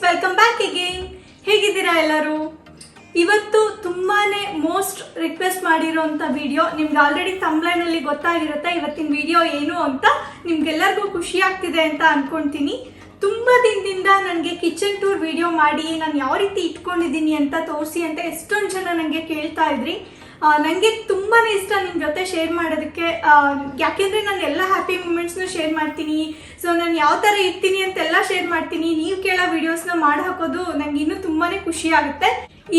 Welcome back again. ಹೇಗಿದ್ದೀರಾ ಎಲ್ಲರೂ? ಇವತ್ತು ತುಂಬಾನೇ ಮೋಸ್ಟ್ ರಿಕ್ವೆಸ್ಟ್ ಮಾಡಿರೋಂಥ ವಿಡಿಯೋ ನಿಮ್ಗೆ ಆಲ್ರೆಡಿ ಥಂಬ್ನೈಲ್ನಲ್ಲಿ ಗೊತ್ತಾಗಿರುತ್ತೆ ಇವತ್ತಿನ ವಿಡಿಯೋ ಏನು ಅಂತ. ನಿಮ್ಗೆಲ್ಲರಿಗೂ ಖುಷಿ ಆಗ್ತಿದೆ ಅಂತ ಅನ್ಕೊಂತೀನಿ. ತುಂಬ ದಿನದಿಂದ ನನಗೆ ಕಿಚನ್ ಟೂರ್ ವಿಡಿಯೋ ಮಾಡಿ ನಾನು ಯಾವ ರೀತಿ ಇಟ್ಕೊಂಡಿದ್ದೀನಿ ಅಂತ ತೋರಿಸಿ ಅಂತ ಎಷ್ಟೊಂದು ಜನ ನನಗೆ ಕೇಳ್ತಾ ಇದ್ರಿ. ನನಗೆ ತುಂಬಾ ಇಷ್ಟ ನಿಮ್ಮ ಜೊತೆ ಶೇರ್ ಮಾಡೋದಕ್ಕೆ, ಯಾಕೆಂದರೆ ನಾನು ಎಲ್ಲ ಹ್ಯಾಪಿ ಮೂಮೆಂಟ್ಸ್ನ ಶೇರ್ ಮಾಡ್ತೀನಿ. ಸೊ ನಾನು ಯಾವ ಥರ ಇರ್ತೀನಿ ಅಂತೆಲ್ಲ ಶೇರ್ ಮಾಡ್ತೀನಿ. ನೀವು ಕೇಳೋ ವಿಡಿಯೋಸ್ನ ಮಾಡಿ ಹಾಕೋದು ನನಗೆ ಇನ್ನೂ ತುಂಬಾ ಖುಷಿ ಆಗುತ್ತೆ.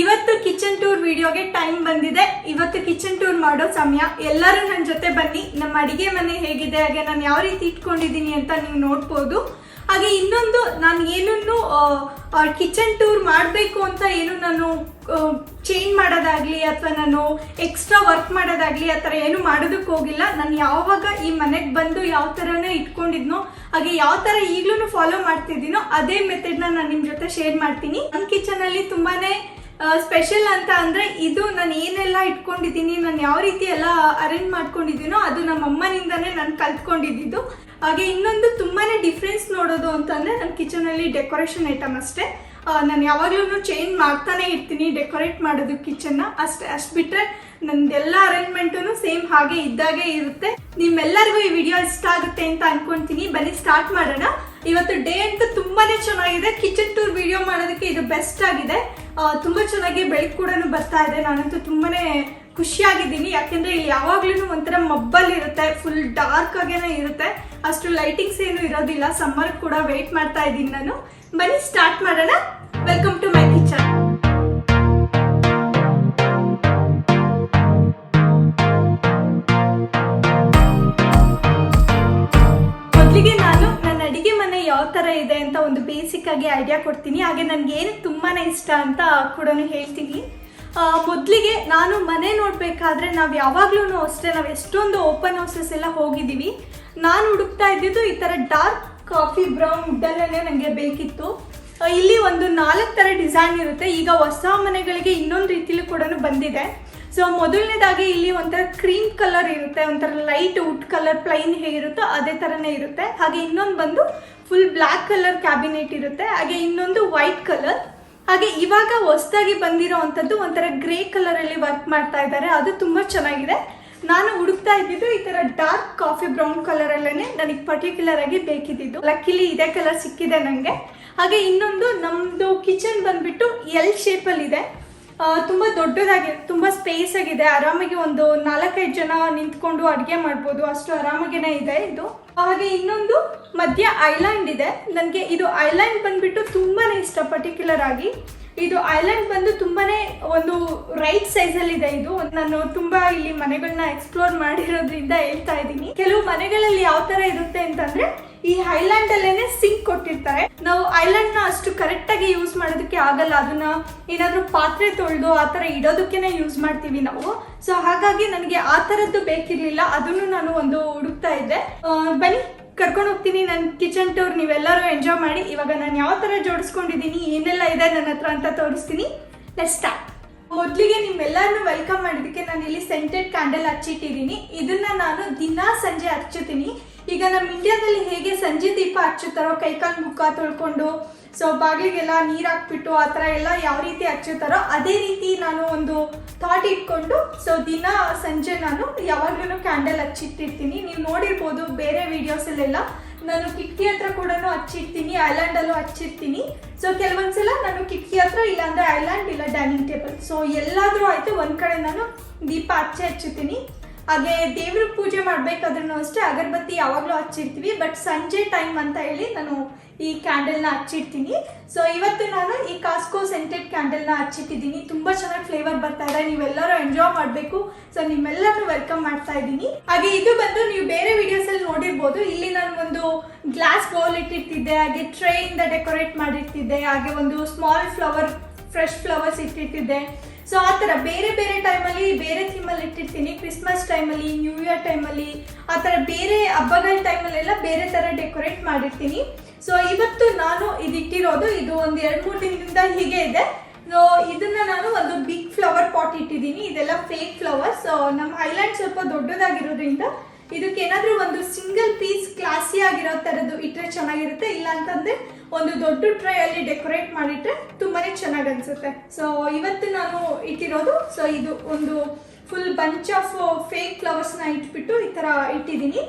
ಇವತ್ತು ಕಿಚನ್ ಟೂರ್ ವಿಡಿಯೋಗೆ ಟೈಮ್ ಬಂದಿದೆ. ಇವತ್ತು ಕಿಚನ್ ಟೂರ್ ಮಾಡೋ ಸಮಯ. ಎಲ್ಲರೂ ನನ್ನ ಜೊತೆ ಬನ್ನಿ. ನಮ್ಮ ಅಡಿಗೆ ಮನೆ ಹೇಗಿದೆ, ಹಾಗೆ ನಾನು ಯಾವ ರೀತಿ ಇಟ್ಕೊಂಡಿದ್ದೀನಿ ಅಂತ ನೀವು ನೋಡ್ಬೋದು. ಹಾಗೆ ಇನ್ನೊಂದು, ನಾನು ಏನನ್ನು ಕಿಚನ್ ಟೂರ್ ಮಾಡಬೇಕು ಅಂತ ಏನು ನಾನು ಚೇಂಜ್ ಮಾಡೋದಾಗಲಿ ಅಥವಾ ನಾನು ಎಕ್ಸ್ಟ್ರಾ ವರ್ಕ್ ಮಾಡೋದಾಗಲಿ ಆ ಥರ ಏನು ಮಾಡೋದಕ್ಕೆ ಹೋಗಿಲ್ಲ. ನಾನು ಯಾವಾಗ ಈ ಮನೆಗೆ ಬಂದು ಯಾವ ಥರನೇ ಇಟ್ಕೊಂಡಿದ್ನೋ ಹಾಗೆ ಯಾವ ಥರ ಈಗಲೂ ಫಾಲೋ ಮಾಡ್ತಿದ್ದೀನೋ ಅದೇ ಮೆಥಡ್ನ ನಾನು ನಿಮ್ಮ ಜೊತೆ ಶೇರ್ ಮಾಡ್ತೀನಿ. ನನ್ನ ಕಿಚನಲ್ಲಿ ತುಂಬಾ ಸ್ಪೆಷಲ್ ಅಂತ ಅಂದರೆ ಇದು ನಾನು ಏನೆಲ್ಲ ಇಟ್ಕೊಂಡಿದ್ದೀನಿ, ನಾನು ಯಾವ ರೀತಿ ಎಲ್ಲ ಅರೇಂಜ್ ಮಾಡ್ಕೊಂಡಿದ್ದೀನೋ ಅದು ನಮ್ಮ ಅಮ್ಮನಿಂದನೇ ನಾನು ಕಲ್ತ್ಕೊಂಡಿದ್ದು. ಹಾಗೆ ಇನ್ನೊಂದು ತುಂಬಾ ಡಿಫ್ರೆನ್ಸ್ ನೋಡೋದು ಅಂತಂದರೆ ನನ್ನ ಕಿಚನಲ್ಲಿ ಡೆಕೋರೇಷನ್ ಐಟಮ್ ಅಷ್ಟೇ. ನಾನು ಯಾವಾಗಲೂ ಚೇಂಜ್ ಮಾಡ್ತಾನೆ ಇರ್ತೀನಿ ಡೆಕೋರೇಟ್ ಮಾಡೋದು ಕಿಚನ್ನ, ಅಷ್ಟು ಬಿಟ್ಟರೆ ನಂದೆಲ್ಲ ಅರೇಂಜ್ಮೆಂಟು ಸೇಮ್ ಹಾಗೆ ಇದ್ದಾಗೆ ಇರುತ್ತೆ. ನಿಮ್ಮೆಲ್ಲರಿಗೂ ಈ ವಿಡಿಯೋ ಇಷ್ಟ ಆಗುತ್ತೆ ಅಂತ ಅನ್ಕೊಂತೀನಿ. ಬನ್ನಿ ಸ್ಟಾರ್ಟ್ ಮಾಡೋಣ. ಇವತ್ತು ಡೇ ಅಂತೂ ತುಂಬಾ ಚೆನ್ನಾಗಿದೆ. ಕಿಚನ್ ಟೂರ್ ವಿಡಿಯೋ ಮಾಡೋದಕ್ಕೆ ಇದು ಬೆಸ್ಟ್ ಆಗಿದೆ. ತುಂಬ ಚೆನ್ನಾಗಿ ಬೆಳಕು ಕೂಡ ಬರ್ತಾ ಇದೆ. ನಾನಂತೂ ತುಂಬಾ ಖುಷಿಯಾಗಿದ್ದೀನಿ, ಯಾಕೆಂದರೆ ಇಲ್ಲಿ ಯಾವಾಗ್ಲೂ ಒಂಥರ ಮಬ್ಬಲ್ಲಿರುತ್ತೆ, ಫುಲ್ ಡಾರ್ಕ್ ಆಗೇನೆ ಇರುತ್ತೆ, ಅಷ್ಟು ಲೈಟಿಂಗ್ಸ್ ಏನು ಇರೋದಿಲ್ಲ. ಸಮ್ಮರ್ ಕೂಡ ವೇಟ್ ಮಾಡ್ತಾ ಇದ್ದೀನಿ ನಾನು. ಬನ್ನಿ ಸ್ಟಾರ್ಟ್ ಮಾಡೋಣ. Welcome to my kitchen. ಮೊದಲಿಗೆ ನಾನು ನನ್ನ ಅಡಿಗೆ ಮನೆ ಯಾವ ಥರ ಇದೆ ಅಂತ ಒಂದು ಬೇಸಿಕ್ ಆಗಿ ಐಡಿಯಾ ಕೊಡ್ತೀನಿ. ಹಾಗೆ ನನಗೆ ಏನು ತುಂಬಾ ಇಷ್ಟ ಅಂತ ಕೂಡ ಹೇಳ್ತೀನಿ. ಮೊದಲಿಗೆ ನಾನು ಮನೆ ನೋಡಬೇಕಾದ್ರೆ ನಾವು ಯಾವಾಗ್ಲೂ ಅಷ್ಟೇ, ನಾವು ಎಷ್ಟೊಂದು ಓಪನ್ ಹೌಸಸ್ ಎಲ್ಲ ಹೋಗಿದ್ದೀವಿ. ನಾನು ಹುಡುಕ್ತಾ ಇದ್ದಿದ್ದು ಈ ಥರ ಡಾರ್ಕ್ ಕಾಫಿ ಬ್ರೌನ್ ವುಡ್ಡಲ್ಲೇ ನನಗೆ ಬೇಕಿತ್ತು. ಇಲ್ಲಿ ಒಂದು 4 ಥರ ಡಿಸೈನ್ ಇರುತ್ತೆ. ಈಗ ಹೊಸ ಮನೆಗಳಿಗೆ ಇನ್ನೊಂದು ರೀತಿಲೂ ಕೂಡ ಬಂದಿದೆ. ಸೊ ಮೊದಲನೇದಾಗಿ ಇಲ್ಲಿ ಒಂಥರ ಕ್ರೀಮ್ ಕಲರ್ ಇರುತ್ತೆ, ಒಂಥರ ಲೈಟ್ ವುಡ್ ಕಲರ್ ಪ್ಲೈನ್ ಹೇಗಿರುತ್ತೋ ಅದೇ ಥರನೇ ಇರುತ್ತೆ. ಹಾಗೆ ಇನ್ನೊಂದು ಬಂದು ಫುಲ್ ಬ್ಲ್ಯಾಕ್ ಕಲರ್ ಕ್ಯಾಬಿನೆಟ್ ಇರುತ್ತೆ. ಹಾಗೆ ಇನ್ನೊಂದು ವೈಟ್ ಕಲರ್. ಹಾಗೆ ಇವಾಗ ಹೊಸದಾಗಿ ಬಂದಿರೋ ಅಂಥದ್ದು ಒಂಥರ ಗ್ರೇ ಕಲರಲ್ಲಿ ವರ್ಕ್ ಮಾಡ್ತಾ ಇದ್ದಾರೆ, ಅದು ತುಂಬ ಚೆನ್ನಾಗಿದೆ. ನಾನು ಹುಡುಕ್ತಾ ಇದ್ದಿದ್ದು ಈ ಥರ ಡಾರ್ಕ್ ಕಾಫಿ ಬ್ರೌನ್ ಕಲರಲ್ಲೇ ನನಗೆ ಪರ್ಟಿಕ್ಯುಲರ್ ಆಗಿ ಬೇಕಿದ್ದು. ಲಕ್ಕಿಲಿ ಇದೇ ಕಲರ್ ಸಿಕ್ಕಿದೆ ನನಗೆ. ಹಾಗೆ ಇನ್ನೊಂದು, ನಮ್ಮದು ಕಿಚನ್ ಬಂದುಬಿಟ್ಟು ಎಲ್ ಶೇಪಲ್ಲಿದೆ. ತುಂಬ ದೊಡ್ಡದಾಗಿ, ತುಂಬ ಸ್ಪೇಸ್ ಆಗಿದೆ. ಆರಾಮಾಗಿ ಒಂದು 4-5 ಜನ ನಿಂತ್ಕೊಂಡು ಅಡುಗೆ ಮಾಡ್ಬೋದು, ಅಷ್ಟು ಆರಾಮಾಗೇ ಇದೆ ಇದು. ಹಾಗೆ ಇನ್ನೊಂದು ಮಧ್ಯ ಐಲ್ಯಾಂಡ್ ಇದೆ. ನನಗೆ ಇದು ಐಲ್ಯಾಂಡ್ ಬಂದುಬಿಟ್ಟು ತುಂಬಾ ಇಷ್ಟ. ಪರ್ಟಿಕ್ಯುಲರ್ ಆಗಿ ಇದು ಐಲ್ಯಾಂಡ್ ಬಂದು ತುಂಬಾ ಒಂದು ರೈಟ್ ಸೈಜಲ್ಲಿದೆ. ಇದು ನಾನು ತುಂಬ ಇಲ್ಲಿ ಮನೆಗಳನ್ನ ಎಕ್ಸ್ಪ್ಲೋರ್ ಮಾಡಿರೋದ್ರಿಂದ ಹೇಳ್ತಾ ಇದ್ದೀನಿ. ಕೆಲವು ಮನೆಗಳಲ್ಲಿ ಯಾವ ಥರ ಇರುತ್ತೆ ಅಂತಂದರೆ ಈ ಐಲ್ಯಾಂಡ್ ಅಲ್ಲೇನೆ ಸಿಂಕ್ ಕೊಟ್ಟಿರ್ತಾರೆ. ನಾವು ಐಲ್ಯಾಂಡ್ ನ ಅಷ್ಟು ಕರೆಕ್ಟ್ ಆಗಿ ಯೂಸ್ ಮಾಡೋದಕ್ಕೆ ಆಗಲ್ಲ. ಅದನ್ನ ಏನಾದ್ರೂ ಪಾತ್ರೆ ತೊಳೆದು ಆ ಥರ ಇಡೋದಕ್ಕೇನೆ ಯೂಸ್ ಮಾಡ್ತೀವಿ ನಾವು. ಸೊ ಹಾಗಾಗಿ ನನಗೆ ಆ ಥರದ್ದು ಬೇಕಿರ್ಲಿಲ್ಲ, ಅದನ್ನು ನಾನು ಒಂದು ಹುಡುಕ್ತಾ ಇದ್ದೆ. ಬನ್ನಿ ಕರ್ಕೊಂಡು ಹೋಗ್ತೀನಿ ನನ್ನ ಕಿಚನ್ ಟೂರ್. ನೀವೆಲ್ಲರೂ ಎಂಜಾಯ್ ಮಾಡಿ. ಇವಾಗ ನಾನು ಯಾವ ಥರ ಜೋಡಿಸ್ಕೊಂಡಿದ್ದೀನಿ, ಏನೆಲ್ಲ ಇದೆ ನನ್ನ ಹತ್ರ ಅಂತ ತೋರಿಸ್ತೀನಿ. Let's start. ಮೊದಲಿಗೆ ನಿಮ್ಮೆಲ್ಲರನ್ನು ವೆಲ್ಕಮ್ ಮಾಡೋದಕ್ಕೆ ನಾನು ಇಲ್ಲಿ ಸೆಂಟೆಡ್ ಕ್ಯಾಂಡಲ್ ಹಚ್ಚಿಟ್ಟಿದ್ದೀನಿ. ಇದನ್ನ ನಾನು ದಿನಾ ಸಂಜೆ ಹಚ್ಚುತ್ತೀನಿ. ಈಗ ನಮ್ಮ ಇಂಡಿಯಾದಲ್ಲಿ ಹೇಗೆ ಸಂಜೆ ದೀಪ ಹಚ್ಚುತ್ತಾರೋ, ಕೈಕಾಲು ಮುಖ ತೊಳ್ಕೊಂಡು ಸೊ ಬಾಗಿಲಿಗೆಲ್ಲ ನೀರು ಹಾಕ್ಬಿಟ್ಟು ಆ ಥರ ಎಲ್ಲ ಯಾವ ರೀತಿ ಹಚ್ಚುತ್ತಾರೋ ಅದೇ ರೀತಿ ನಾನು ಒಂದು ಥಾಟ್ ಇಟ್ಕೊಂಡು ಸೊ ದಿನ ಸಂಜೆ ನಾನು ಯಾವಾಗಲೂ ಕ್ಯಾಂಡಲ್ ಹಚ್ಚಿಟ್ಟಿರ್ತೀನಿ. ನೀವು ನೋಡಿರ್ಬೋದು ಬೇರೆ ವಿಡಿಯೋಸಲ್ಲೆಲ್ಲ ನಾನು ಕಿಟಕಿ ಹತ್ರ ಕೂಡ ಹಚ್ಚಿರ್ತೀನಿ, ಐಲ್ಯಾಂಡಲ್ಲೂ ಹಚ್ಚಿರ್ತೀನಿ. ಸೊ ಕೆಲವೊಂದ್ಸಲ ನಾನು ಕಿಟಕಿ ಹತ್ರ, ಇಲ್ಲಾಂದರೆ ಐಲ್ಯಾಂಡ್, ಇಲ್ಲ ಡೈನಿಂಗ್ ಟೇಬಲ್. ಸೊ ಎಲ್ಲಾದರೂ ಆಯಿತು ಒಂದು ಕಡೆ ನಾನು ದೀಪ ಹಚ್ಚುತ್ತೀನಿ. ಹಾಗೆ ದೇವ್ರ ಪೂಜೆ ಮಾಡಬೇಕಾದ್ರೂ ಅಷ್ಟೇ ಅಗರಬತ್ತಿ ಯಾವಾಗಲೂ ಹಚ್ಚಿರ್ತೀವಿ. ಬಟ್ ಸಂಜೆ ಟೈಮ್ ಅಂತ ಹೇಳಿ ನಾನು ಈ ಕ್ಯಾಂಡಲ್ನ ಹಚ್ಚಿರ್ತೀನಿ. ಸೊ ಇವತ್ತು ನಾನು ಈ ಕಾಸ್ಕೋ ಸೆಂಟೆಡ್ ಕ್ಯಾಂಡಲ್ನ ಹಚ್ಚಿಟ್ಟಿದ್ದೀನಿ. ತುಂಬ ಚೆನ್ನಾಗಿ ಫ್ಲೇವರ್ ಬರ್ತಾ ಇದೆ. ನೀವೆಲ್ಲರೂ ಎಂಜಾಯ್ ಮಾಡಬೇಕು. ಸೊ ನಿಮ್ಮೆಲ್ಲರೂ ವೆಲ್ಕಮ್ ಮಾಡ್ತಾ ಇದ್ದೀನಿ. ಹಾಗೆ ಇದು ಬಂದು ನೀವು ಬೇರೆ ವಿಡಿಯೋಸಲ್ಲಿ ನೋಡಿರ್ಬೋದು. ಇಲ್ಲಿ ನಾನು ಒಂದು ಗ್ಲಾಸ್ ಬೌಲ್ ಇಟ್ಟಿರ್ತಿದ್ದೆ, ಹಾಗೆ ಟ್ರೇಯಿಂದ ಡೆಕೋರೇಟ್ ಮಾಡಿರ್ತಿದ್ದೆ, ಹಾಗೆ ಒಂದು ಸ್ಮಾಲ್ ಫ್ಲವರ್, ಫ್ರೆಶ್ ಫ್ಲವರ್ಸ್ ಇಟ್ಟಿರ್ತಿದ್ದೆ. ಸೊ ಆ ಥರ ಬೇರೆ ಬೇರೆ ಟೈಮಲ್ಲಿ ಬೇರೆ ಥೀಮಲ್ಲಿ ಇಟ್ಟಿರ್ತೀನಿ. ಕ್ರಿಸ್ಮಸ್ ಟೈಮಲ್ಲಿ, ನ್ಯೂ ಇಯರ್ ಟೈಮಲ್ಲಿ, ಆ ಥರ ಬೇರೆ ಹಬ್ಬಗಳ ಟೈಮಲ್ಲೆಲ್ಲ ಬೇರೆ ಥರ ಡೆಕೋರೇಟ್ ಮಾಡಿರ್ತೀನಿ. ಸೊ ಇವತ್ತು ನಾನು ಇದಿಟ್ಟಿರೋದು, ಇದು ಒಂದು 2-3 ದಿನದಿಂದ ಹೀಗೆ ಇದೆ. ಸೊ ಇದನ್ನ ನಾನು ಒಂದು ಬಿಗ್ ಫ್ಲವರ್ ಪಾಟ್ ಇಟ್ಟಿದ್ದೀನಿ. ಇದೆಲ್ಲ ಫೇಕ್ ಫ್ಲವರ್ಸ್. ನಮ್ಮ ಐಲ್ಯಾಂಡ್ ಸ್ವಲ್ಪ ದೊಡ್ಡದಾಗಿರೋದ್ರಿಂದ ಇದಕ್ಕೆ ಏನಾದರೂ ಒಂದು ಸಿಂಗಲ್ ಪೀಸ್ ಕ್ಲಾಸಿ ಆಗಿರೋ ಥರದ್ದು ಇಟ್ಟರೆ ಚೆನ್ನಾಗಿರುತ್ತೆ. ಇಲ್ಲ ಅಂತಂದರೆ ಒಂದು ದೊಡ್ಡ ಟ್ರೈಯಲ್ಲಿ ಡೆಕೋರೇಟ್ ಮಾಡಿಟ್ರೆ ತುಂಬಾ ಚೆನ್ನಾಗಿ ಅನಿಸುತ್ತೆ. ಸೊ ಇವತ್ತು ನಾನು ಇಟ್ಟಿರೋದು, ಸೊ ಇದು ಒಂದು ಫುಲ್ ಬಂಚ್ ಆಫ್ ಫೇಕ್ ಫ್ಲವರ್ಸ್ನ ಇಟ್ಬಿಟ್ಟು ಈ ಥರ ಇಟ್ಟಿದ್ದೀನಿ.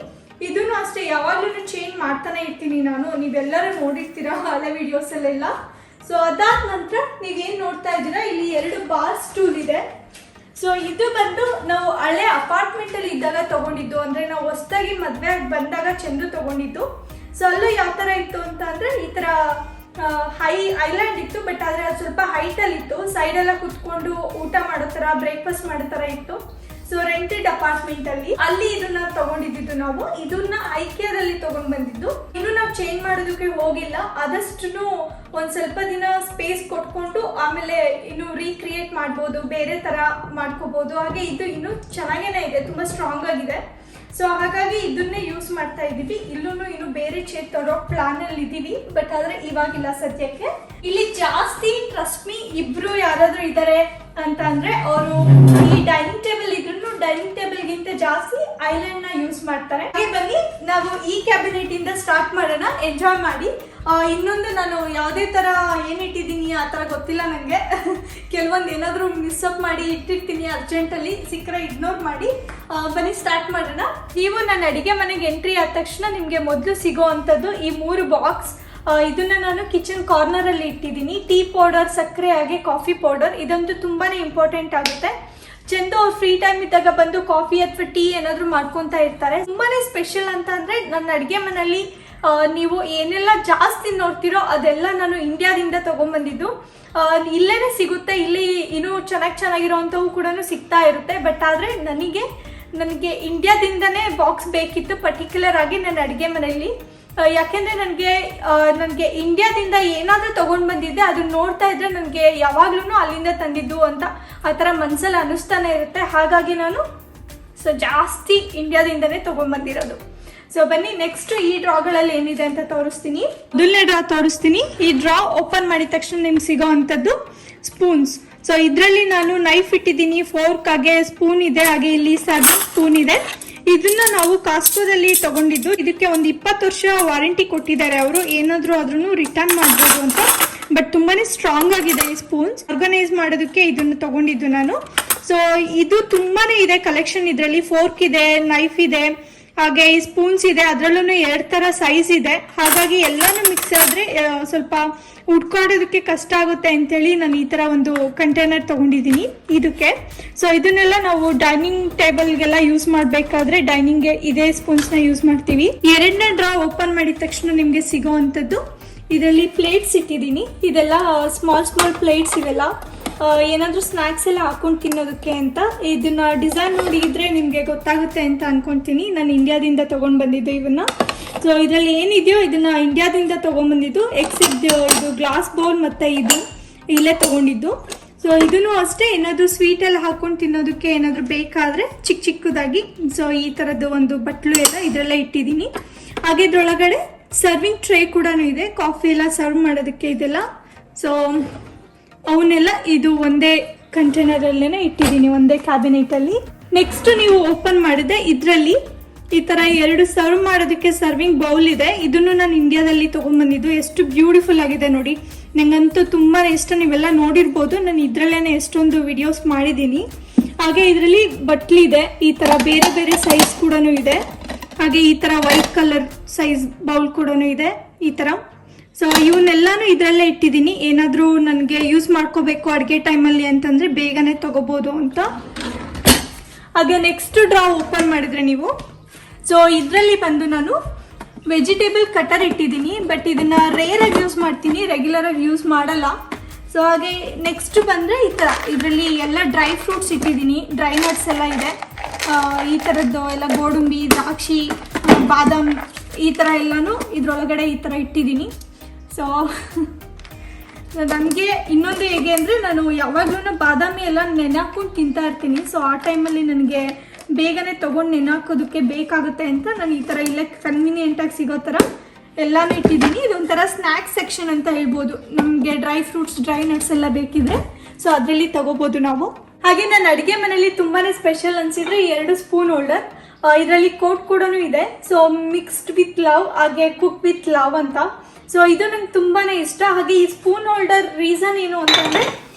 ಇದನ್ನು ಅಷ್ಟೇ ಯಾವಾಗಲೂ ಚೇಂಜ್ ಮಾಡ್ತಾನೆ ಇರ್ತೀನಿ ನಾನು, ನೀವೆಲ್ಲರೂ ನೋಡಿರ್ತೀರ ಹಳೆ ವಿಡಿಯೋಸಲ್ಲೆಲ್ಲ. ಸೊ ಅದಾದ ನಂತರ ನೀವೇನು ನೋಡ್ತಾ ಇದ್ದೀರಾ, ಇಲ್ಲಿ 2 ಬಾರ್ ಸ್ಟೂಲ್ ಇದೆ. ಸೊ ಇದು ಬಂದು ನಾವು ಹಳೆ ಅಪಾರ್ಟ್ಮೆಂಟಲ್ಲಿ ಇದ್ದಾಗ ತೊಗೊಂಡಿದ್ದು, ಅಂದರೆ ನಾವು ಹೊಸದಾಗಿ ಮದುವೆ ಬಂದಾಗ ಚಂದ್ರು ತೊಗೊಂಡಿದ್ದು. ಸೊ ಅಲ್ಲೂ ಯಾವ ಥರ ಇತ್ತು ಅಂತ ಅಂದರೆ ಈ ಥರ ಐಲ್ಯಾಂಡ್ ಇತ್ತು, ಬಟ್ ಆದರೆ ಅದು ಸ್ವಲ್ಪ ಹೈಟಲ್ಲಿ ಇತ್ತು. ಸೈಡೆಲ್ಲ ಕುತ್ಕೊಂಡು ಊಟ ಮಾಡೋ ಥರ, ಬ್ರೇಕ್ಫಾಸ್ಟ್ ಮಾಡೋ ಥರ ಇತ್ತು. ಸೊ ರೆಂಟೆಡ್ ಅಪಾರ್ಟ್ಮೆಂಟ್ ಅಲ್ಲಿ ಇದನ್ನ ತಗೊಂಡಿದ್ದು ನಾವು. ಇದನ್ನ ಐಕಿಯಾದಲ್ಲಿ ತಗೊಂಡ್ ಬಂದಿದ್ದು. ಇನ್ನು ನಾವು ಚೇಂಜ್ ಮಾಡೋದಕ್ಕೆ ಹೋಗಿಲ್ಲ, ಆದಷ್ಟು ಒಂದ್ ಸ್ವಲ್ಪ ದಿನ ಸ್ಪೇಸ್ ಕೊಟ್ಕೊಂಡು ಆಮೇಲೆ ಇನ್ನು ರೀಕ್ರಿಯೇಟ್ ಮಾಡ್ಬೋದು, ಬೇರೆ ತರ ಮಾಡ್ಕೋಬಹುದು. ಹಾಗೆ ಇದು ಇನ್ನು ಚೆನ್ನಾಗೇನೆ ಇದೆ, ತುಂಬಾ ಸ್ಟ್ರಾಂಗ್ ಆಗಿದೆ. ಸೊ ಹಾಗಾಗಿ ಇದನ್ನೇ ಯೂಸ್ ಮಾಡ್ತಾ ಇದ್ದೀವಿ. ಇನ್ನು ಬೇರೆ ಚೇರ್ ತರೋ ಪ್ಲಾನ್ ಅಲ್ಲಿ ಇದೀವಿ, ಬಟ್ ಆದ್ರೆ ಇವಾಗಿಲ್ಲ ಸದ್ಯಕ್ಕೆ. ಇಲ್ಲಿ ಜಾಸ್ತಿ ಟ್ರಸ್ಟ್ ಮೀ ಇಬ್ರು ಯಾರಾದ್ರೂ ಇದ್ದಾರೆ ಅಂತ ಅಂದ್ರೆ ಅವರು ಈ ಡೈನಿಂಗ್ ಟೇಬಲ್ ಇದ್ರೂ ಡೈನಿಂಗ್ ಟೇಬಲ್ ಗಿಂತ ಜಾಸ್ತಿ ಐಲ್ಯಾಂಡ್ ನ ಯೂಸ್ ಮಾಡ್ತಾರೆ. ಹಾಗೆ ಬನ್ನಿ ನಾವು ಈ ಕ್ಯಾಬಿನೆಟ್ ಇಂದ ಸ್ಟಾರ್ಟ್ ಮಾಡೋಣ, ಎಂಜಾಯ್ ಮಾಡಿ. ಇನ್ನೊಂದು ನಾನು ಯಾವುದೇ ತರ ಏನಿಟ್ಟಿದ್ದೀನಿ ಆ ತರ ಗೊತ್ತಿಲ್ಲ ನನಗೆ. ಕೆಲವೊಂದು ಏನಾದರೂ ಮಿಸ್ಅಪ್ ಮಾಡಿ ಇಟ್ಟಿರ್ತೀನಿ, ಅರ್ಜೆಂಟಲ್ಲಿ ಸಿಕ್ಕರೆ ಇಗ್ನೋರ್ ಮಾಡಿ. ಬನ್ನಿ ಸ್ಟಾರ್ಟ್ ಮಾಡೋಣ. ನೀವು ನನ್ನ ಅಡಿಗೆ ಮನೆಗೆ ಎಂಟ್ರಿ ಆದ ತಕ್ಷಣ ನಿಮಗೆ ಮೊದಲು ಸಿಗೋ ಅಂಥದ್ದು ಈ 3 ಬಾಕ್ಸ್. ಇದನ್ನ ನಾನು ಕಿಚನ್ ಕಾರ್ನರ್ ಅಲ್ಲಿ ಇಟ್ಟಿದ್ದೀನಿ. ಟೀ ಪೌಡರ್, ಸಕ್ಕರೆ, ಹಾಗೆ ಕಾಫಿ ಪೌಡರ್. ಇದಂತೂ ತುಂಬಾನೇ ಇಂಪಾರ್ಟೆಂಟ್ ಆಗುತ್ತೆ. ಚಂದು ಅವ್ರು ಫ್ರೀ ಟೈಮ್ ಇದ್ದಾಗ ಬಂದು ಕಾಫಿ ಅಥವಾ ಟೀ ಏನಾದರೂ ಮಾಡ್ಕೊತಾ ಇರ್ತಾರೆ. ತುಂಬಾನೇ ಸ್ಪೆಷಲ್ ಅಂತ ಅಂದ್ರೆ ನನ್ನ ಅಡುಗೆ ಮನೆಯಲ್ಲಿ ನೀವು ಏನೆಲ್ಲ ಜಾಸ್ತಿ ನೋಡ್ತಿರೋ ಅದೆಲ್ಲ ನಾನು ಇಂಡಿಯಾದಿಂದ ತಗೊಂಡ್ಬಂದಿದ್ದು. ಇಲ್ಲೇನೆ ಸಿಗುತ್ತೆ, ಇಲ್ಲಿ ಇನ್ನೂ ಚೆನ್ನಾಗಿರೋವಂಥವು ಕೂಡ ಸಿಗ್ತಾ ಇರುತ್ತೆ. ಬಟ್ ಆದರೆ ನನಗೆ ಇಂಡಿಯಾದಿಂದನೇ ಬಾಕ್ಸ್ ಬೇಕಿತ್ತು, ಪರ್ಟಿಕ್ಯುಲರ್ ಆಗಿ ನನ್ನ ಅಡುಗೆ ಮನೆಯಲ್ಲಿ. ಯಾಕೆಂದರೆ ನನಗೆ ಇಂಡಿಯಾದಿಂದ ಏನಾದರೂ ತೊಗೊಂಡು ಬಂದಿದ್ದೆ ಅದನ್ನ ನೋಡ್ತಾ ಇದ್ರೆ ನನಗೆ ಯಾವಾಗ್ಲೂ ಅಲ್ಲಿಂದ ತಂದಿದ್ದು ಅಂತ ಆ ಥರ ಮನಸ್ಸಲ್ಲಿ ಅನ್ನಿಸ್ತಾನೆ ಇರುತ್ತೆ. ಹಾಗಾಗಿ ನಾನು ಜಾಸ್ತಿ ಇಂಡಿಯಾದಿಂದನೇ ತೊಗೊಂಡ್ಬಂದಿರೋದು. ಸೊ ಬನ್ನಿ ನೆಕ್ಸ್ಟ್ ಈ ಡ್ರಾಗಳಲ್ಲಿ ಏನಿದೆ ಅಂತ ತೋರಿಸ್ತೀನಿ. ಮೊದಲನೇ ಡ್ರಾ ತೋರಿಸ್ತೀನಿ. ಈ ಡ್ರಾ ಓಪನ್ ಮಾಡಿದ ತಕ್ಷಣ ನಿಮ್ಗೆ ಸಿಗೋ ಅಂಥದ್ದು ಸ್ಪೂನ್ಸ್. ಸೊ ಇದರಲ್ಲಿ ನಾನು ನೈಫ್ ಇಟ್ಟಿದ್ದೀನಿ, ಫೋರ್ಕ್, ಹಾಗೆ ಸ್ಪೂನ್ ಇದೆ, ಹಾಗೆ ಇಲ್ಲಿ ಸರ್ವಿಂಗ್ ಸ್ಪೂನ್ ಇದೆ. ಇದನ್ನ ನಾವು ಕಾಸ್ಕೋದಲ್ಲಿ ತಗೊಂಡಿದ್ದು. ಇದಕ್ಕೆ ಒಂದು 20 ವರ್ಷ ವಾರಂಟಿ ಕೊಟ್ಟಿದ್ದಾರೆ ಅವರು, ಏನಾದರೂ ಆದ್ರೂ ರಿಟರ್ನ್ ಮಾಡ್ಬೋದು ಅಂತ. ಬಟ್ ತುಂಬಾನೇ ಸ್ಟ್ರಾಂಗ್ ಆಗಿದೆ ಈ ಸ್ಪೂನ್ಸ್. ಆರ್ಗನೈಸ್ ಮಾಡೋದಕ್ಕೆ ಇದನ್ನು ತಗೊಂಡಿದ್ದು ನಾನು. ಸೊ ಇದು ತುಂಬಾನೇ ಇದೆ ಕಲೆಕ್ಷನ್. ಇದರಲ್ಲಿ ಫೋರ್ಕ್ ಇದೆ, ನೈಫ್ ಇದೆ, ಹಾಗೆ ಈ ಸ್ಪೂನ್ಸ್ ಇದೆ. ಅದರಲ್ಲೂ 2 ಥರ ಸೈಜ್ ಇದೆ. ಹಾಗಾಗಿ ಎಲ್ಲಾನು ಮಿಕ್ಸ್ ಆದ್ರೆ ಸ್ವಲ್ಪ ಉಟ್ಕೊಳ್ಳೋದಕ್ಕೆ ಕಷ್ಟ ಆಗುತ್ತೆ ಅಂತೇಳಿ ನಾನು ಈ ಥರ ಒಂದು ಕಂಟೈನರ್ ತಗೊಂಡಿದ್ದೀನಿ ಇದಕ್ಕೆ. ಸೊ ಇದನ್ನೆಲ್ಲ ನಾವು ಡೈನಿಂಗ್ ಟೇಬಲ್ಗೆಲ್ಲ ಯೂಸ್ ಮಾಡಬೇಕಾದ್ರೆ ಡೈನಿಂಗ್ಗೆ ಇದೇ ಸ್ಪೂನ್ಸ್ನ ಯೂಸ್ ಮಾಡ್ತೀವಿ. 2ನೇ ಡ್ರಾ ಓಪನ್ ಮಾಡಿದ ತಕ್ಷಣ ನಿಮಗೆ ಸಿಗೋ ಅಂಥದ್ದು ಇದರಲ್ಲಿ ಪ್ಲೇಟ್ಸ್ ಇಟ್ಟಿದ್ದೀನಿ. ಇದೆಲ್ಲ ಸ್ಮಾಲ್ ಪ್ಲೇಟ್ಸ್ ಇವೆಲ್ಲ ಏನಾದರೂ ಸ್ನ್ಯಾಕ್ಸ್ ಎಲ್ಲ ಹಾಕೊಂಡು ತಿನ್ನೋದಕ್ಕೆ ಅಂತ. ಇದನ್ನ ಡಿಸೈನ್ ನೋಡಿದ್ರೆ ನಿಮಗೆ ಗೊತ್ತಾಗುತ್ತೆ ಅಂತ ಅನ್ಕೊಂತೀನಿ. ನಾನು ಇಂಡಿಯಾದಿಂದ ತೊಗೊಂಡು ಬಂದಿದ್ದು ಇವನ್ನ. ಸೊ ಇದರಲ್ಲಿ ಏನಿದೆಯೋ ಇದನ್ನ ಇಂಡಿಯಾದಿಂದ ತೊಗೊಂಡ್ಬಂದಿದ್ದು. ಇದು ಗ್ಲಾಸ್ ಬೌಲ್ ಮತ್ತು ಇದು ಇಲ್ಲೇ ತೊಗೊಂಡಿದ್ದು. ಸೊ ಇದನ್ನು ಅಷ್ಟೇ, ಏನಾದರೂ ಸ್ವೀಟೆಲ್ಲ ಹಾಕೊಂಡು ತಿನ್ನೋದಕ್ಕೆ ಏನಾದರೂ ಬೇಕಾದರೆ ಚಿಕ್ಕದಾಗಿ ಸೊ ಈ ಥರದ್ದು ಒಂದು ಬಟ್ಲು ಎಲ್ಲ ಇದರೆಲ್ಲ ಇಟ್ಟಿದ್ದೀನಿ. ಹಾಗೆ ಇದ್ರೊಳಗಡೆ ಸರ್ವಿಂಗ್ ಟ್ರೇ ಕೂಡ ಇದೆ, ಕಾಫಿ ಎಲ್ಲ ಸರ್ವ್ ಮಾಡೋದಕ್ಕೆ ಇದೆಲ್ಲ. ಸೊ ಅವನ್ನೆಲ್ಲ ಇದು ಒಂದೇ ಕಂಟೈನರಲ್ಲೇ ಇಟ್ಟಿದ್ದೀನಿ, ಒಂದೇ ಕ್ಯಾಬಿನೆಟಲ್ಲಿ. ನೆಕ್ಸ್ಟ್ ನೀವು ಓಪನ್ ಮಾಡಿದ್ರೆ ಇದರಲ್ಲಿ ಈ ಥರ 2 ಸರ್ವ್ ಮಾಡೋದಕ್ಕೆ ಸರ್ವಿಂಗ್ ಬೌಲ್ ಇದೆ. ಇದನ್ನು ನಾನು ಇಂಡಿಯಾದಲ್ಲಿ ತೊಗೊಂಡ್ಬಂದಿದ್ದು. ಎಷ್ಟು ಬ್ಯೂಟಿಫುಲ್ ಆಗಿದೆ ನೋಡಿ, ನನಗಂತೂ ತುಂಬ ಇಷ್ಟ. ನೀವೆಲ್ಲ ನೋಡಿರ್ಬೋದು, ನಾನು ಇದರಲ್ಲೇ ಎಷ್ಟೊಂದು ವಿಡಿಯೋಸ್ ಮಾಡಿದ್ದೀನಿ. ಹಾಗೆ ಇದರಲ್ಲಿ ಬಟ್ಲಿದೆ, ಈ ಥರ ಬೇರೆ ಸೈಜ್ ಕೂಡ ಇದೆ. ಹಾಗೆ ಈ ಥರ ವೈಟ್ ಕಲರ್ ಸೈಜ್ ಬೌಲ್ ಕೂಡ ಇದೆ ಈ ಥರ. ಸೊ ಇವನ್ನೆಲ್ಲಾನು ಇದರಲ್ಲೇ ಇಟ್ಟಿದ್ದೀನಿ, ಏನಾದರೂ ನನಗೆ ಯೂಸ್ ಮಾಡ್ಕೋಬೇಕು ಅಡುಗೆ ಟೈಮಲ್ಲಿ ಅಂತಂದರೆ ಬೇಗನೆ ತಗೋಬೋದು ಅಂತ. ಹಾಗೆ ನೆಕ್ಸ್ಟ್ ಡ್ರಾ ಓಪನ್ ಮಾಡಿದ್ರೆ ನೀವು, ಸೊ ಇದರಲ್ಲಿ ಬಂದು ನಾನು ವೆಜಿಟೇಬಲ್ ಕಟರ್ ಇಟ್ಟಿದ್ದೀನಿ. ಬಟ್ ಇದನ್ನು ರೇರಾಗಿ ಯೂಸ್ ಮಾಡ್ತೀನಿ, ರೆಗ್ಯುಲರಾಗಿ ಯೂಸ್ ಮಾಡಲ್ಲ. ಸೊ ಹಾಗೆ ನೆಕ್ಸ್ಟ್ ಬಂದರೆ ಈ ಥರ ಇದರಲ್ಲಿ ಎಲ್ಲ ಡ್ರೈ ಫ್ರೂಟ್ಸ್ ಇಟ್ಟಿದ್ದೀನಿ, ಡ್ರೈ ನಟ್ಸ್ ಎಲ್ಲ ಇದೆ. ಈ ಥರದ್ದು ಎಲ್ಲ ಗೋಡಂಬಿ, ದ್ರಾಕ್ಷಿ, ಬಾದಾಮ್, ಈ ಥರ ಎಲ್ಲನೂ ಇದರೊಳಗಡೆ ಈ ಥರ ಇಟ್ಟಿದ್ದೀನಿ. ಸೊ ನನಗೆ ಇನ್ನೊಂದು ಹೇಗೆ ಅಂದರೆ, ನಾನು ಯಾವಾಗಲೂ ಬಾದಾಮಿ ಎಲ್ಲ ನೆನೆಹಾಕೊಂಡು ತಿಂತಾ ಇರ್ತೀನಿ. ಸೊ ಆ ಟೈಮಲ್ಲಿ ನನಗೆ ಬೇಗನೆ ತೊಗೊಂಡು ನೆನೆಹಾಕೋದಕ್ಕೆ ಬೇಕಾಗುತ್ತೆ ಅಂತ ನಾನು ಈ ಥರ ಇಲ್ಲೇ ಕನ್ವೀನಿಯೆಂಟಾಗಿ ಸಿಗೋ ಥರ ಎಲ್ಲನೂ ಇಟ್ಟಿದ್ದೀನಿ. ಇದೊಂಥರ ಸ್ನ್ಯಾಕ್ಸ್ ಸೆಕ್ಷನ್ ಅಂತ ಹೇಳ್ಬೋದು. ನಮಗೆ ಡ್ರೈ ಫ್ರೂಟ್ಸ್, ಡ್ರೈ ನಟ್ಸ್ ಎಲ್ಲ ಬೇಕಿದ್ರೆ ಸೊ ಅದರಲ್ಲಿ ತಗೋಬೋದು ನಾವು. ಹಾಗೆ ನನ್ನ ಅಡುಗೆ ಮನೆಯಲ್ಲಿ ತುಂಬಾ ಸ್ಪೆಷಲ್ ಅನಿಸಿದ್ರೆ 2 ಸ್ಪೂನ್ ಹೋಲ್ಡರ್. ಇದರಲ್ಲಿ ಕೋಟ್ ಕೂಡ ಇದೆ. ಸೊ ಮಿಕ್ಸ್ಡ್ ವಿತ್ ಲವ್ ಹಾಗೆ ಕುಕ್ ವಿತ್ ಲವ್ ಅಂತ. ಸೊ ಇದು ನಂಗೆ ತುಂಬಾ ಇಷ್ಟ. ಹಾಗೆ ಈ ಸ್ಪೂನ್ ಹೋಲ್ಡರ್ ರೀಸನ್ ಏನು ಅಂತಂದರೆ,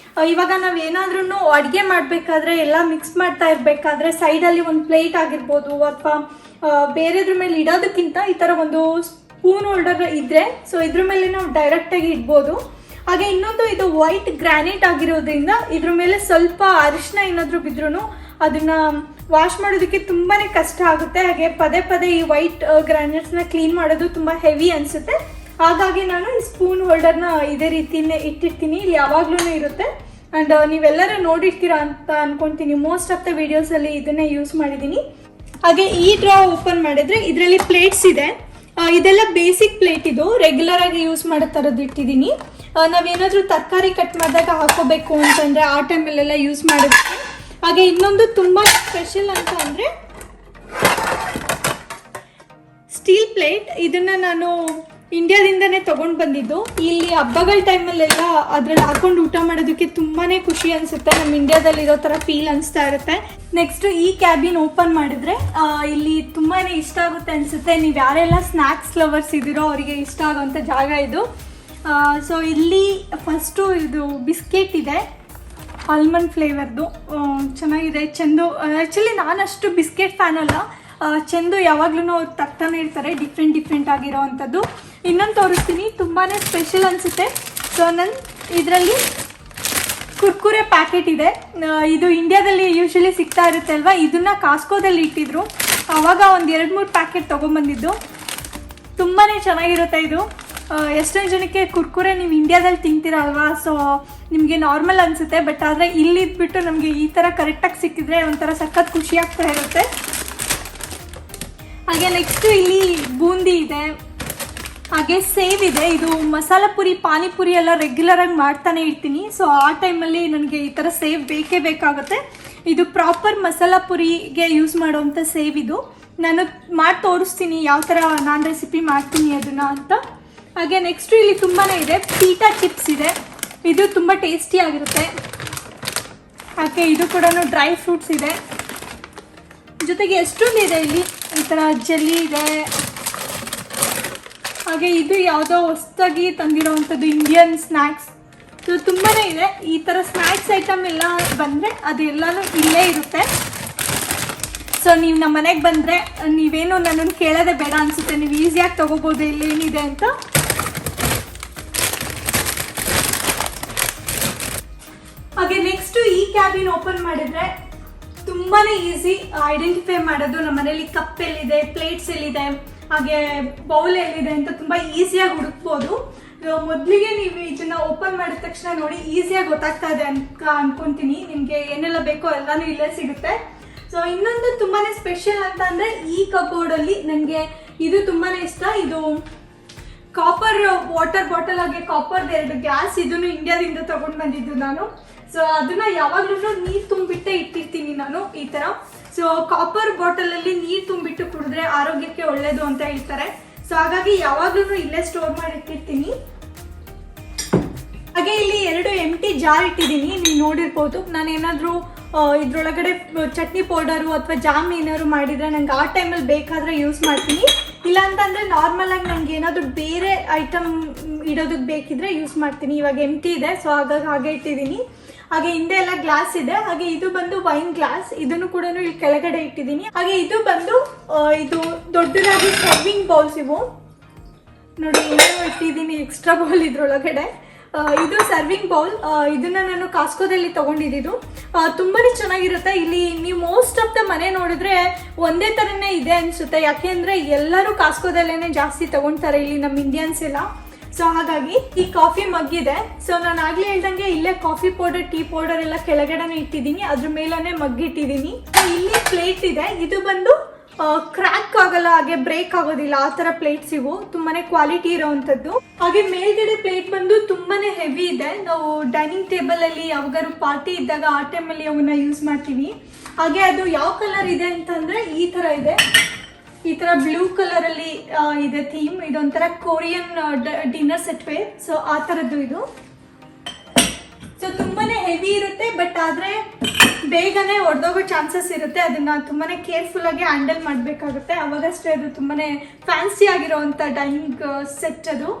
ಇವಾಗ ನಾವು ಏನಾದ್ರೂ ಅಡುಗೆ ಮಾಡಬೇಕಾದ್ರೆ ಎಲ್ಲ ಮಿಕ್ಸ್ ಮಾಡ್ತಾ ಇರಬೇಕಾದ್ರೆ ಸೈಡಲ್ಲಿ ಒಂದು ಪ್ಲೇಟ್ ಆಗಿರ್ಬೋದು ಅಥವಾ ಬೇರೆದ್ರ ಮೇಲೆ ಇಡೋದಕ್ಕಿಂತ ಈ ಥರ ಒಂದು ಸ್ಪೂನ್ ಹೋಲ್ಡರ್ ಇದ್ದರೆ ಸೊ ಇದ್ರ ಮೇಲೆ ನಾವು ಡೈರೆಕ್ಟಾಗಿ ಇಡ್ಬೋದು. ಹಾಗೆ ಇನ್ನೊಂದು, ಇದು ವೈಟ್ ಗ್ರಾನೈಟ್ ಆಗಿರೋದ್ರಿಂದ ಇದ್ರ ಮೇಲೆ ಸ್ವಲ್ಪ ಅರಿಶಿನ ಏನಾದರೂ ಬಿದ್ರೂ ಅದನ್ನು ವಾಶ್ ಮಾಡೋದಕ್ಕೆ ತುಂಬಾ ಕಷ್ಟ ಆಗುತ್ತೆ. ಹಾಗೆ ಪದೇ ಪದೇ ಈ ವೈಟ್ ಗ್ರಾನೈಟ್ಸ್ನ ಕ್ಲೀನ್ ಮಾಡೋದು ತುಂಬ ಹೆವಿ ಅನಿಸುತ್ತೆ. ಹಾಗಾಗಿ ನಾನು ಈ ಸ್ಪೂನ್ ಹೋಲ್ಡರ್ನ ಇದೇ ರೀತಿಯೇ ಇಟ್ಟಿರ್ತೀನಿ. ಇಲ್ಲಿ ಯಾವಾಗಲೂ ಇರುತ್ತೆ. ಆ್ಯಂಡ್ ನೀವೆಲ್ಲರೂ ನೋಡಿರ್ತೀರಾ ಅಂತ ಅಂದ್ಕೊತೀನಿ. ಮೋಸ್ಟ್ ಆಫ್ ದ ವಿಡಿಯೋಸಲ್ಲಿ ಇದನ್ನೇ ಯೂಸ್ ಮಾಡಿದ್ದೀನಿ. ಹಾಗೆ ಈ ಡ್ರಾ ಓಪನ್ ಮಾಡಿದ್ರೆ ಇದರಲ್ಲಿ ಪ್ಲೇಟ್ಸ್ ಇದೆ. ಇದೆಲ್ಲ ಬೇಸಿಕ್ ಪ್ಲೇಟ್. ಇದು ರೆಗ್ಯುಲರ್ ಆಗಿ ಯೂಸ್ ಮಾಡೋ ಥರದ್ದು ಇಟ್ಟಿದ್ದೀನಿ. ನಾವೇನಾದರೂ ತರಕಾರಿ ಕಟ್ ಮಾಡಿದಾಗ ಹಾಕೋಬೇಕು ಅಂತಂದರೆ ಆ ಟೈಮಲ್ಲೆಲ್ಲ ಯೂಸ್ ಮಾಡೋದಕ್ಕೆ. ಹಾಗೆ ಇನ್ನೊಂದು ತುಂಬ ಸ್ಪೆಷಲ್ ಅಂತ ಅಂದರೆ ಸ್ಟೀಲ್ ಪ್ಲೇಟ್. ಇದನ್ನು ನಾನು ಇಂಡಿಯಾದಿಂದನೇ ತೊಗೊಂಡು ಬಂದಿದ್ದು. ಇಲ್ಲಿ ಹಬ್ಬಗಳ ಟೈಮಲ್ಲೆಲ್ಲ ಅದ್ರಲ್ಲಿ ಹಾಕೊಂಡು ಊಟ ಮಾಡೋದಕ್ಕೆ ತುಂಬಾ ಖುಷಿ ಅನಿಸುತ್ತೆ. ನಮ್ಮ ಇಂಡಿಯಾದಲ್ಲಿರೋ ಥರ ಫೀಲ್ ಅನಿಸ್ತಾ ಇರುತ್ತೆ. ನೆಕ್ಸ್ಟ್ ಈ ಕ್ಯಾಬಿನ್ ಓಪನ್ ಮಾಡಿದ್ರೆ ಇಲ್ಲಿ ತುಂಬಾ ಇಷ್ಟ ಆಗುತ್ತೆ ಅನಿಸುತ್ತೆ. ನೀವು ಯಾರೆಲ್ಲ ಸ್ನ್ಯಾಕ್ಸ್ ಲವರ್ಸ್ ಇದ್ದೀರೋ ಅವರಿಗೆ ಇಷ್ಟ ಆಗೋಂಥ ಜಾಗ ಇದು. ಸೊ ಇಲ್ಲಿ ಫಸ್ಟು ಇದು ಬಿಸ್ಕೆಟ್ ಇದೆ, ಆಲ್ಮಂಡ್ ಫ್ಲೇವರ್ದು, ಚೆನ್ನಾಗಿದೆ. ಚೆಂದು ಆ್ಯಕ್ಚುಲಿ ನಾನಷ್ಟು ಬಿಸ್ಕೆಟ್ ಫ್ಯಾನ್ ಅಲ್ಲ. ಚೆಂದು ಯಾವಾಗ್ಲೂ ಅವ್ರು ತಗ್ತಾನೆ ಇರ್ತಾರೆ ಡಿಫ್ರೆಂಟ್ ಆಗಿರೋ ಅಂಥದ್ದು. ಇನ್ನೊಂದು ತೋರಿಸ್ತೀನಿ, ತುಂಬಾ ಸ್ಪೆಷಲ್ ಅನಿಸುತ್ತೆ. ಸೊ ನನ್ನ ಇದರಲ್ಲಿ ಕುರ್ಕುರೆ ಪ್ಯಾಕೆಟ್ ಇದೆ. ಇದು ಇಂಡಿಯಾದಲ್ಲಿ ಯೂಶ್ವಲಿ ಸಿಗ್ತಾ ಇರುತ್ತೆ ಅಲ್ವಾ. ಇದನ್ನು ಕಾಸ್ಕೋದಲ್ಲಿ ಇಟ್ಟಿದ್ರು. ಆವಾಗ ಒಂದು 2-3 ಪ್ಯಾಕೆಟ್ ತೊಗೊಂಬಂದಿದ್ದು. ತುಂಬಾ ಚೆನ್ನಾಗಿರುತ್ತೆ ಇದು. ಎಷ್ಟೊಂದು ಜನಕ್ಕೆ ಕುರ್ಕುರೆ ನೀವು ಇಂಡಿಯಾದಲ್ಲಿ ತಿಂತೀರ ಅಲ್ವಾ, ಸೊ ನಿಮಗೆ ನಾರ್ಮಲ್ ಅನಿಸುತ್ತೆ. ಬಟ್ ಆದರೆ ಇಲ್ಲಿದ್ಬಿಟ್ಟು ನಮಗೆ ಈ ಥರ ಕರೆಕ್ಟಾಗಿ ಸಿಕ್ಕಿದ್ರೆ ಒಂಥರ ಸಖತ್ ಖುಷಿ ಆಗ್ತಾ ಇರುತ್ತೆ. ಹಾಗೆ ನೆಕ್ಸ್ಟು ಇಲ್ಲಿ ಬೂಂದಿ ಇದೆ, ಹಾಗೆ ಸೇವ್ ಇದೆ. ಇದು ಮಸಾಲ ಪುರಿ, ಪಾನಿಪುರಿ ಎಲ್ಲ ರೆಗ್ಯುಲರಾಗಿ ಮಾಡ್ತಾನೆ ಇರ್ತೀನಿ. ಸೊ ಆ ಟೈಮಲ್ಲಿ ನನಗೆ ಈ ಥರ ಸೇವ್ ಬೇಕೇ ಬೇಕಾಗುತ್ತೆ. ಇದು ಪ್ರಾಪರ್ ಮಸಾಲ ಪುರಿಗೆ ಯೂಸ್ ಮಾಡೋವಂಥ ಸೇವ್. ಇದು ನಾನು ಮಾಡಿ ತೋರಿಸ್ತೀನಿ ಯಾವ ಥರ ನಾನು ರೆಸಿಪಿ ಮಾಡ್ತೀನಿ ಅದನ್ನು ಅಂತ. ಹಾಗೆ ನೆಕ್ಸ್ಟು ಇಲ್ಲಿ ತುಂಬಾ ಇದೆ. ಪೀಟಾ ಚಿಪ್ಸ್ ಇದೆ, ಇದು ತುಂಬ ಟೇಸ್ಟಿಯಾಗಿರುತ್ತೆ. ಹಾಗೆ ಇದು ಕೂಡ ಡ್ರೈ ಫ್ರೂಟ್ಸ್ ಇದೆ. ಜೊತೆಗೆ ಎಷ್ಟೊಂದು ಇದೆ ಇಲ್ಲಿ. ಈ ಥರ ಜೆಲ್ಲಿ ಇದೆ. ಹಾಗೆ ಇದು ಯಾವುದೋ ಹೊಸದಾಗಿ ತಂದಿರೋವಂಥದ್ದು ಇಂಡಿಯನ್ ಸ್ನ್ಯಾಕ್ಸ್. ಸೊ ತುಂಬಾ ಇದೆ. ಈ ಥರ ಸ್ನ್ಯಾಕ್ಸ್ ಐಟಮ್ ಎಲ್ಲ ಬಂದರೆ ಅದೆಲ್ಲನೂ ಇಲ್ಲೇ ಇರುತ್ತೆ. ಸೊ ನೀವು ನಮ್ಮ ಮನೆಗೆ ಬಂದರೆ ನೀವೇನು ನನ್ನನ್ನು ಕೇಳೋದೇ ಬೇಡ ಅನಿಸುತ್ತೆ. ನೀವು ಈಸಿಯಾಗಿ ತೊಗೋಬೋದು ಇಲ್ಲೇನಿದೆ ಅಂತ. ಹಾಗೆ ನೆಕ್ಸ್ಟು ಈ ಕ್ಯಾಬಿನ್ ಓಪನ್ ಮಾಡಿದರೆ ತುಂಬಾ ಈಸಿ ಐಡೆಂಟಿಫೈ ಮಾಡೋದು. ನಮ್ಮ ಮನೇಲಿ ಕಪ್ ಎಲ್ಲಿದೆ, ಪ್ಲೇಟ್ಸ್ ಎಲ್ಲಿದೆ, ಹಾಗೆ ಬೌಲ್ ಎಲ್ಲಿದೆ ಅಂತ ತುಂಬ ಈಸಿಯಾಗಿ ಹುಡುಕ್ಬೋದು. ಮೊದಲಿಗೆ ನೀವು ಇದನ್ನು ಓಪನ್ ಮಾಡಿದ ತಕ್ಷಣ ನೋಡಿ ಈಸಿಯಾಗಿ ಗೊತ್ತಾಗ್ತಾ ಇದೆ ಅಂತ ಅನ್ಕೊತೀನಿ. ನಿಮಗೆ ಏನೆಲ್ಲ ಬೇಕೋ ಎಲ್ಲನೂ ಇಲ್ಲೇ ಸಿಗುತ್ತೆ. ಸೊ ಇನ್ನೊಂದು ತುಂಬಾ ಸ್ಪೆಷಲ್ ಅಂತ ಅಂದರೆ ಈ ಕಬೋರ್ಡಲ್ಲಿ ನನಗೆ ಇದು ತುಂಬಾ ಇಷ್ಟ. ಇದು ಕಾಪರ್ ವಾಟರ್ ಬಾಟಲ್, ಹಾಗೆ ಕಾಪರ್ದು 2 ಗ್ಲಾಸ್. ಇದನ್ನು ಇಂಡಿಯಾದಿಂದ ತೊಗೊಂಡು ಬಂದಿದ್ದು ನಾನು. ಸೊ ಅದನ್ನು ಯಾವಾಗಲೂ ನೀರು ತುಂಬಿಟ್ಟೆ ಇಟ್ಟಿರ್ತೀನಿ ನಾನು ಈ ಥರ. ಸೊ ಕಾಪರ್ ಬಾಟಲಲ್ಲಿ ನೀರು ತುಂಬಿಟ್ಟು ಕುಡಿದ್ರೆ ಆರೋಗ್ಯಕ್ಕೆ ಒಳ್ಳೆಯದು ಅಂತ ಹೇಳ್ತಾರೆ. ಸೊ ಹಾಗಾಗಿ ಯಾವಾಗಲೂ ಇಲ್ಲೇ ಸ್ಟೋರ್ ಮಾಡಿ ಇಟ್ಟಿರ್ತೀನಿ. ಹಾಗೆ ಇಲ್ಲಿ 2 ಎಂಟಿ ಜಾರ್ ಇಟ್ಟಿದ್ದೀನಿ. ನೀವು ನೋಡಿರ್ಬೋದು. ನಾನೇನಾದರೂ ಇದ್ರೊಳಗಡೆ ಚಟ್ನಿ ಪೌಡರು ಅಥವಾ ಜಾಮ್ ಏನಾದ್ರು ಮಾಡಿದರೆ ನಂಗೆ ಆ ಟೈಮಲ್ಲಿ ಬೇಕಾದರೆ ಯೂಸ್ ಮಾಡ್ತೀನಿ. ಇಲ್ಲ ಅಂತಂದರೆ ನಾರ್ಮಲಾಗಿ ನನಗೆ ಏನಾದರೂ ಬೇರೆ ಐಟಮ್ ಇಡೋದಕ್ಕೆ ಬೇಕಿದ್ರೆ ಯೂಸ್ ಮಾಡ್ತೀನಿ. ಇವಾಗ ಎಂಟಿ ಇದೆ, ಸೊ ಹಾಗಾಗಿ ಹಾಗೆ ಇಟ್ಟಿದ್ದೀನಿ. ಹಾಗೆ ಹಿಂದೆ ಎಲ್ಲ ಗ್ಲಾಸ್ ಇದೆ. ಹಾಗೆ ಇದು ಬಂದು ವೈನ್ ಗ್ಲಾಸ್. ಇದನ್ನು ಕೂಡ ಇಲ್ಲಿ ಕೆಳಗಡೆ ಇಟ್ಟಿದ್ದೀನಿ. ಹಾಗೆ ಇದು ಬಂದು ಇದು ದೊಡ್ಡದಾಗಿ ಸರ್ವಿಂಗ್ ಬೌಲ್ಸ್. ಇವು ನೋಡಿ ಏನೋ ಇಟ್ಟಿದ್ದೀನಿ ಎಕ್ಸ್ಟ್ರಾ ಬೌಲ್ ಇದ್ರೊಳಗಡೆ. ಇದು ಸರ್ವಿಂಗ್ ಬೌಲ್. ಇದನ್ನು ನಾನು ಕಾಸ್ಕೋದಲ್ಲಿ ತೊಗೊಂಡಿದ್ದು. ತುಂಬಾ ಚೆನ್ನಾಗಿರುತ್ತೆ. ಇಲ್ಲಿ ನೀವು ಮೋಸ್ಟ್ ಆಫ್ ದ ಮನೆ ನೋಡಿದ್ರೆ ಒಂದೇ ಥರನೇ ಇದೆ ಅನಿಸುತ್ತೆ. ಯಾಕೆಂದರೆ ಎಲ್ಲರೂ ಕಾಸ್ಕೋದಲ್ಲೇ ಜಾಸ್ತಿ ತೊಗೊಳ್ತಾರೆ ಇಲ್ಲಿ ನಮ್ಮ ಇಂಡಿಯನ್ಸ್ ಎಲ್ಲ. ಸೊ ಹಾಗಾಗಿ ಈ ಕಾಫಿ ಮಗ್ ಇದೆ. ಸೊ ನಾನು ಆಗಲೇ ಹೇಳ್ದಂಗೆ ಇಲ್ಲೇ ಕಾಫಿ ಪೌಡರ್, ಟೀ ಪೌಡರ್ ಎಲ್ಲ ಕೆಳಗಡೆನೇ ಇಟ್ಟಿದ್ದೀನಿ. ಅದ್ರ ಮೇಲೇ ಮಗ್ ಇಟ್ಟಿದ್ದೀನಿ. ಇಲ್ಲಿ ಪ್ಲೇಟ್ ಇದೆ. ಇದು ಬಂದು ಕ್ರ್ಯಾಕ್ ಆಗಲ್ಲ, ಹಾಗೆ ಬ್ರೇಕ್ ಆಗೋದಿಲ್ಲ, ಆ ಥರ ಪ್ಲೇಟ್ಸ್ ಇವು. ತುಂಬಾನೇ ಕ್ವಾಲಿಟಿ ಇರೋವಂಥದ್ದು. ಹಾಗೆ ಮೇಲ್ಗಡೆ ಪ್ಲೇಟ್ ಬಂದು ತುಂಬಾನೇ ಹೆವಿ ಇದೆ. ನಾವು ಡೈನಿಂಗ್ ಟೇಬಲಲ್ಲಿ ಯಾವಾಗಾದ್ರು ಪಾರ್ಟಿ ಇದ್ದಾಗ ಆ ಟೈಮಲ್ಲಿ ಅವನ್ನ ಯೂಸ್ ಮಾಡ್ತೀವಿ. ಹಾಗೆ ಅದು ಯಾವ ಕಲರ್ ಇದೆ ಅಂತಂದರೆ ಈ ಥರ ಇದೆ. ಈ ಥರ ಬ್ಲೂ ಕಲರಲ್ಲಿ ಇದೆ ಥೀಮ್. ಇದೊಂಥರ Korean dinner set ware. So ಆ ಥರದ್ದು ಇದು. ಸೊ ತುಂಬಾನೇ ಹೆವಿ ಇರುತ್ತೆ. ಬಟ್ ಆದರೆ ಬೇಗನೆ ಒಡೆದೋಗೋ ಚಾನ್ಸಸ್ ಇರುತ್ತೆ. ಅದನ್ನ ತುಂಬಾನೇ ಕೇರ್ಫುಲ್ ಆಗಿ ಹ್ಯಾಂಡಲ್ ಮಾಡಬೇಕಾಗುತ್ತೆ. ಅವಾಗಷ್ಟೇ ಅದು ತುಂಬಾನೇ ಫ್ಯಾನ್ಸಿ ಆಗಿರೋವಂಥ ಡೈನಿಂಗ್ ಸೆಟ್ ಅದು.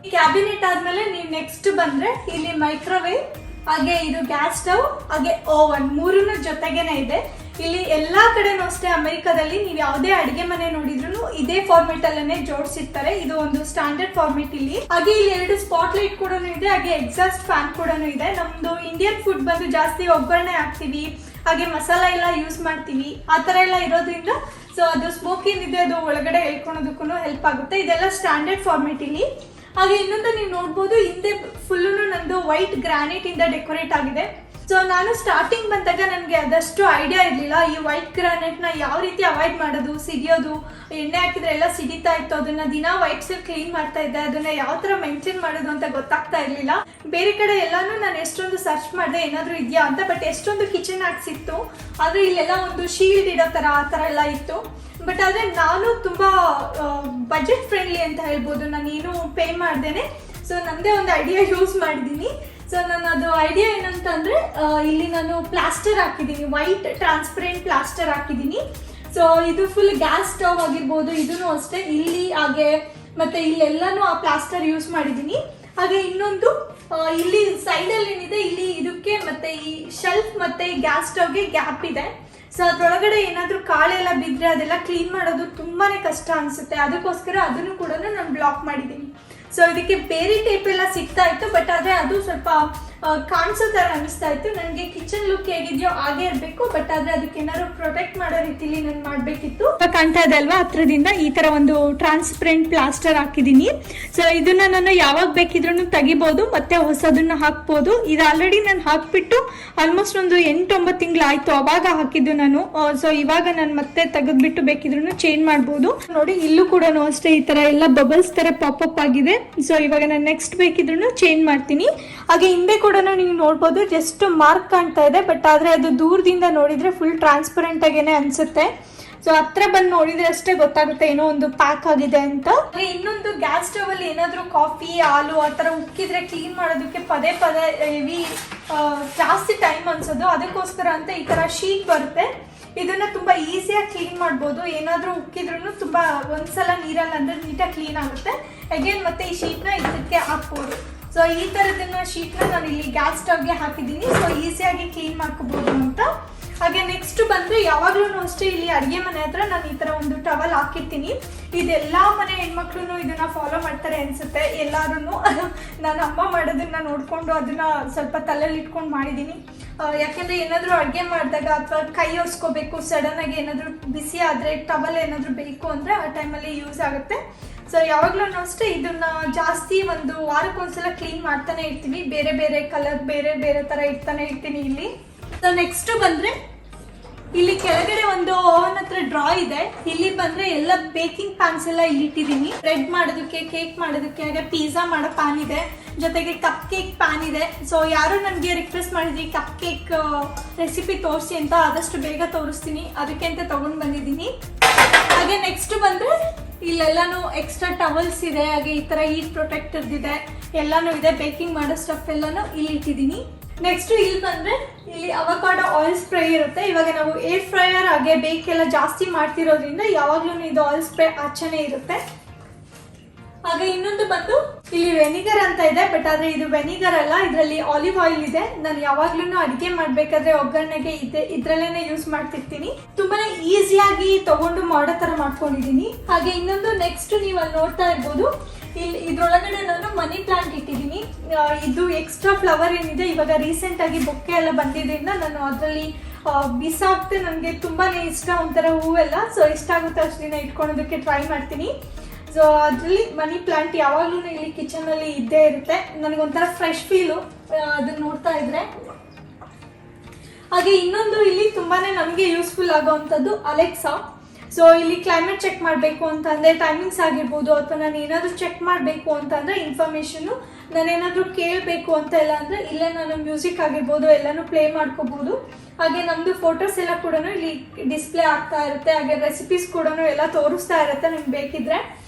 ಈ ಕ್ಯಾಬಿನೆಟ್ ಆದಮೇಲೆ ನೀವು ನೆಕ್ಸ್ಟ್ ಬಂದರೆ ಇಲ್ಲಿ ಮೈಕ್ರೋವೇವ್, ಹಾಗೆ ಇದು ಗ್ಯಾಸ್ ಸ್ಟವ್, ಹಾಗೆ ಓವನ್, ಮೂರೂ ಜೊತೆಗೇನೆ ಇದೆ. ಇಲ್ಲಿ ಎಲ್ಲ ಕಡೆನೂ ಅಷ್ಟೇ ಅಮೆರಿಕಾದಲ್ಲಿ ನೀವು ಯಾವುದೇ ಅಡಿಗೆ ಮನೆ ನೋಡಿದ್ರು ಇದೇ ಫಾರ್ಮೆಟ್ ಅಲ್ಲೇ ಜೋಡಿಸಿರ್ತಾರೆ. ಇದು ಒಂದು ಸ್ಟ್ಯಾಂಡರ್ಡ್ ಫಾರ್ಮೆಟ್ ಇಲ್ಲಿ. ಹಾಗೆ ಇಲ್ಲಿ 2 ಸ್ಪಾಟ್ ಲೈಟ್ ಕೂಡ ಇದೆ, ಹಾಗೆ ಎಕ್ಸಾಸ್ಟ್ ಫ್ಯಾನ್ ಕೂಡ ಇದೆ. ನಮ್ದು ಇಂಡಿಯನ್ ಫುಡ್ ಬಂದು ಜಾಸ್ತಿ ಒಗ್ಗರಣೆ ಹಾಕ್ತಿವಿ, ಹಾಗೆ ಮಸಾಲ ಎಲ್ಲ ಯೂಸ್ ಮಾಡ್ತೀವಿ, ಆ ಥರ ಎಲ್ಲ ಇರೋದ್ರಿಂದ ಸೊ ಅದು ಸ್ಮೋಕ್ ಏನಿದೆ ಅದು ಒಳಗಡೆ ಹೇಳ್ಕೊಳೋದಕ್ಕೂ ಹೆಲ್ಪ್ ಆಗುತ್ತೆ. ಇದೆಲ್ಲ ಸ್ಟ್ಯಾಂಡರ್ಡ್ ಫಾರ್ಮೆಟ್ ಇಲ್ಲಿ. ಹಾಗೆ ಇನ್ನೊಂದು ನೀವು ನೋಡ್ಬೋದು, ಹಿಂದೆ ಫುಲ್ಲು ನಂದು ವೈಟ್ ಗ್ರಾನೈಟ್ ಇಂದ ಡೆಕೋರೇಟ್ ಆಗಿದೆ. ಸೊ ನಾನು ಸ್ಟಾರ್ಟಿಂಗ್ ಬಂದಾಗ ನನಗೆ ಅದಷ್ಟು ಐಡಿಯಾ ಇರಲಿಲ್ಲ, ಈ ವೈಟ್ ಗ್ರಾನೈಟ್ನ ಯಾವ ರೀತಿ ಅವಾಯ್ಡ್ ಮಾಡೋದು, ಸಿಗಿಯೋದು, ಎಣ್ಣೆ ಹಾಕಿದ್ರೆ ಎಲ್ಲ ಸಿಡಿತಾ ಇತ್ತು, ಅದನ್ನ ದಿನ ವೈಟ್ಸಲ್ಲಿ ಕ್ಲೀನ್ ಮಾಡ್ತಾ ಇದ್ದೆ. ಅದನ್ನ ಯಾವ ಥರ ಮೇಂಟೈನ್ ಮಾಡೋದು ಅಂತ ಗೊತ್ತಾಗ್ತಾ ಇರಲಿಲ್ಲ. ಬೇರೆ ಕಡೆ ಎಲ್ಲಾನು ನಾನು ಎಷ್ಟೊಂದು ಸರ್ಚ್ ಮಾಡಿದೆ ಏನಾದರೂ ಇದೆಯಾ ಅಂತ, ಬಟ್ ಎಷ್ಟೊಂದು ಕಿಚನ್ ಹ್ಯಾಕ್ಸ್ ಇತ್ತು, ಆದರೆ ಇಲ್ಲೆಲ್ಲ ಒಂದು ಶೀಲ್ಡ್ ಇಡೋ ಥರ ಆ ಥರ ಎಲ್ಲ ಇತ್ತು. ಬಟ್ ಆದರೆ ನಾನು ತುಂಬ ಬಜೆಟ್ ಫ್ರೆಂಡ್ಲಿ ಅಂತ ಹೇಳ್ಬೋದು, ನಾನು ಏನು ಪೇ ಮಾಡ್ದೇನೆ ಸೊ ನನ್ನದೇ ಒಂದು ಐಡಿಯಾ ಯೂಸ್ ಮಾಡಿದ್ದೀನಿ. ಸೊ ನಾನು ಅದು ಐಡಿಯಾ ಏನಂತಂದರೆ, ಇಲ್ಲಿ ನಾನು ಪ್ಲಾಸ್ಟರ್ ಹಾಕಿದ್ದೀನಿ, ವೈಟ್ ಟ್ರಾನ್ಸ್ಪರೆಂಟ್ ಪ್ಲಾಸ್ಟರ್ ಹಾಕಿದ್ದೀನಿ. ಸೊ ಇದು ಫುಲ್ ಗ್ಯಾಸ್ ಸ್ಟವ್ ಆಗಿರ್ಬೋದು, ಇದೂ ಅಷ್ಟೇ ಇಲ್ಲಿ, ಹಾಗೆ ಮತ್ತು ಇಲ್ಲೆಲ್ಲನೂ ಆ ಪ್ಲಾಸ್ಟರ್ ಯೂಸ್ ಮಾಡಿದ್ದೀನಿ. ಹಾಗೆ ಇನ್ನೊಂದು ಇಲ್ಲಿ ಸೈಡಲ್ಲಿ ಏನಿದೆ, ಇಲ್ಲಿ ಇದಕ್ಕೆ ಮತ್ತು ಈ ಶೆಲ್ಫ್ ಮತ್ತು ಗ್ಯಾಸ್ ಸ್ಟವ್ಗೆ ಗ್ಯಾಪ್ ಇದೆ. ಸೊ ಅದರೊಳಗಡೆ ಏನಾದರೂ ಕಾಳೆಲ್ಲ ಬಿದ್ದರೆ ಅದೆಲ್ಲ ಕ್ಲೀನ್ ಮಾಡೋದು ತುಂಬಾ ಕಷ್ಟ ಅನಿಸುತ್ತೆ. ಅದಕ್ಕೋಸ್ಕರ ಅದನ್ನು ಕೂಡ ನಾನು ಬ್ಲಾಕ್ ಮಾಡಿದ್ದೀನಿ. ಸೊ ಇದಕ್ಕೆ ಬೇರೆ ಟೇಪ್ ಎಲ್ಲ ಸಿಗ್ತಾ ಇತ್ತು, ಬಟ್ ಆದರೆ ಅದು ಸ್ವಲ್ಪ ಕಾಣಿಸೋ ಥರ ಅನಿಸ್ತಾ ಇತ್ತು. ನನಗೆ ಕಿಚನ್ ಲುಕ್ ಹೇಗಿದೆಯೋ ಹಾಗೆ ಇರಬೇಕು, ಬಟ್ ಆದರೆ ಅದಕ್ಕೆ ಏನಾದ್ರು ಪ್ರೊಟೆಕ್ಟ್ ಮಾಡೋ ರೀತಿಲಿ ನಾನು ಮಾಡಬೇಕಿತ್ತು. ಕಾಣ್ತಾ ಇದೆ ಅಲ್ವಾ, ಹತ್ರದಿಂದ ಈ ಥರ ಒಂದು ಟ್ರಾನ್ಸ್ಪರೆಂಟ್ ಪ್ಲಾಸ್ಟರ್ ಹಾಕಿದ್ದೀನಿ. ಸೊ ಇದನ್ನ ನಾನು ಯಾವಾಗ ಬೇಕಿದ್ರೂ ತೆಗಿಬೋದು, ಮತ್ತೆ ಹೊಸದನ್ನ ಹಾಕ್ಬೋದು. ಇದು ಆಲ್ರೆಡಿ ನಾನು ಹಾಕ್ಬಿಟ್ಟು ಆಲ್ಮೋಸ್ಟ್ ಒಂದು 8-9 ತಿಂಗಳಾಯ್ತು ಅವಾಗ ಹಾಕಿದ್ದು ನಾನು. ಸೊ ಇವಾಗ ನಾನು ಮತ್ತೆ ತೆಗೆದ್ಬಿಟ್ಟು ಬೇಕಿದ್ರೂ ಚೇಂಜ್ ಮಾಡ್ಬೋದು. ನೋಡಿ ಇಲ್ಲೂ ಕೂಡ ಅಷ್ಟೇ ಈ ಥರ ಎಲ್ಲ ಬಬಲ್ಸ್ ಥರ ಪಾಪಪ್ ಆಗಿದೆ. ಸೊ ಇವಾಗ ನಾನು ನೆಕ್ಸ್ಟ್ ಬೇಕಿದ್ರೂ ಚೇಂಜ್ ಮಾಡ್ತೀನಿ. ಹಾಗೆ ಹಿಂದೆ ಕೂಡ ನೀವು ನೋಡ್ಬೋದು, ಜಸ್ಟ್ ಮಾರ್ಕ್ ಕಾಣ್ತಾ ಇದೆ, ಬಟ್ ಆದರೆ ಅದು ದೂರದಿಂದ ನೋಡಿದ್ರೆ ಫುಲ್ ಟ್ರಾನ್ಸ್ಪರೆಂಟ್ ಆಗೇನೆ ಅನ್ಸುತ್ತೆ. ಸೊ ಹತ್ರ ಬಂದು ನೋಡಿದ್ರೆ ಅಷ್ಟೇ ಗೊತ್ತಾಗುತ್ತೆ ಏನೋ ಒಂದು ಪ್ಯಾಕ್ ಆಗಿದೆ ಅಂತ. ಇನ್ನೊಂದು ಗ್ಯಾಸ್ ಸ್ಟವ್ ಅಲ್ಲಿ ಏನಾದರೂ ಕಾಫಿ, ಹಾಲು ಆ ಥರ ಉಕ್ಕಿದ್ರೆ ಕ್ಲೀನ್ ಮಾಡೋದಕ್ಕೆ ಪದೇ ಹೆವಿ ಜಾಸ್ತಿ ಟೈಮ್ ಅನ್ಸೋದು. ಅದಕ್ಕೋಸ್ಕರ ಅಂತ ಈ ಥರ ಶೀಟ್ ಬರುತ್ತೆ, ಇದನ್ನ ತುಂಬಾ ಈಸಿಯಾಗಿ ಕ್ಲೀನ್ ಮಾಡ್ಬೋದು. ಏನಾದರೂ ಉಕ್ಕಿದ್ರೂ ತುಂಬಾ ಒಂದ್ಸಲ ನೀರಲ್ಲಿ ಅಂದ್ರೆ ನೀಟಾಗಿ ಕ್ಲೀನ್ ಆಗುತ್ತೆ. ಅಗೇನ್ ಮತ್ತೆ ಈ ಶೀಟ್ನ ಇದಕ್ಕೆ ಹಾಕ್ಬೋದು. ಸೊ ಈ ಥರದನ್ನ ಶೀಟ್ನ ನಾನು ಇಲ್ಲಿ ಗ್ಯಾಸ್ ಸ್ಟವ್ಗೆ ಹಾಕಿದ್ದೀನಿ, ಸೊ ಈಸಿಯಾಗಿ ಕ್ಲೀನ್ ಮಾಡ್ಕೋಬೋದು ಅಂತ. ಹಾಗೆ ನೆಕ್ಸ್ಟ್ ಬಂದರೆ ಯಾವಾಗಲೂ ಅಷ್ಟೇ ಇಲ್ಲಿ ಅಡುಗೆ ಮನೆ ಹತ್ರ ನಾನು ಈ ಥರ ಒಂದು ಟವಲ್ ಹಾಕಿರ್ತೀನಿ. ಇದೆಲ್ಲ ಮನೆ ಹೆಣ್ಮಕ್ಳು ಇದನ್ನು ಫಾಲೋ ಮಾಡ್ತಾರೆ ಅನಿಸುತ್ತೆ. ಎಲ್ಲರೂ ನಾನು ಅಮ್ಮ ಮಾಡೋದನ್ನ ನೋಡಿಕೊಂಡು ಅದನ್ನು ಸ್ವಲ್ಪ ತಲೆಯಲ್ಲಿ ಇಟ್ಕೊಂಡು ಮಾಡಿದ್ದೀನಿ. ಯಾಕೆಂದರೆ ಏನಾದರೂ ಅಡುಗೆ ಮಾಡಿದಾಗ ಅಥವಾ ಕೈ ಒರೆಸ್ಕೋಬೇಕು, ಸಡನ್ನಾಗಿ ಏನಾದರೂ ಬಿಸಿ ಆದರೆ ಟವಲ್ ಏನಾದರೂ ಬೇಕು ಅಂದರೆ ಆ ಟೈಮಲ್ಲಿ ಯೂಸ್ ಆಗುತ್ತೆ. ಸೊ ಯಾವಾಗಲೂ ಅಷ್ಟೇ ಇದನ್ನು ಜಾಸ್ತಿ ಒಂದು ವಾರಕ್ಕೊಂದ್ಸಲ ಕ್ಲೀನ್ ಮಾಡ್ತಾನೆ ಇರ್ತೀವಿ. ಬೇರೆ ಬೇರೆ ಕಲರ್ ಬೇರೆ ಬೇರೆ ಥರ ಇಡ್ತಾನೆ ಇರ್ತೀನಿ ಇಲ್ಲಿ. ಸೊ ನೆಕ್ಸ್ಟ್ ಬಂದರೆ ಇಲ್ಲಿ ಕೆಳಗಡೆ ಒಂದು ಓವನ್ ಹತ್ರ ಡ್ರಾ ಇದೆ. ಇಲ್ಲಿ ಬಂದರೆ ಎಲ್ಲ ಬೇಕಿಂಗ್ ಪ್ಯಾನ್ಸ್ ಎಲ್ಲ ಇಲ್ಲಿ ಇಟ್ಟಿದ್ದೀನಿ. ಬ್ರೆಡ್ ಮಾಡೋದಕ್ಕೆ, ಕೇಕ್ ಮಾಡೋದಕ್ಕೆ, ಹಾಗೆ ಪಿಜ್ಜಾ ಮಾಡೋ ಪ್ಯಾನ್ ಇದೆ, ಜೊತೆಗೆ ಕಪ್ ಕೇಕ್ ಪ್ಯಾನ್ ಇದೆ. ಸೊ ಯಾರು ನನಗೆ ರಿಕ್ವೆಸ್ಟ್ ಮಾಡಿದ್ರಿ ಕಪ್ ಕೇಕ್ ರೆಸಿಪಿ ತೋರಿಸಿ ಅಂತ, ಆದಷ್ಟು ಬೇಗ ತೋರಿಸ್ತೀನಿ, ಅದಕ್ಕೆ ಅಂತ ತೊಗೊಂಡು ಬಂದಿದ್ದೀನಿ. ಹಾಗೆ ನೆಕ್ಸ್ಟ್ ಬಂದರೆ ಇಲ್ಲೆಲ್ಲಾನು ಎಕ್ಸ್ಟ್ರಾ ಟವಲ್ಸ್ ಇದೆ, ಹಾಗೆ ಈ ಥರ ಹೀಟ್ ಪ್ರೊಟೆಕ್ಟರ್ಸ್ ಇದೆ, ಎಲ್ಲಾನು ಇದೆ. ಬೇಕಿಂಗ್ ಮಾಡೋ ಸ್ಟಫ್ ಎಲ್ಲಾನು ಇಲ್ಲಿ ಇಟ್ಟಿದ್ದೀನಿ. ನೆಕ್ಸ್ಟ್ ಇಲ್ಲಿ ಬಂದರೆ ಇಲ್ಲಿ ಅವಕಾಡೋ ಆಯಿಲ್ ಸ್ಪ್ರೇ ಇರುತ್ತೆ. ಇವಾಗ ನಾವು ಏರ್ ಫ್ರೈಯರ್ ಹಾಗೆ ಬೇಕೆಲ್ಲ ಜಾಸ್ತಿ ಮಾಡ್ತಿರೋದ್ರಿಂದ ಯಾವಾಗಲೂ ಇದು ಆಯಿಲ್ ಸ್ಪ್ರೇ ಆಚೆನೇ ಇರುತ್ತೆ. ಹಾಗೆ ಇನ್ನೊಂದು ಬಂದು ಇಲ್ಲಿ ವೆನಿಗರ್ ಅಂತ ಇದೆ, ಬಟ್ ಆದರೆ ಇದು ವೆನಿಗರ್ ಅಲ್ಲ, ಇದರಲ್ಲಿ ಆಲಿವ್ ಆಯಿಲ್ ಇದೆ. ನಾನು ಯಾವಾಗ್ಲೂ ಅಡುಗೆ ಮಾಡಬೇಕಾದ್ರೆ ಒಗ್ಗರಣೆಗೆ ಇದ್ರಲ್ಲೇ ಯೂಸ್ ಮಾಡ್ತಿರ್ತೀನಿ. ತುಂಬಾನೇ ಈಸಿಯಾಗಿ ತಗೊಂಡು ಮಾಡೋ ಥರ ಮಾಡ್ಕೊಂಡಿದ್ದೀನಿ. ಹಾಗೆ ಇನ್ನೊಂದು ನೆಕ್ಸ್ಟ್ ನೀವು ಅಲ್ಲಿ ನೋಡ್ತಾ ಇರ್ಬೋದು, ಇಲ್ಲಿ ಇದ್ರೊಳಗಡೆ ನಾನು ಮನಿ ಪ್ಲಾಂಟ್ ಇಟ್ಟಿದ್ದೀನಿ. ಇದು ಎಕ್ಸ್ಟ್ರಾ ಫ್ಲವರ್ ಏನಿದೆ, ಇವಾಗ ರೀಸೆಂಟಾಗಿ ಬೊಕ್ಕೆ ಎಲ್ಲ ಬಂದಿದ್ದರಿಂದ ನಾನು ಅದರಲ್ಲಿ ಬಿಸಾಕ್ತೆ. ನನಗೆ ತುಂಬಾ ಇಷ್ಟ ಒಂಥರ ಹೂವೆಲ್ಲ. ಸೊ ಇಷ್ಟ ಆಗುತ್ತೆ ಅಷ್ಟು ದಿನ ಇಟ್ಕೊಳೋದಕ್ಕೆ ಟ್ರೈ ಮಾಡ್ತೀನಿ. ಸೊ ಅದರಲ್ಲಿ ಮನಿ ಪ್ಲಾಂಟ್ ಯಾವಾಗಲೂ ಇಲ್ಲಿ ಕಿಚನಲ್ಲಿ ಇದ್ದೇ ಇರುತ್ತೆ. ನನಗೊಂಥರ ಫ್ರೆಶ್ ಫೀಲು ಅದನ್ನ ನೋಡ್ತಾ ಇದ್ರೆ. ಹಾಗೆ ಇನ್ನೊಂದು ಇಲ್ಲಿ ತುಂಬಾ ನಮಗೆ ಯೂಸ್ಫುಲ್ ಆಗೋವಂಥದ್ದು ಅಲೆಕ್ಸಾ. ಸೊ ಇಲ್ಲಿ ಕ್ಲೈಮೇಟ್ ಚೆಕ್ ಮಾಡಬೇಕು ಅಂತಂದರೆ, ಟೈಮಿಂಗ್ಸ್ ಆಗಿರ್ಬೋದು, ಅಥವಾ ನಾನು ಏನಾದರೂ ಚೆಕ್ ಮಾಡಬೇಕು ಅಂತಂದರೆ ಇನ್ಫಾರ್ಮೇಷನ್ನು, ನಾನೇನಾದರೂ ಕೇಳಬೇಕು ಅಂತ ಎಲ್ಲ ಅಂದರೆ ಇಲ್ಲೇ ನಾನು ಮ್ಯೂಸಿಕ್ ಆಗಿರ್ಬೋದು ಎಲ್ಲನೂ ಪ್ಲೇ ಮಾಡ್ಕೋಬೋದು. ಹಾಗೆ ನಮ್ಮದು ಫೋಟೋಸ್ ಎಲ್ಲ ಕೂಡ ಇಲ್ಲಿ ಡಿಸ್ಪ್ಲೇ ಆಗ್ತಾ ಇರುತ್ತೆ. ಹಾಗೆ ರೆಸಿಪೀಸ್ ಕೂಡ ಎಲ್ಲ ತೋರಿಸ್ತಾ ಇರುತ್ತೆ ನಿಮ್ಗೆ ಬೇಕಿದ್ರೆ.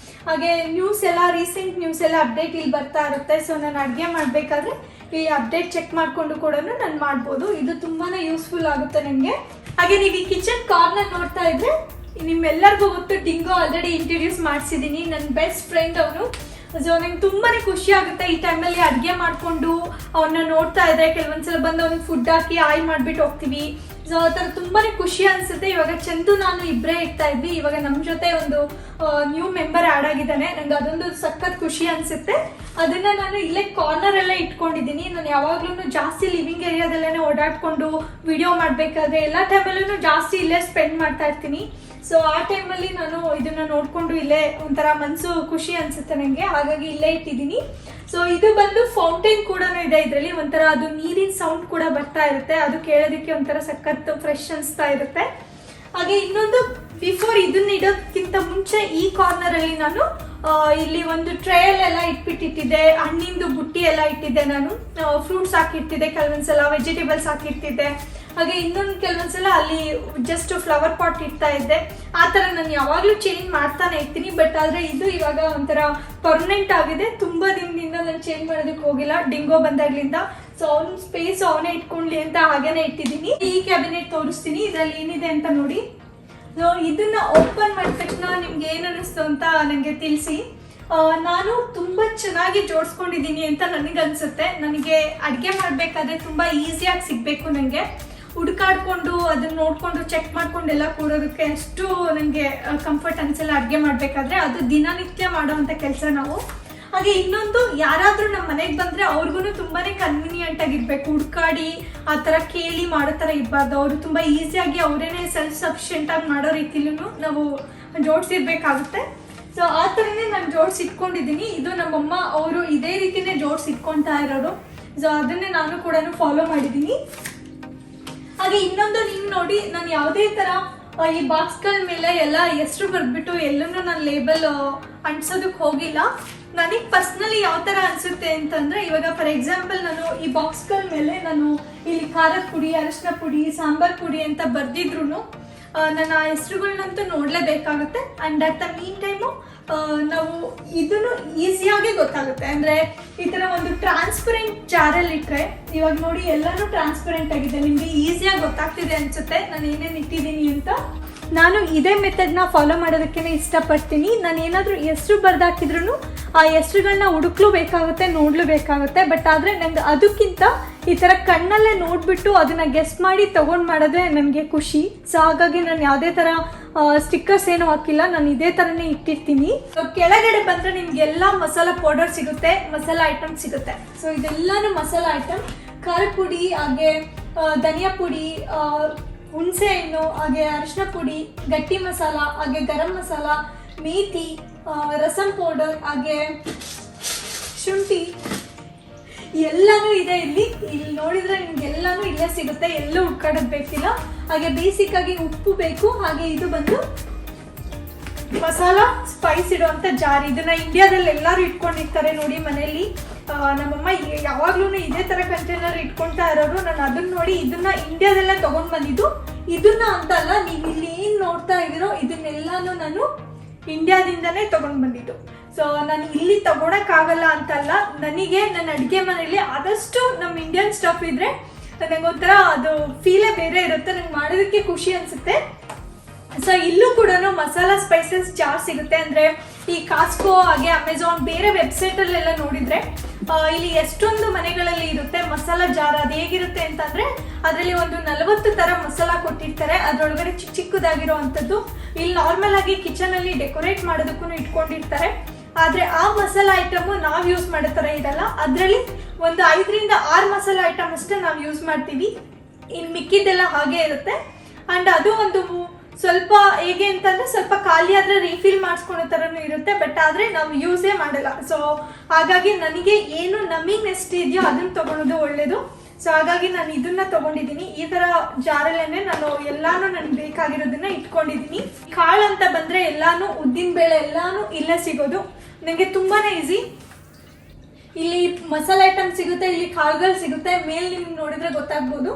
ಹಾಗೆ ನ್ಯೂಸ್ ಎಲ್ಲ ರೀಸೆಂಟ್ ನ್ಯೂಸ್ ಎಲ್ಲ ಅಪ್ಡೇಟ್ ಇಲ್ಲಿ ಬರ್ತಾ ಇರುತ್ತೆ. ಸೊ ನಾನು ಅಡುಗೆ ಮಾಡಬೇಕಾದ್ರೆ ಇಲ್ಲಿ ಅಪ್ಡೇಟ್ ಚೆಕ್ ಮಾಡಿಕೊಂಡು ಕೂಡ ನಾನು ಮಾಡ್ಬೋದು. ಇದು ತುಂಬಾ ಯೂಸ್ಫುಲ್ ಆಗುತ್ತೆ ನನಗೆ. ಹಾಗೆ ನೀವು ಈ ಕಿಚನ್ ಕಾರ್ನರ್ ನೋಡ್ತಾ ಇದ್ರೆ ನಿಮ್ಮೆಲ್ಲರಿಗೂ ಗೊತ್ತು, ಡಿಂಗೋ ಆಲ್ರೆಡಿ ಇಂಟ್ರೊಡ್ಯೂಸ್ ಮಾಡಿಸಿದ್ದೀನಿ, ನನ್ನ ಬೆಸ್ಟ್ ಫ್ರೆಂಡ್ ಅವನು. ಸೊ ನಂಗೆ ತುಂಬಾ ಖುಷಿ ಆಗುತ್ತೆ ಈ ಟೈಮಲ್ಲಿ ಅಡುಗೆ ಮಾಡಿಕೊಂಡು ಅವನ್ನ ನೋಡ್ತಾ ಇದ್ರೆ. ಕೆಲವೊಂದ್ಸಲ ಬಂದು ಅವ್ನಿಗೆ ಫುಡ್ ಹಾಕಿ ಆಯ್ ಮಾಡಿಬಿಟ್ಟು ಹೋಗ್ತೀವಿ. ಸೊ ಆ ಥರ ತುಂಬಾ ಖುಷಿ ಅನಿಸುತ್ತೆ. ಇವಾಗ ಚಂದು ನಾನು ಇಬ್ಬರೇ ಇರ್ತಾ ಇದ್ವಿ, ಇವಾಗ ನಮ್ಮ ಜೊತೆ ಒಂದು ನ್ಯೂ ಮೆಂಬರ್ ಆ್ಯಡ್ ಆಗಿದ್ದಾನೆ. ನಂಗೆ ಅದೊಂದು ಸಖತ್ ಖುಷಿ ಅನಿಸುತ್ತೆ. ಅದನ್ನು ನಾನು ಇಲ್ಲೇ ಕಾರ್ನರ್ ಎಲ್ಲ ಇಟ್ಕೊಂಡಿದ್ದೀನಿ. ನಾನು ಯಾವಾಗ್ಲೂ ಜಾಸ್ತಿ ಲಿವಿಂಗ್ ಏರಿಯಾದಲ್ಲೇ ಓಡಾಡ್ಕೊಂಡು ವಿಡಿಯೋ ಮಾಡಬೇಕಾದ್ರೆ ಎಲ್ಲ ಟೈಮಲ್ಲೂ ಜಾಸ್ತಿ ಇಲ್ಲೇ ಸ್ಪೆಂಡ್ ಮಾಡ್ತಾ ಇರ್ತೀನಿ. ಸೊ ಆ ಟೈಮಲ್ಲಿ ನಾನು ಇದನ್ನ ನೋಡಿಕೊಂಡು ಇಲ್ಲೇ ಒಂಥರ ಮನಸ್ಸು ಖುಷಿ ಅನಿಸುತ್ತೆ ನನಗೆ, ಹಾಗಾಗಿ ಇಲ್ಲೇ ಇಟ್ಟಿದ್ದೀನಿ. ಸೊ ಇದು ಬಂದು ಫೌಂಟೇನ್ ಕೂಡ ಇದೆ ಇದರಲ್ಲಿ, ಒಂಥರ ಅದು ನೀರಿನ ಸೌಂಡ್ ಕೂಡ ಬರ್ತಾ ಇರುತ್ತೆ, ಅದು ಕೇಳೋದಕ್ಕೆ ಒಂಥರ ಸಖತ್ ಫ್ರೆಶ್ ಅನಿಸ್ತಾ ಇರುತ್ತೆ. ಹಾಗೆ ಇನ್ನೊಂದು, ಬಿಫೋರ್ ಇದನ್ನ ಇಡೋದಕ್ಕಿಂತ ಮುಂಚೆ ಈ ಕಾರ್ನರಲ್ಲಿ ನಾನು ಇಲ್ಲಿ ಒಂದು ಟ್ರೇಯಲ್ಲೆಲ್ಲ ಇಟ್ಬಿಟ್ಟಿದ್ದೆ, ಹಣ್ಣಿಂದು ಬುಟ್ಟಿ ಎಲ್ಲ ಇಟ್ಟಿದ್ದೆ, ನಾನು ಫ್ರೂಟ್ಸ್ ಹಾಕಿರ್ತಿದ್ದೆ, ಕೆಲವೊಂದ್ಸಲ ವೆಜಿಟೇಬಲ್ಸ್ ಹಾಕಿರ್ತಿದ್ದೆ. ಹಾಗೆ ಇನ್ನೊಂದು ಕೆಲವೊಂದ್ಸಲ ಅಲ್ಲಿ ಜಸ್ಟ್ ಫ್ಲವರ್ ಪಾಟ್ ಇಡ್ತಾ ಇದ್ದೆ. ಆ ಥರ ನಾನು ಯಾವಾಗಲೂ ಚೇಂಜ್ ಮಾಡ್ತಾನೆ ಇರ್ತೀನಿ. ಬಟ್ ಆದರೆ ಇದು ಇವಾಗ ಒಂಥರ ಪರ್ಮನೆಂಟ್ ಆಗಿದೆ. ತುಂಬ ದಿನದಿಂದ ನಾನು ಚೇಂಜ್ ಮಾಡೋದಕ್ಕೆ ಹೋಗಿಲ್ಲ ಡಿಂಗೋ ಬಂದಾಗ್ಲಿಂದ. ಸೊ ಅವ್ನ ಸ್ಪೇಸ್ ಅವನೇ ಇಟ್ಕೊಂಡ್ಲಿ ಅಂತ ಹಾಗೇನೆ ಇಟ್ಟಿದ್ದೀನಿ. ಈ ಕ್ಯಾಬಿನೆಟ್ ತೋರಿಸ್ತೀನಿ, ಇದರಲ್ಲಿ ಏನಿದೆ ಅಂತ ನೋಡಿ. ಸೊ ಇದನ್ನ ಓಪನ್ ಮಾಡಿದ ತಕ್ಷಣ ನಿಮ್ಗೆ ಏನು ಅನ್ನಿಸ್ತು ಅಂತ ನನಗೆ ತಿಳಿಸಿ. ನಾನು ತುಂಬ ಚೆನ್ನಾಗಿ ಜೋಡಿಸ್ಕೊಂಡಿದ್ದೀನಿ ಅಂತ ನನಗನ್ಸುತ್ತೆ. ನನಗೆ ಅಡುಗೆ ಮಾಡಬೇಕಾದ್ರೆ ತುಂಬ ಈಸಿಯಾಗಿ ಸಿಗಬೇಕು, ನನಗೆ ಹುಡುಕಾಡ್ಕೊಂಡು ಅದನ್ನ ನೋಡಿಕೊಂಡು ಚೆಕ್ ಮಾಡ್ಕೊಂಡೆಲ್ಲ ಕೂರೋದಕ್ಕೆ ಅಷ್ಟು ನನಗೆ ಕಂಫರ್ಟ್ ಅನಿಸಲ್ಲ ಅಡುಗೆ ಮಾಡಬೇಕಾದ್ರೆ. ಅದು ದಿನನಿತ್ಯ ಮಾಡೋವಂಥ ಕೆಲಸ ನಾವು. ಹಾಗೆ ಇನ್ನೊಂದು, ಯಾರಾದರೂ ನಮ್ಮ ಮನೆಗೆ ಬಂದರೆ ಅವ್ರಿಗೂ ತುಂಬಾ ಕನ್ವೀನಿಯೆಂಟ್ ಆಗಿರ್ಬೇಕು, ಹುಡ್ಕಾಡಿ ಆ ಥರ ಕೇಳಿ ಮಾಡೋ ಥರ ಇರಬಾರ್ದು. ಅವರು ತುಂಬ ಈಸಿಯಾಗಿ ಅವರೇನೆ ಸೆಲ್ಫ್ ಸಫಿಷಿಯೆಂಟಾಗಿ ಮಾಡೋ ರೀತಿಲೂ ನಾವು ಜೋಡಿಸಿರ್ಬೇಕಾಗುತ್ತೆ. ಸೊ ಆ ಥರನೇ ನಾನು ಜೋಡಿಸಿಟ್ಕೊಂಡಿದ್ದೀನಿ. ಇದು ನಮ್ಮಮ್ಮ ಅವರು ಇದೇ ರೀತಿನೇ ಜೋಡಿಸಿಟ್ಕೊಳ್ತಾ ಇರೋರು. ಸೊ ಅದನ್ನೇ ನಾನು ಕೂಡ ಫಾಲೋ ಮಾಡಿದ್ದೀನಿ. ಹಾಗೆ ಇನ್ನೊಂದು, ನೀವು ನೋಡಿ, ನಾನು ಯಾವುದೇ ಥರ ಈ ಬಾಕ್ಸ್ಗಳ ಮೇಲೆ ಎಲ್ಲ ಹೆಸರು ಬರೆದ್ಬಿಟ್ಟು ಎಲ್ಲೂ ನಾನು ಲೇಬಲ್ ಅಂಟಿಸೋದಕ್ಕೆ ಹೋಗಿಲ್ಲ. ನನಗೆ ಪರ್ಸ್ನಲಿ ಯಾವ ಥರ ಅನಿಸುತ್ತೆ ಅಂತಂದರೆ, ಇವಾಗ ಫಾರ್ ಎಕ್ಸಾಂಪಲ್ ನಾನು ಈ ಬಾಕ್ಸ್ಗಳ ಮೇಲೆ ನಾನು ಇಲ್ಲಿ ಖಾರದ ಪುಡಿ, ಅರಿಶಿನ ಪುಡಿ, ಸಾಂಬಾರ್ ಪುಡಿ ಅಂತ ಬರೆದಿದ್ರು ನಾನು ಆ ಹೆಸರುಗಳನ್ನಂತೂ ನೋಡಲೇಬೇಕಾಗುತ್ತೆ. And at the mean time ನಾವು ಇದನ್ನು ಈಸಿಯಾಗಿ ಗೊತ್ತಾಗುತ್ತೆ. ಅಂದರೆ ಈ ಥರ ಒಂದು ಟ್ರಾನ್ಸ್ಪರೆಂಟ್ ಜಾರಲ್ಲಿ ಇಟ್ಟರೆ, ಇವಾಗ ನೋಡಿ ಎಲ್ಲನೂ ಟ್ರಾನ್ಸ್ಪರೆಂಟ್ ಆಗಿದೆ, ನಿಮಗೆ ಈಸಿಯಾಗಿ ಗೊತ್ತಾಗ್ತಿದೆ ಅನಿಸುತ್ತೆ ನಾನು ಏನೇನು ಇಟ್ಟಿದ್ದೀನಿ ಅಂತ. ನಾನು ಇದೇ ಮೆಥಡ್ನ ಫಾಲೋ ಮಾಡೋದಕ್ಕೆ ಇಷ್ಟಪಡ್ತೀನಿ. ನಾನು ಏನಾದರೂ ಹೆಸರು ಬರೆದಾಕಿದ್ರೂ ಆ ಹೆಸರುಗಳನ್ನ ಹುಡುಕ್ಲೂ ಬೇಕಾಗುತ್ತೆ, ನೋಡಲೂ ಬೇಕಾಗುತ್ತೆ. ಬಟ್ ಆದರೆ ನಂಗೆ ಅದಕ್ಕಿಂತ ಈ ಥರ ಕಣ್ಣಲ್ಲೇ ನೋಡಿಬಿಟ್ಟು ಅದನ್ನು ಗೆಸ್ಟ್ ಮಾಡಿ ತೊಗೊಂಡು ಮಾಡೋದೇ ನನಗೆ ಖುಷಿ. ಸೊ ಹಾಗಾಗಿ ನಾನು ಯಾವುದೇ ಥರ ಸ್ಟಿಕ್ಕರ್ಸ್ ಏನೂ ಹಾಕಿಲ್ಲ, ನಾನು ಇದೇ ಥರನೇ ಇಟ್ಟಿರ್ತೀನಿ. ಕೆಳಗಡೆ ಬಂದರೆ ನಿಮಗೆಲ್ಲ ಮಸಾಲ ಪೌಡರ್ ಸಿಗುತ್ತೆ, ಮಸಾಲ ಐಟಮ್ ಸಿಗುತ್ತೆ. ಸೊ ಇದೆಲ್ಲನೂ ಮಸಾಲ ಐಟಮ್, ಖಾರದ ಪುಡಿ, ಹಾಗೆ ಧನಿಯಾ ಪುಡಿ, ಹುಣಸೆ ಹಣ್ಣು, ಹಾಗೆ ಅರಿಶಿನ ಪುಡಿ, ಗಟ್ಟಿ ಮಸಾಲ, ಹಾಗೆ ಗರಂ ಮಸಾಲ, ಮೇಥಿ, ರಸಂ ಪೌಡರ್, ಹಾಗೆ ಶುಂಠಿ, ಎಲ್ಲನೂ ಇದೆ ಇಲ್ಲಿ. ಇಲ್ಲಿ ನೋಡಿದ್ರೆ ನಿಮ್ಗೆ ಎಲ್ಲನೂ ಇಲ್ಲೇ ಸಿಗುತ್ತೆ, ಎಲ್ಲೂ ಹುಡ್ಕಾಡೋದು ಬೇಕಿಲ್ಲ. ಹಾಗೆ ಬೇಸಿಕ್ ಆಗಿ ಉಪ್ಪು ಬೇಕು. ಹಾಗೆ ಇದು ಬಂದು ಮಸಾಲ ಸ್ಪೈಸ್ ಇಡುವಂಥ ಜಾರ್. ಇದನ್ನ ಇಂಡಿಯಾದಲ್ಲಿ ಎಲ್ಲರೂ ಇಟ್ಕೊಂಡಿರ್ತಾರೆ ನೋಡಿ ಮನೆಯಲ್ಲಿ. ನಮ್ಮಮ್ಮ ಯಾವಾಗ್ಲೂ ಇದೇ ಥರ ಕಂಟೈನರ್ ಇಟ್ಕೊಳ್ತಾ ಇರೋರು. ನಾನು ಅದನ್ನ ನೋಡಿ ಇದನ್ನ ಇಂಡಿಯಾದಲ್ಲೇ ತೊಗೊಂಡು ಬಂದಿದ್ದು. ಇದನ್ನ ಅಂತ ಅಲ್ಲ, ನೀವು ಇಲ್ಲಿ ಏನು ನೋಡ್ತಾ ಇದ್ದೀರೋ ಇದನ್ನೆಲ್ಲಾನು ನಾನು ಇಂಡಿಯಾದಿಂದನೇ ತೊಗೊಂಡು ಬಂದಿದ್ದು. ಸೊ ನಾನು ಇಲ್ಲಿ ತಗೊಳಕ್ಕಾಗಲ್ಲ ಅಂತಲ್ಲ, ನನಗೆ ನನ್ನ ಅಡುಗೆ ಮನೆಯಲ್ಲಿ ಆದಷ್ಟು ನಮ್ಮ ಇಂಡಿಯನ್ ಸ್ಟಫ್ ಇದ್ರೆ ನನಗೊಂಥರ ಅದು ಫೀಲೇ ಬೇರೆ ಇರುತ್ತೆ, ನನಗೆ ಮಾಡೋದಕ್ಕೆ ಖುಷಿ ಅನಿಸುತ್ತೆ. ಸೊ ಇಲ್ಲೂ ಕೂಡ ಮಸಾಲ ಸ್ಪೈಸಸ್ ಜಾರ್ ಸಿಗುತ್ತೆ. ಅಂದರೆ ಈ ಕಾಸ್ಕೋ, ಹಾಗೆ ಅಮೆಝಾನ್, ಬೇರೆ ವೆಬ್ಸೈಟಲ್ಲೆಲ್ಲ ನೋಡಿದರೆ ಇಲ್ಲಿ ಎಷ್ಟೊಂದು ಮನೆಗಳಲ್ಲಿ ಇರುತ್ತೆ ಮಸಾಲ ಜಾರ್. ಅದು ಹೇಗಿರುತ್ತೆ ಅಂತಂದರೆ, ಅದರಲ್ಲಿ ಒಂದು 40 ಥರ ಮಸಾಲ ಕೊಟ್ಟಿರ್ತಾರೆ, ಅದರೊಳಗಡೆ ಚಿಕ್ಕ ಚಿಕ್ಕದಾಗಿರೋ ಅಂಥದ್ದು. ಇಲ್ಲಿ ನಾರ್ಮಲ್ ಆಗಿ ಕಿಚನಲ್ಲಿ ಡೆಕೋರೇಟ್ ಮಾಡೋದಕ್ಕೂ ಇಟ್ಕೊಂಡಿರ್ತಾರೆ. ಆದರೆ ಆ ಮಸಾಲ ಐಟಮು ನಾವು ಯೂಸ್ ಮಾಡೋ ಥರ ಇರಲ್ಲ. ಅದರಲ್ಲಿ ಒಂದು 5 ರಿಂದ 6 ಮಸಾಲ ಐಟಮ್ ಅಷ್ಟೇ ನಾವು ಯೂಸ್ ಮಾಡ್ತೀವಿ, ಇನ್ನು ಮಿಕ್ಕಿದ್ದೆಲ್ಲ ಹಾಗೆ ಇರುತ್ತೆ. ಆ್ಯಂಡ್ ಅದು ಒಂದು ಸ್ವಲ್ಪ ಹೇಗೆ ಅಂತಂದರೆ, ಸ್ವಲ್ಪ ಖಾಲಿ ಆದರೆ ರೀಫಿಲ್ ಮಾಡಿಸ್ಕೊಳೋ ಥರನೂ ಇರುತ್ತೆ. ಬಟ್ ಆದರೆ ನಾವು ಯೂಸೇ ಮಾಡಲ್ಲ. ಸೊ ಹಾಗಾಗಿ ನನಗೆ ಏನು ನಮಗೆ ಎಷ್ಟಿದೆಯೋ ಅದನ್ನು ತೊಗೊಳೋದು ಒಳ್ಳೆಯದು. ಸೊ ಹಾಗಾಗಿ ನಾನು ಇದನ್ನ ತೊಗೊಂಡಿದ್ದೀನಿ. ಈ ಥರ ಜಾರಲ್ಲೇ ನಾನು ಎಲ್ಲಾನು ನನಗೆ ಬೇಕಾಗಿರೋದನ್ನ ಇಟ್ಕೊಂಡಿದ್ದೀನಿ. ಕಾಳು ಅಂತ ಬಂದರೆ ಎಲ್ಲಾನು, ಉದ್ದಿನ ಬೇಳೆ ಎಲ್ಲಾನು ಇಲ್ಲೇ ಸಿಗೋದು, ನನಗೆ ತುಂಬಾ ಈಸಿ. ಇಲ್ಲಿ ಮಸಾಲೆ ಐಟಮ್ ಸಿಗುತ್ತೆ, ಇಲ್ಲಿ ಕಾಳುಗಳು ಸಿಗುತ್ತೆ. ಮೇಲೆ ನಿಮ್ಗೆ ನೋಡಿದ್ರೆ ಗೊತ್ತಾಗ್ಬೋದು.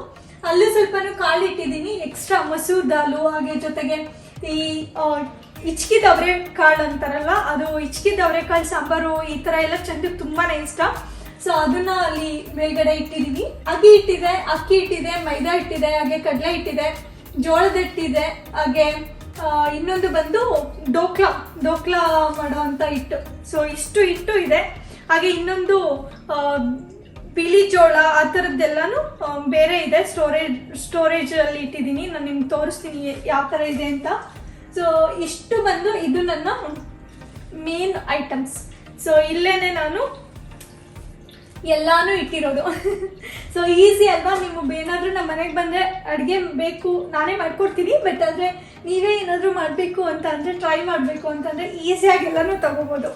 ಅಲ್ಲೂ ಸ್ವಲ್ಪನೂ ಕಾಳು ಇಟ್ಟಿದ್ದೀನಿ, ಎಕ್ಸ್ಟ್ರಾ ಮಸೂರ್ ದಾಲು, ಹಾಗೆ ಜೊತೆಗೆ ಈ ಹಿಚ್ಕಿದ ಅವರೆಕಾಳು ಅಂತಾರಲ್ಲ, ಅದು ಹಿಚ್ಕಿದ ಅವರೆಕಾಳು ಸಾಂಬಾರು ಈ ಥರ ಎಲ್ಲ ಚಂದಕ್ಕೆ ತುಂಬಾ ಇಷ್ಟ. ಸೊ ಅದನ್ನ ಅಲ್ಲಿ ಮೇಲ್ಗಡೆ ಇಟ್ಟಿದ್ದೀವಿ. ಅಕ್ಕಿ ಇಟ್ಟಿದೆ, ಮೈದಾ ಇಟ್ಟಿದೆ, ಹಾಗೆ ಕಡಲೆ ಇಟ್ಟಿದೆ, ಜೋಳದ ಹಿಟ್ಟಿದೆ, ಹಾಗೆ ಇನ್ನೊಂದು ಬಂದು ಡೋಕ್ಲಾ ಮಾಡುವಂಥ ಹಿಟ್ಟು. ಸೊ ಇಷ್ಟು ಹಿಟ್ಟು ಇದೆ. ಹಾಗೆ ಇನ್ನೊಂದು ಬಿಳಿ ಜೋಳ ಆ ಥರದ್ದೆಲ್ಲನೂ ಬೇರೆ ಇದೆ, ಸ್ಟೋರೇಜಲ್ಲಿ ಇಟ್ಟಿದ್ದೀನಿ. ನಾನು ನಿಮ್ಗೆ ತೋರಿಸ್ತೀನಿ ಯಾವ ಥರ ಇದೆ ಅಂತ. ಸೊ ಇಷ್ಟು ಬಂದು ಇದು ನನ್ನ ಮೇನ್ ಐಟಮ್ಸ್. ಸೊ ಇಲ್ಲೇನೆ ನಾನು ಎಲ್ಲಾನು ಇಟ್ಟಿರೋದು. ಸೊ ಈಸಿ ಅಲ್ವಾ? ನೀವು ಏನಾದರೂ ನಮ್ಮ ಮನೆಗೆ ಬಂದರೆ ಅಡುಗೆ ಬೇಕು ನಾನೇ ಮಾಡ್ಕೊಡ್ತೀನಿ, ಬಟ್ ಆದರೆ ನೀವೇ ಏನಾದರೂ ಮಾಡಬೇಕು ಅಂತ ಅಂದರೆ, ಟ್ರೈ ಮಾಡಬೇಕು ಅಂತಂದರೆ ಈಸಿಯಾಗಿ ಎಲ್ಲನೂ ತಗೋಬೋದು.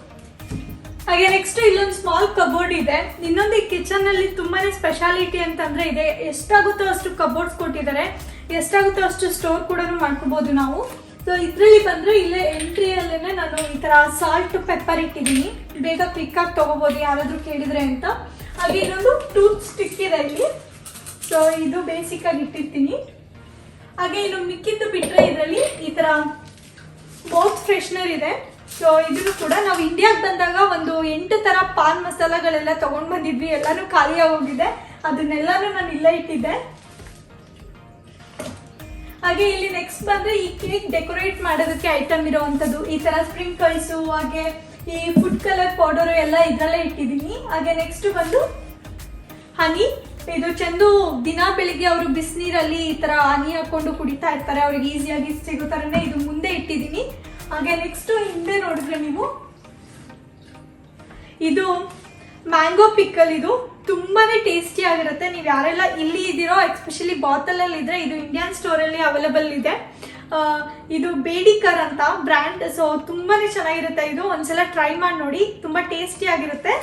ಹಾಗೆ ನೆಕ್ಸ್ಟ್ ಇಲ್ಲೊಂದು ಸ್ಮಾಲ್ ಕಬೋರ್ಡ್ ಇದೆ. ಇನ್ನೊಂದು ಈ ಕಿಚನಲ್ಲಿ ತುಂಬಾ ಸ್ಪೆಷಾಲಿಟಿ ಅಂತಂದರೆ ಇದೆ, ಎಷ್ಟಾಗುತ್ತೋ ಅಷ್ಟು ಕಬೋರ್ಡ್ಸ್ ಕೊಟ್ಟಿದ್ದಾರೆ, ಎಷ್ಟಾಗುತ್ತೋ ಅಷ್ಟು ಸ್ಟೋರ್ ಕೂಡ ಮಾಡ್ಕೋಬೋದು ನಾವು. ಸೊ ಇದರಲ್ಲಿ ಬಂದರೆ ಇಲ್ಲೇ ಎಂಟ್ರಿಯಲ್ಲೇ ನಾನು ಈ ಥರ ಸಾಲ್ಟ್ ಪೆಪ್ಪರ್ ಇಟ್ಟಿದ್ದೀನಿ, ಬೇಗ ಕ್ವಿಕ್ಕಾಗಿ ತೊಗೋಬೋದು ಯಾರಾದರೂ ಕೇಳಿದರೆ ಅಂತ. ಹಾಗೆ ಇನ್ನೊಂದು ಟೂತ್ ಸ್ಟಿಕ್ ಇದೆ ಇಲ್ಲಿ. ಸೊ ಇದು ಬೇಸಿಕ್ಕಾಗಿ ಇಟ್ಟಿರ್ತೀನಿ. ಹಾಗೆ ಇನ್ನು ಮಿಕ್ಕಿದ್ದು ಬಿಟ್ಟರೆ ಇದರಲ್ಲಿ ಈ ಥರ ಮೌತ್ ಫ್ರೆಶ್ನರ್ ಇದೆ. ಸೊ ಇದನ್ನು ಕೂಡ ನಾವು ಇಂಡಿಯಾಗೆ ಬಂದಾಗ ಒಂದು 8 ಥರ ಪಾನ್ ಮಸಾಲಗಳೆಲ್ಲ ತೊಗೊಂಡು ಬಂದಿದ್ವಿ, ಎಲ್ಲನೂ ಖಾಲಿಯಾಗಿ ಹೋಗಿದೆ. ಅದನ್ನೆಲ್ಲನೂ ನಾನು ಇಲ್ಲೇ ಇಟ್ಟಿದ್ದೆ. ಹಾಗೆ ಇಲ್ಲಿ ನೆಕ್ಸ್ಟ್ ಬಂದರೆ ಈ ಕೇಕ್ ಡೆಕೋರೇಟ್ ಮಾಡೋದಕ್ಕೆ ಐಟಮ್ ಇರೋವಂಥದ್ದು, ಈ ಥರ ಸ್ಪ್ರಿಂಕಲ್ಸು, ಹಾಗೆ ಈ ಫುಡ್ ಕಲರ್ ಪೌಡರು ಎಲ್ಲ ಇದರಲ್ಲೇ ಇಟ್ಟಿದ್ದೀನಿ. ಹಾಗೆ ನೆಕ್ಸ್ಟ್ ಬಂದು ಹನಿ. ಇದು ಚಂದು ದಿನ ಬೆಳಿಗ್ಗೆ ಅವರು ಬಿಸಿನೀರಲ್ಲಿ ಈ ಥರ ಹನಿ ಹಾಕ್ಕೊಂಡು ಕುಡಿತಾ ಇರ್ತಾರೆ, ಅವ್ರಿಗೆ ಈಸಿಯಾಗಿ ಸಿಗೋ ಥರನೇ ಇದು ಮುಂದೆ ಇಟ್ಟಿದ್ದೀನಿ. ಹಾಗೆ ನೆಕ್ಸ್ಟು ಹಿಂದೆ ನೋಡಿದ್ರೆ ನೀವು ಇದು ಮ್ಯಾಂಗೋ ಪಿಕ್ಕಲ್. ಇದು ತುಂಬಾ ಟೇಸ್ಟಿ ಆಗಿರುತ್ತೆ. ನೀವು ಯಾರೆಲ್ಲ ಇಲ್ಲಿ ಇದ್ದೀರೋ, ಎಸ್ಪೆಷಲಿ ಬಾತಲಲ್ಲಿ ಇದ್ರೆ, ಇದು ಇಂಡಿಯನ್ ಸ್ಟೋರಲ್ಲಿ ಅವೈಲೇಬಲ್ ಇದೆ. ಇದು ಬೇಡಿಕರ್ ಅಂತ ಬ್ರ್ಯಾಂಡ್. ಸೊ ತುಂಬಾ ಚೆನ್ನಾಗಿರುತ್ತೆ. ಇದು ಒಂದ್ಸಲ ಟ್ರೈ ಮಾಡಿ ನೋಡಿ, ತುಂಬ ಟೇಸ್ಟಿ ಆಗಿರುತ್ತೆ.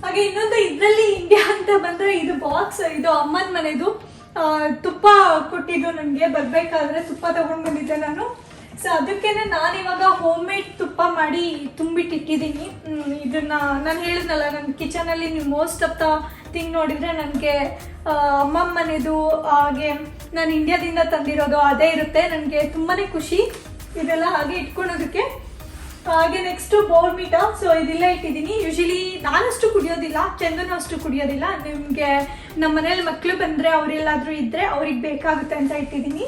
ಹಾಗೆ ಇನ್ನೊಂದು ಇದರಲ್ಲಿ ಇಂಡಿಯಾ ಅಂತ ಬಂದರೆ ಇದು ಬಾಕ್ಸ್. ಇದು ಅಮ್ಮನ ಮನೆದು ತುಪ್ಪ ಕೊಟ್ಟಿದ್ದು ನನಗೆ ಬರಬೇಕಾದ್ರೆ ತುಪ್ಪ ತಗೊಂಡು ಬಂದಿದ್ದೆ ನಾನು. ಸೊ ಅದಕ್ಕೇನೆ ನಾನಿವಾಗ ಹೋಮ್ ಮೇಡ್ ತುಪ್ಪ ಮಾಡಿ ತುಂಬಿಟ್ಟಿಟ್ಟಿದ್ದೀನಿ. ಇದನ್ನ ನಾನು ಹೇಳಿದ್ನಲ್ಲ, ನನ್ನ ಕಿಚನಲ್ಲಿ ನೀವು ಮೋಸ್ಟ್ ಆಫ್ ದ ಥಿಂಗ್ ನೋಡಿದರೆ ನನಗೆ ಅಮ್ಮಮ್ಮ ಮನೆದು, ಹಾಗೆ ನಾನು ಇಂಡಿಯಾದಿಂದ ತಂದಿರೋದು ಅದೇ ಇರುತ್ತೆ. ನನಗೆ ತುಂಬಾ ಖುಷಿ ಇದೆಲ್ಲ ಹಾಗೆ ಇಟ್ಕೊಳೋದಕ್ಕೆ. ಹಾಗೆ ನೆಕ್ಸ್ಟು ಬೋರ್ಮಿಟಾ. ಸೊ ಇದೆಲ್ಲ ಇಟ್ಟಿದ್ದೀನಿ. ಯೂಶಲಿ ನಾನಷ್ಟು ಕುಡಿಯೋದಿಲ್ಲ, ಚಂದನೂ ಅಷ್ಟು ಕುಡಿಯೋದಿಲ್ಲ. ನಿಮಗೆ ನಮ್ಮ ಮನೇಲಿ ಮಕ್ಕಳು ಬಂದರೆ, ಅವರೆಲ್ಲಾದರೂ ಇದ್ದರೆ ಅವ್ರಿಗೆ ಬೇಕಾಗುತ್ತೆ ಅಂತ ಇಟ್ಟಿದ್ದೀನಿ.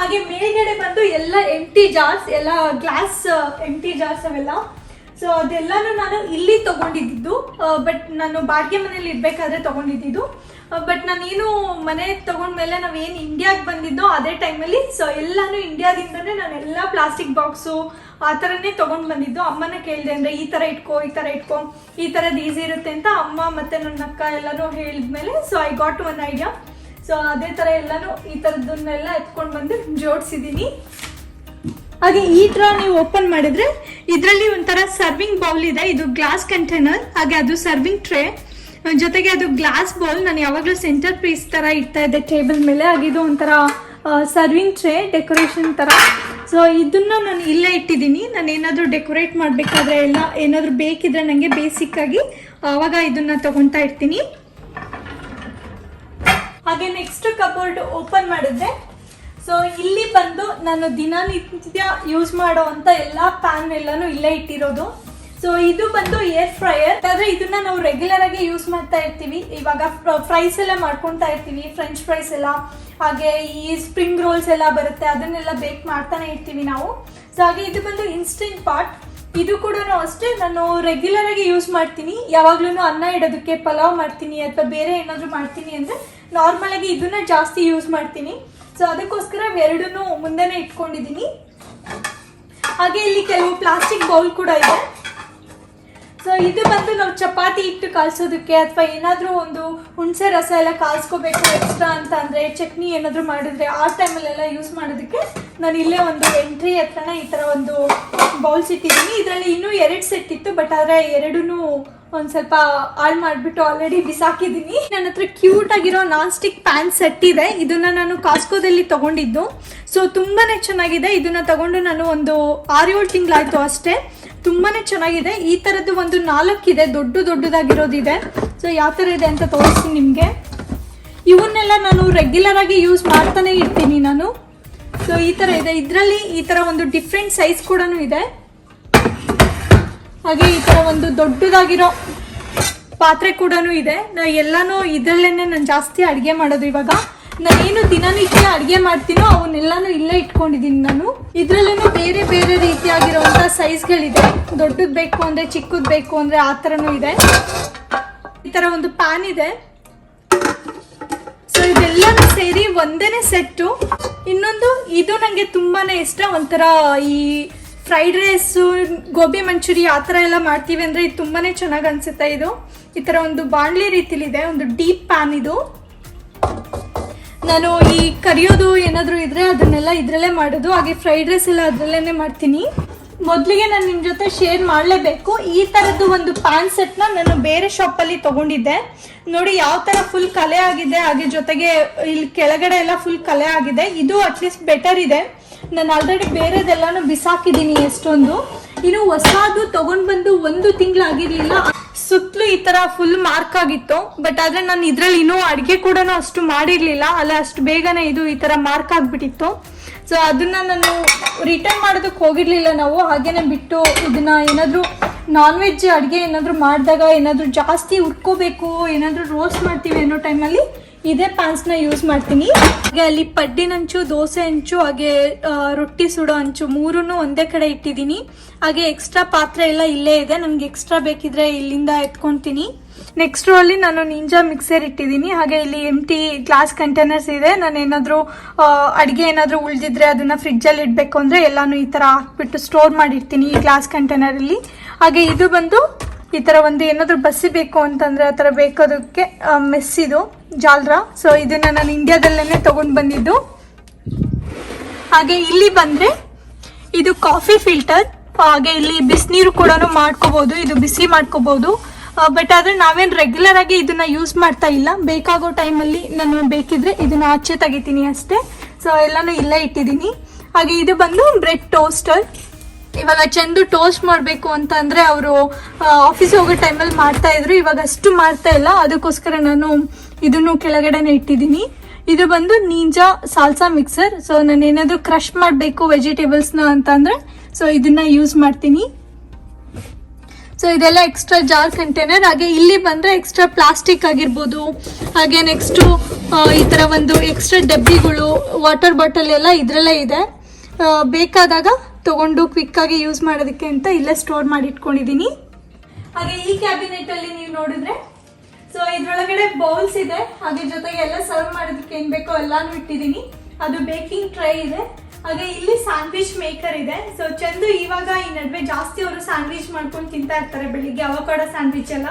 ಹಾಗೆ ಮೇಲ್ಗಡೆ ಬಂದು ಎಲ್ಲ ಎಂಟಿ ಜಾರ್ಸ್, ಎಲ್ಲ ಗ್ಲಾಸ್ ಎಂಟಿ ಜಾರ್ಸ್ ಅವೆಲ್ಲ. ಸೊ ಅದೆಲ್ಲನೂ ನಾನು ಇಲ್ಲಿ ತೊಗೊಂಡಿದ್ದು, ಬಟ್ ನಾನು ಬಾಡಿಗೆ ಮನೇಲಿ ಇರಬೇಕಾದ್ರೆ ತೊಗೊಂಡಿದ್ದು. ಬಟ್ ನಾನೇನು ಮನೆ ತೊಗೊಂಡ್ಮೇಲೆ ನಾವೇನು ಇಂಡಿಯಾಗೆ ಬಂದಿದ್ದೋ ಅದೇ ಟೈಮಲ್ಲಿ, ಸೊ ಎಲ್ಲನೂ ಇಂಡಿಯಾದಿಂದನೇ ನಾನೆಲ್ಲ ಪ್ಲಾಸ್ಟಿಕ್ ಬಾಕ್ಸು ಆ ಥರನೇ ತೊಗೊಂಡು ಬಂದಿದ್ದು. ಅಮ್ಮನ ಕೇಳಿದೆ, ಅಂದರೆ ಈ ಥರ ಇಟ್ಕೋ, ಈ ಥರದ್ದು ಈಸಿ ಇರುತ್ತೆ ಅಂತ ಅಮ್ಮ ಮತ್ತು ನನ್ನ ಅಕ್ಕ ಎಲ್ಲನೂ ಹೇಳಿದ್ಮೇಲೆ, so I got one idea. So ಅದೇ ಥರ ಎಲ್ಲನೂ ಈ ಥರದನ್ನೆಲ್ಲ ಎತ್ಕೊಂಡು ಬಂದು ಜೋಡಿಸಿದ್ದೀನಿ. ಹಾಗೆ ಈ ಥರ ನೀವು ಓಪನ್ ಮಾಡಿದ್ರೆ ಇದರಲ್ಲಿ ಒಂಥರ ಸರ್ವಿಂಗ್ ಬೌಲ್ ಇದೆ. ಇದು ಗ್ಲಾಸ್ ಕಂಟೈನರ್, ಹಾಗೆ ಅದು ಸರ್ವಿಂಗ್ ಟ್ರೇ, ಜೊತೆಗೆ ಅದು ಗ್ಲಾಸ್ ಬೌಲ್. ನಾನು ಯಾವಾಗಲೂ ಸೆಂಟರ್ ಪೀಸ್ ಥರ ಇಡ್ತಾ ಇದ್ದೆ ಟೇಬಲ್ ಮೇಲೆ. ಹಾಗೆ ಇದು ಒಂಥರ ಸರ್ವಿಂಗ್ ಟ್ರೇ, ಡೆಕೋರೇಷನ್ ಥರ. ಸೊ ಇದನ್ನು ನಾನು ಇಲ್ಲೇ ಇಟ್ಟಿದ್ದೀನಿ. ನಾನು ಏನಾದರೂ ಡೆಕೋರೇಟ್ ಮಾಡಬೇಕಾದ್ರೆ ಎಲ್ಲ ಏನಾದರೂ ಬೇಕಿದ್ರೆ ನನಗೆ ಬೇಸಿಕ್ಕಾಗಿ ಆವಾಗ ಇದನ್ನು ತೊಗೊತಾ ಇರ್ತೀನಿ. ಹಾಗೆ ನೆಕ್ಸ್ಟ್ ಕಬೋರ್ಡ್ ಓಪನ್ ಮಾಡಿದ್ರೆ, ಸೊ ಇಲ್ಲಿ ಬಂದು ನಾನು ದಿನನಿತ್ಯ ಯೂಸ್ ಮಾಡೋ ಅಂತ ಎಲ್ಲ ಪ್ಯಾನ್ ಎಲ್ಲನೂ ಇಲ್ಲೇ ಇಟ್ಟಿರೋದು. ಸೊ ಇದು ಬಂದು ಏರ್ ಫ್ರೈಯರ್. ಆದರೆ ಇದನ್ನ ನಾವು ರೆಗ್ಯುಲರ್ ಆಗಿ ಯೂಸ್ ಮಾಡ್ತಾ ಇರ್ತೀವಿ. ಇವಾಗ ಫ್ರೈಸ್ ಎಲ್ಲ ಮಾಡ್ಕೊತಾ ಇರ್ತೀವಿ, ಫ್ರೆಂಚ್ ಫ್ರೈಸ್ ಎಲ್ಲ, ಹಾಗೆ ಈ ಸ್ಪ್ರಿಂಗ್ ರೋಲ್ಸ್ ಎಲ್ಲ ಬರುತ್ತೆ, ಅದನ್ನೆಲ್ಲ ಬೇಕ್ ಮಾಡ್ತಾನೆ ಇರ್ತೀವಿ ನಾವು. ಸೊ ಹಾಗೆ ಇದು ಬಂದು ಇನ್ಸ್ಟೆಂಟ್ ಪಾಟ್. ಇದು ಕೂಡ ಅಷ್ಟೇ, ನಾನು ರೆಗ್ಯುಲರ್ ಆಗಿ ಯೂಸ್ ಮಾಡ್ತೀನಿ. ಯಾವಾಗ್ಲೂ ಅನ್ನ ಇಡೋದಕ್ಕೆ, ಪಲಾವ್ ಮಾಡ್ತೀನಿ ಅಥವಾ ಬೇರೆ ಏನಾದರೂ ಮಾಡ್ತೀನಿ ಅಂದರೆ ನಾರ್ಮಲ್ ಆಗಿ ಇದನ್ನ ಜಾಸ್ತಿ ಯೂಸ್ ಮಾಡ್ತೀನಿ. ಸೊ ಅದಕ್ಕೋಸ್ಕರ ಎರಡನ್ನೂ ಮುಂದೆನೇ ಇಟ್ಕೊಂಡಿದ್ದೀನಿ. ಹಾಗೆ ಇಲ್ಲಿ ಕೆಲವು ಪ್ಲಾಸ್ಟಿಕ್ ಬೌಲ್ ಕೂಡ ಇದೆ. ಸೊ ಇದು ಬಂದು ನಾವು ಚಪಾತಿ ಹಿಟ್ಟು ಕಾಲ್ಸೋದಕ್ಕೆ, ಅಥವಾ ಏನಾದರೂ ಒಂದು ಹುಣಸೆ ರಸ ಎಲ್ಲ ಕಾಲ್ಸ್ಕೋಬೇಕು ಎಕ್ಸ್ಟ್ರಾ ಅಂತ ಅಂದರೆ, ಚಟ್ನಿ ಏನಾದರೂ ಮಾಡಿದ್ರೆ ಆ ಟೈಮಲ್ಲೆಲ್ಲ ಯೂಸ್ ಮಾಡೋದಕ್ಕೆ ನಾನು ಇಲ್ಲೇ ಒಂದು ಎಂಟ್ರಿ ಹತ್ರನೇ ಈ ಥರ ಒಂದು ಬೌಲ್ಸ್ ಇಟ್ಟಿದ್ದೀನಿ. ಇದರಲ್ಲಿ ಇನ್ನೂ 2 ಸೆಟ್ ಇತ್ತು, ಬಟ್ ಆದರೆ ಎರಡೂ ಒಂದು ಸ್ವಲ್ಪ ಹಾಳು ಮಾಡಿಬಿಟ್ಟು ಆಲ್ರೆಡಿ ಬಿಸಾಕಿದ್ದೀನಿ. ನನ್ನ ಹತ್ರ ಕ್ಯೂಟ್ ಆಗಿರೋ ನಾನ್ ಸ್ಟಿಕ್ ಪ್ಯಾನ್ ಸೆಟ್ ಇದೆ. ಇದನ್ನು ನಾನು ಕಾಸ್ಕೋದಲ್ಲಿ ತೊಗೊಂಡಿದ್ದು. ಸೊ ತುಂಬಾ ಚೆನ್ನಾಗಿದೆ. ಇದನ್ನು ತಗೊಂಡು ನಾನು ಒಂದು 6-7 ತಿಂಗಳಾಯಿತು ಅಷ್ಟೇ. ತುಂಬಾ ಚೆನ್ನಾಗಿದೆ. ಈ ಥರದ್ದು ಒಂದು 4 ಇದೆ, ದೊಡ್ಡದಾಗಿರೋದಿದೆ. ಸೊ ಯಾವ ಥರ ಇದೆ ಅಂತ ತೋರಿಸ್ತೀನಿ ನಿಮಗೆ. ಇವನ್ನೆಲ್ಲ ನಾನು ರೆಗ್ಯುಲರ್ ಆಗಿ ಯೂಸ್ ಮಾಡ್ತಾನೆ ಇರ್ತೀನಿ ನಾನು. ಸೊ ಈ ತರ ಇದೆ. ಇದರಲ್ಲಿ ಈ ತರ ಒಂದು ಡಿಫ್ರೆಂಟ್ ಸೈಜ್ ಕೂಡ ಇದೆ. ಹಾಗೆ ಈ ತರ ಒಂದು ದೊಡ್ಡದಾಗಿರೋ ಪಾತ್ರೆ ಕೂಡ ಇದೆ. ಎಲ್ಲಾನು ಇದರಲ್ಲೇನೆ ನಾನು ಜಾಸ್ತಿ ಅಡುಗೆ ಮಾಡೋದು. ಇವಾಗ ನಾನೇನು ದಿನನಿತ್ಯ ಅಡುಗೆ ಮಾಡ್ತೀನೋ ಅವನ್ನೆಲ್ಲಾನು ಇಲ್ಲೇ ಇಟ್ಕೊಂಡಿದ್ದೀನಿ ನಾನು. ಇದರಲ್ಲೇನು ಬೇರೆ ಬೇರೆ ರೀತಿಯಾಗಿರುವಂಥ ಸೈಜ್ಗಳಿದೆ. ದೊಡ್ಡದು ಬೇಕು ಅಂದರೆ, ಚಿಕ್ಕದು ಬೇಕು ಅಂದರೆ ಆ ಥರನೂ ಇದೆ. ಈ ಥರ ಒಂದು ಪ್ಯಾನ್ ಇದೆ. ಸೊ ಇದೆಲ್ಲನೂ ಸೇರಿ ಒಂದೇನೆ ಸೆಟ್ಟು. ಇನ್ನೊಂದು ಇದು ನನಗೆ ತುಂಬಾ ಇಷ್ಟ. ಒಂಥರ ಈ ಫ್ರೈಡ್ ರೈಸು, ಗೋಬಿ ಮಂಚೂರಿ ಆ ಥರ ಎಲ್ಲ ಮಾಡ್ತೀವಿ ಅಂದರೆ ಇದು ತುಂಬಾ ಚೆನ್ನಾಗಿ ಅನಿಸುತ್ತೆ. ಇದು ಈ ಥರ ಒಂದು ಬಾಣಲಿ ರೀತಿಲಿದೆ, ಒಂದು ಡೀಪ್ ಪ್ಯಾನ್ ಇದು. ನಾನು ಈ ಕರಿಯೋದು ಏನಾದರೂ ಇದ್ದರೆ ಅದನ್ನೆಲ್ಲ ಇದರಲ್ಲೇ ಮಾಡೋದು. ಹಾಗೆ ಫ್ರೈಡ್ ರೈಸ್ ಎಲ್ಲ ಅದರಲ್ಲೇ ಮಾಡ್ತೀನಿ. ಮೊದಲಿಗೆ ನಾನು ನಿಮ್ಮ ಜೊತೆ ಶೇರ್ ಮಾಡಲೇಬೇಕು. ಈ ಥರದ್ದು ಒಂದು ಪ್ಯಾನ್ ಸೆಟ್ನ ನಾನು ಬೇರೆ ಶಾಪಲ್ಲಿ ತೊಗೊಂಡಿದ್ದೆ. ನೋಡಿ ಯಾವ ಥರ ಫುಲ್ ಕಲೆ ಆಗಿದೆ. ಹಾಗೆ ಜೊತೆಗೆ ಇಲ್ಲಿ ಕೆಳಗಡೆ ಎಲ್ಲ ಫುಲ್ ಕಲೆ ಆಗಿದೆ. ಇದು ಅಟ್ಲೀಸ್ಟ್ ಬೆಟರ್ ಇದೆ. ನಾನು ಆಲ್ರೆಡಿ ಬೇರೆದೆಲ್ಲಾನು ಬಿಸಾಕಿದ್ದೀನಿ ಎಷ್ಟೊಂದು. ಇನ್ನು ಹೊಸದು ತೊಗೊಂಡು ಬಂದು 1 ತಿಂಗಳಾಗಿರ್ಲಿಲ್ಲ. ಸುತ್ತಲೂ ಈ ಥರ ಫುಲ್ ಮಾರ್ಕ್ ಆಗಿತ್ತು. ಬಟ್ ಆದರೆ ನಾನು ಇದರಲ್ಲಿ ಇನ್ನೂ ಅಡುಗೆ ಕೂಡ ಅಷ್ಟು ಮಾಡಿರಲಿಲ್ಲ ಅಲ್ಲ, ಅಷ್ಟು ಬೇಗನೆ ಇದು ಈ ಥರ ಮಾರ್ಕ್ ಆಗಿಬಿಟ್ಟಿತ್ತು. ಸೊ ಅದನ್ನು ನಾನು ರಿಟರ್ನ್ ಮಾಡೋದಕ್ಕೆ ಹೋಗಿರಲಿಲ್ಲ ನಾವು. ಹಾಗೇನೆ ಬಿಟ್ಟು ಇದನ್ನು ಏನಾದರೂ ನಾನ್ ವೆಜ್ ಅಡುಗೆ ಏನಾದರೂ ಮಾಡಿದಾಗ, ಏನಾದರೂ ಜಾಸ್ತಿ ಉಟ್ಕೋಬೇಕು, ಏನಾದರೂ ರೋಸ್ಟ್ ಮಾಡ್ತೀವಿ ಅನ್ನೋ ಟೈಮಲ್ಲಿ ಇದೇ ಪ್ಯಾನ್ಸ್ನ ಯೂಸ್ ಮಾಡ್ತೀನಿ. ಹಾಗೆ ಅಲ್ಲಿ ಪಡ್ಡಿನ ಹಂಚು, ದೋಸೆ ಹಂಚು, ಹಾಗೆ ರೊಟ್ಟಿ ಸುಡೋ ಹಂಚು ಮೂರನ್ನು ಒಂದೇ ಕಡೆ ಇಟ್ಟಿದ್ದೀನಿ. ಹಾಗೆ ಎಕ್ಸ್ಟ್ರಾ ಪಾತ್ರೆ ಎಲ್ಲ ಇಲ್ಲೇ ಇದೆ. ನನಗೆ ಎಕ್ಸ್ಟ್ರಾ ಬೇಕಿದ್ರೆ ಇಲ್ಲಿಂದ ಎತ್ಕೊತೀನಿ. ನೆಕ್ಸ್ಟ್ ರೋಲ್ಲಿ ನಾನು ನಿಂಜಾ ಮಿಕ್ಸರ್ ಇಟ್ಟಿದ್ದೀನಿ. ಹಾಗೆ ಇಲ್ಲಿ ಎಂಟಿ ಗ್ಲಾಸ್ ಕಂಟೈನರ್ಸ್ ಇದೆ. ನಾನು ಏನಾದರೂ ಅಡುಗೆ ಏನಾದರೂ ಉಳಿದಿದ್ರೆ ಅದನ್ನು ಫ್ರಿಜ್ಜಲ್ಲಿ ಇಡಬೇಕು ಅಂದರೆ ಎಲ್ಲಾನು ಈ ಥರ ಹಾಕ್ಬಿಟ್ಟು ಸ್ಟೋರ್ ಮಾಡಿರ್ತೀನಿ ಈ ಗ್ಲಾಸ್ ಕಂಟೈನರಲ್ಲಿ. ಹಾಗೆ ಇದು ಬಂದು ಈ ಥರ ಒಂದು ಏನಾದರೂ ಬಸಿಬೇಕು ಅಂತಂದರೆ ಆ ಥರ ಬೇಕಾದಕ್ಕೆ ಮೆಸ್ಸಿದು ಜಾಲ್ರ. ಸೊ ಇದನ್ನು ನಾನು ಇಂಡಿಯಾದಲ್ಲೇ ತೊಗೊಂಡು ಬಂದಿದ್ದು. ಹಾಗೆ ಇಲ್ಲಿ ಬಂದರೆ ಇದು ಕಾಫಿ ಫಿಲ್ಟರ್. ಹಾಗೆ ಇಲ್ಲಿ ಬಿಸಿನೀರು ಕೂಡ ಮಾಡ್ಕೋಬೋದು, ಇದು ಬಿಸಿ ಮಾಡ್ಕೋಬೋದು. ಬಟ್ ಆದರೆ ನಾವೇನು ರೆಗ್ಯುಲರ್ ಆಗಿ ಇದನ್ನು ಯೂಸ್ ಮಾಡ್ತಾ ಇಲ್ಲ. ಬೇಕಾಗೋ ಟೈಮಲ್ಲಿ ನಾನು ಬೇಕಿದ್ರೆ ಇದನ್ನು ಆಚೆ ತೆಗಿತೀನಿ ಅಷ್ಟೇ. ಸೊ ಎಲ್ಲನೂ ಇಲ್ಲೇ ಇಟ್ಟಿದ್ದೀನಿ. ಹಾಗೆ ಇದು ಬಂದು ಬ್ರೆಡ್ ಟೋಸ್ಟರ್. ಇವಾಗ ಚಂದು ಟೋಸ್ಟ್ ಮಾಡಬೇಕು ಅಂತ ಅಂದರೆ ಅವರು ಆಫೀಸ್ ಹೋಗೋ ಟೈಮಲ್ಲಿ ಮಾಡ್ತಾಯಿದ್ರು. ಇವಾಗ ಅಷ್ಟು ಮಾಡ್ತಾ ಇಲ್ಲ, ಅದಕ್ಕೋಸ್ಕರ ನಾನು ಇದನ್ನು ಕೆಳಗಡೆನೇ ಇಟ್ಟಿದ್ದೀನಿ. ಇದು ಬಂದು ನಿಂಜಾ ಸಾಲ್ಸಾ ಮಿಕ್ಸರ್. ಸೊ ನಾನು ಏನಾದರೂ ಕ್ರಷ್ ಮಾಡಬೇಕು ವೆಜಿಟೇಬಲ್ಸ್ನ ಅಂತಂದರೆ ಸೊ ಇದನ್ನು ಯೂಸ್ ಮಾಡ್ತೀನಿ. ಸೊ ಇದೆಲ್ಲ ಎಕ್ಸ್ಟ್ರಾ ಜಾರ್ ಕಂಟೈನರ್. ಹಾಗೆ ಇಲ್ಲಿ ಬಂದರೆ ಎಕ್ಸ್ಟ್ರಾ ಪ್ಲಾಸ್ಟಿಕ್ ಆಗಿರ್ಬೋದು. ಹಾಗೆ ನೆಕ್ಸ್ಟು ಈ ಥರ ಒಂದು ಎಕ್ಸ್ಟ್ರಾ ಡಬ್ಬಿಗಳು, ವಾಟರ್ ಬಾಟಲ್ ಎಲ್ಲ ಇದರಲ್ಲೇ ಇದೆ. ಬೇಕಾದಾಗ ತೊಗೊಂಡು ಕ್ವಿಕ್ಕಾಗಿ ಯೂಸ್ ಮಾಡೋದಕ್ಕೆ ಅಂತ ಇಲ್ಲೇ ಸ್ಟೋರ್ ಮಾಡಿ ಇಟ್ಕೊಂಡಿದ್ದೀನಿ. ಹಾಗೆ ಈ ಕ್ಯಾಬಿನೆಟಲ್ಲಿ ನೀವು ನೋಡಿದ್ರೆ ಸೊ ಇದರೊಳಗಡೆ ಬೌಲ್ಸ್ ಇದೆ. ಹಾಗೆ ಜೊತೆಗೆ ಎಲ್ಲ ಸರ್ವ್ ಮಾಡೋದಕ್ಕೆ ಏನು ಬೇಕೋ ಎಲ್ಲಾನು ಇಟ್ಟಿದ್ದೀನಿ. ಅದು ಬೇಕಿಂಗ್ ಟ್ರೈ ಇದೆ. ಹಾಗೆ ಇಲ್ಲಿ ಸ್ಯಾಂಡ್ವಿಚ್ ಮೇಕರ್ ಇದೆ. ಸೊ ಚಂದು ಇವಾಗ ಈ ನಡುವೆ ಜಾಸ್ತಿ ಅವರು ಸ್ಯಾಂಡ್ವಿಚ್ ಮಾಡ್ಕೊಂಡು ತಿಂತಾ ಇರ್ತಾರೆ ಬೆಳಿಗ್ಗೆ, ಅವಕಾಡೋ ಸ್ಯಾಂಡ್ವಿಚ್ ಎಲ್ಲ.